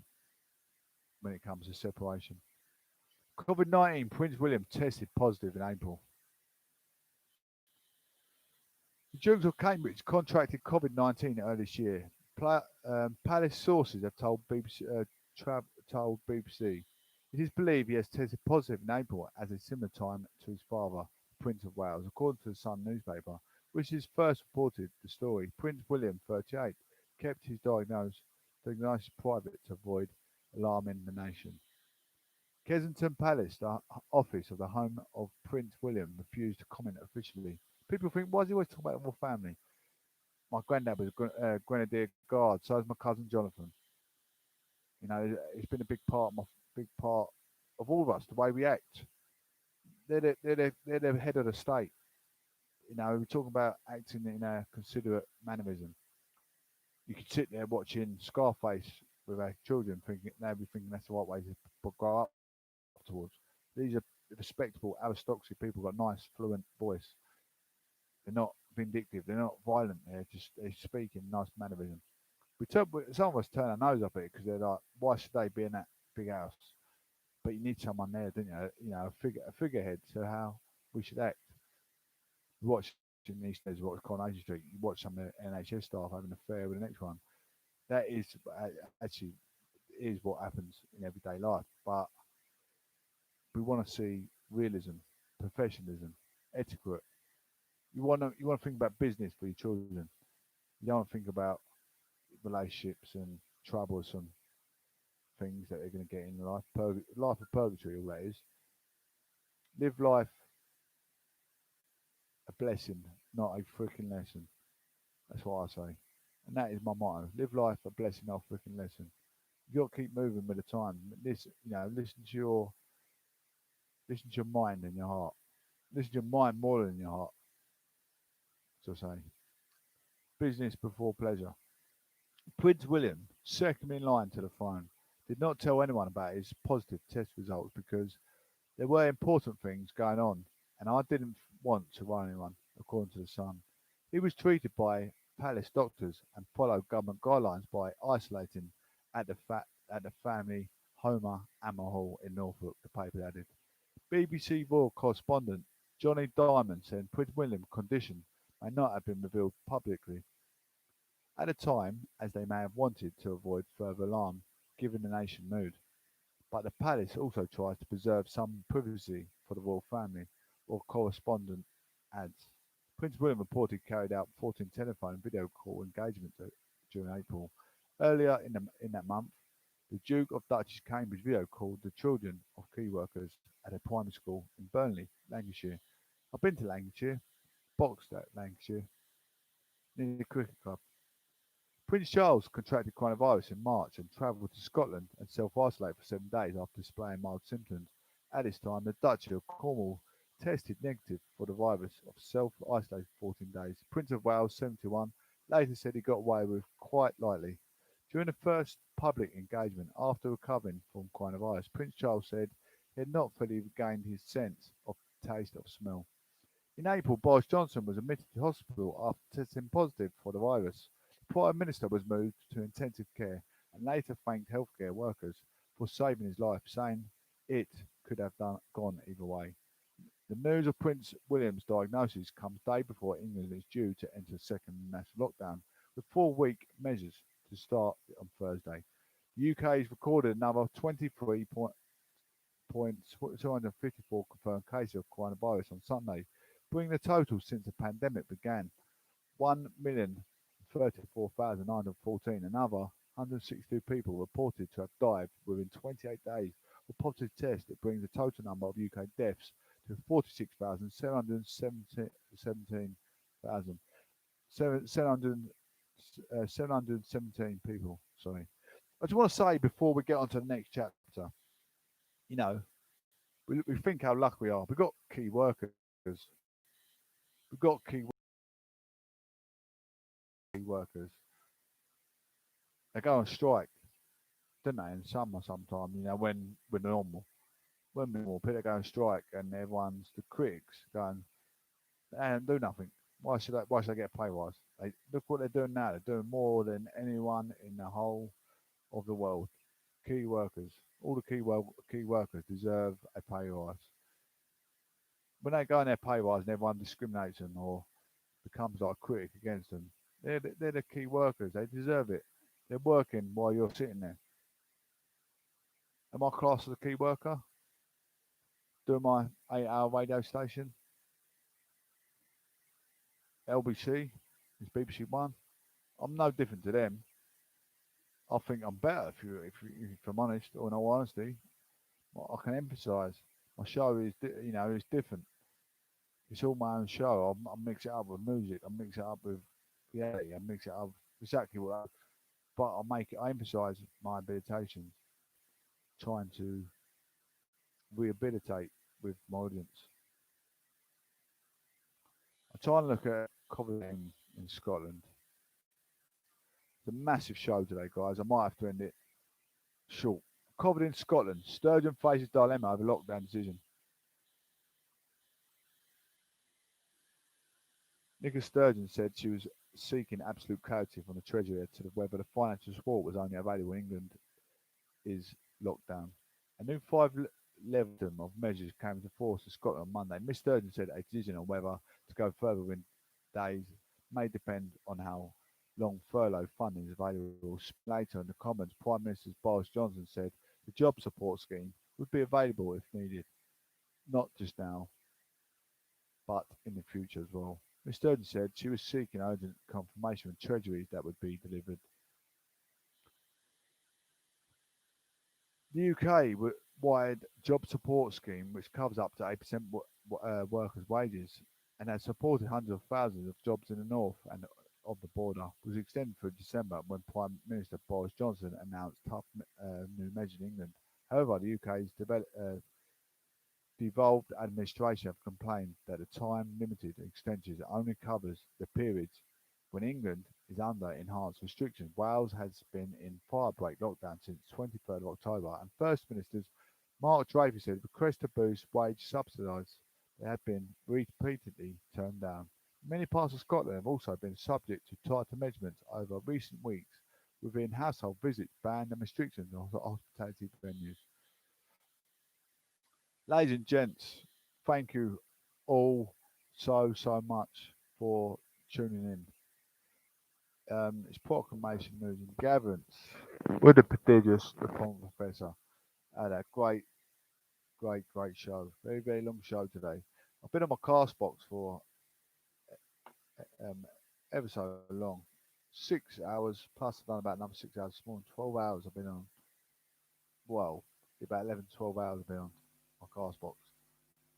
when it comes to separation. COVID-19, Prince William tested positive in April. The Duke of Cambridge contracted COVID-19 earlier this year. Palace sources have told BBC. It is believed he has tested positive in April at a similar time to his father, Prince of Wales, according to the Sun newspaper, which has first reported the story. Prince William, 38, kept his diagnosis private to avoid alarming the nation. Kensington Palace, the office of the home of Prince William, refused to comment officially. People think, why is he always talking about the royal family? My granddad was a Grenadier Guard, so is my cousin Jonathan. You know, it's been a big part of all of us, the way we act. They're the head of the state. You know, we talk about acting in a considerate mannerism. You could sit there watching Scarface with our children, thinking they'll be thinking that's the right way to grow up towards. These are respectable aristocracy people, got nice, fluent voice. They're not vindictive. They're not violent. They speak in nice mannerism. Some of us turn our nose up at it because they're like, why should they be in that big house? But you need someone there, don't you? You know, a figurehead to how we should act. You watch in these days, watch Coronation Street. You watch some of the NHS staff having an affair with the next one. That is actually is what happens in everyday life. But we want to see realism, professionalism, etiquette. You want to think about business for your children. You don't think about relationships and troublesome things that they're going to get in life. Life of purgatory, all that is. Live life a blessing, not a freaking lesson. That's what I say. And that is my motto. Live life a blessing, not a freaking lesson. You got to keep moving with the time. Listen to your mind and your heart. Listen to your mind more than your heart. So I say, business before pleasure. Prince William, second in line to the throne, did not tell anyone about his positive test results because there were important things going on, and I didn't want to worry anyone, according to the Sun. He was treated by palace doctors and followed government guidelines by isolating at the family Homer Ammer Hall in Norfolk, the paper added. BBC royal correspondent Johnny Diamond said Prince William's condition may not have been revealed publicly at the time, as they may have wanted to avoid further alarm given the nation mood. But the palace also tries to preserve some privacy for the royal family, or correspondent adds. Prince William reported carried out 14 telephone and video call engagements during April. Earlier in that month, the Duke of Duchess Cambridge video called the children of key workers at a primary school in Burnley, Lancashire. I've been to Lancashire, boxed at Lancashire, near the cricket club. Prince Charles contracted coronavirus in March and travelled to Scotland and self-isolated for 7 days after displaying mild symptoms. At this time, the Duchy of Cornwall tested negative for the virus of self-isolated for 14 days. Prince of Wales, 71, later said he got away with quite lightly. During the first public engagement after recovering from coronavirus, Prince Charles said he had not fully regained his sense of taste of smell. In April, Boris Johnson was admitted to hospital after testing positive for the virus. The Prime Minister was moved to intensive care and later thanked healthcare workers for saving his life, saying it could have gone either way. The news of Prince William's diagnosis comes day before England is due to enter a second national lockdown, with 4-week measures to start on Thursday. The UK has recorded another 23,254 confirmed cases of coronavirus on Sunday, bringing the total since the pandemic began 1,034,914. Another 162 people reported to have died within 28 days of positive tests. It brings the total number of UK deaths to 717 people. Sorry. I just want to say before we get on to the next chapter, you know, we think how lucky we are. We've got key workers. We've got key workers. They go on strike, don't they, in summer sometime, you know, when we're normal. when more people go on strike and everyone's the critics going and do nothing. Why should I get a pay rise? They look what they're doing now. They're doing more than anyone in the whole of the world. Key workers, all the key workers deserve a pay rise. When they go on their pay rise and everyone discriminates them or becomes like a critic against them, they're the key workers. They deserve it. They're working while you're sitting there. Am I classed as a key worker? Doing my 8-hour radio station, LBC, it's BBC One. I'm no different to them. I think I'm better if I'm honest, or in all honesty. I can emphasise. My show is, it's different. It's all my own show. I mix it up with music. I mix it up with reality. I mix it up exactly but I make it. I emphasise my habilitations, trying to rehabilitate with my audience. I try and look at Coventry in Scotland. It's a massive show today, guys. I might have to end it short. Coventry in Scotland. Sturgeon faces dilemma over lockdown decision. Nicola Sturgeon said she was seeking absolute clarity from the Treasury as to whether the financial support was only available in England is lockdown. A new level of measures came into force in Scotland on Monday. Ms Sturgeon said a decision on whether to go further within days may depend on how long furlough funding is available. Later in the Commons, Prime Minister Boris Johnson said the job support scheme would be available if needed, not just now, but in the future as well. Ms Sturgeon said she was seeking urgent confirmation from Treasury that would be delivered. The UK-wide job support scheme, which covers up to 8% workers' wages and has supported hundreds of thousands of jobs in the north and of the border, was extended through December when Prime Minister Boris Johnson announced tough new measures in England. However, the UK's devolved administration have complained that the time-limited extension only covers the periods when England is under enhanced restrictions. Wales has been in fire-break lockdown since 23rd of October, and First Minister Mark Dreyfus said requests to boost wage subsidies have been repeatedly turned down. Many parts of Scotland have also been subject to tighter measurements over recent weeks, within household visits banned and restrictions on hospitality venues. Ladies and gents, thank you all so much for tuning in. It's Proclamation News and Gatherance with the prodigious, the Pond Professor. Had a great show. Very long show today. I've been on my cast box for um, ever so long. 6 hours plus I've done about another 6 hours this morning. 12 hours I've been on. Well, about 11 to 12 hours I've been on my cast box.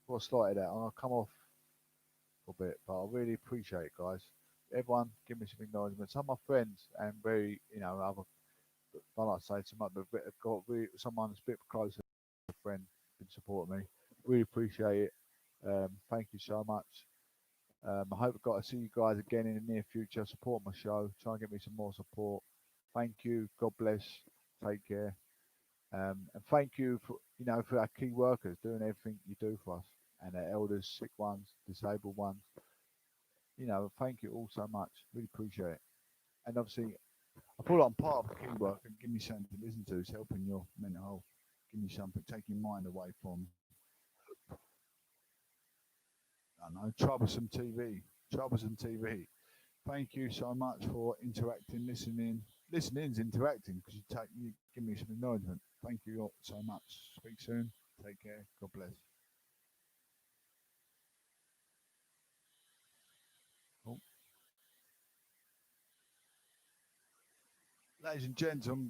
Before I started out, I'll come off for a bit, but I really appreciate it, guys. Everyone, give me some acknowledgement. Some of my friends and very, other, I like to say, got someone that's a bit closer, a friend, been supporting me. Really appreciate it. Thank you so much. I hope I've got to see you guys again in the near future. Support my show. Try and get me some more support. Thank you. God bless. Take care. And thank you for our key workers doing everything you do for us, and our elders, sick ones, disabled ones. Thank you all so much. Really appreciate it. And obviously, I feel like I'm part of the key work and give me something to listen to. It's helping your mental health. Give me something, take your mind away from, I don't know, troublesome TV. Troublesome TV. Thank you so much for interacting, listening. Listening's interacting because you give me some acknowledgement. Thank you all so much. Speak soon. Take care. God bless. Oh. Ladies and gentlemen,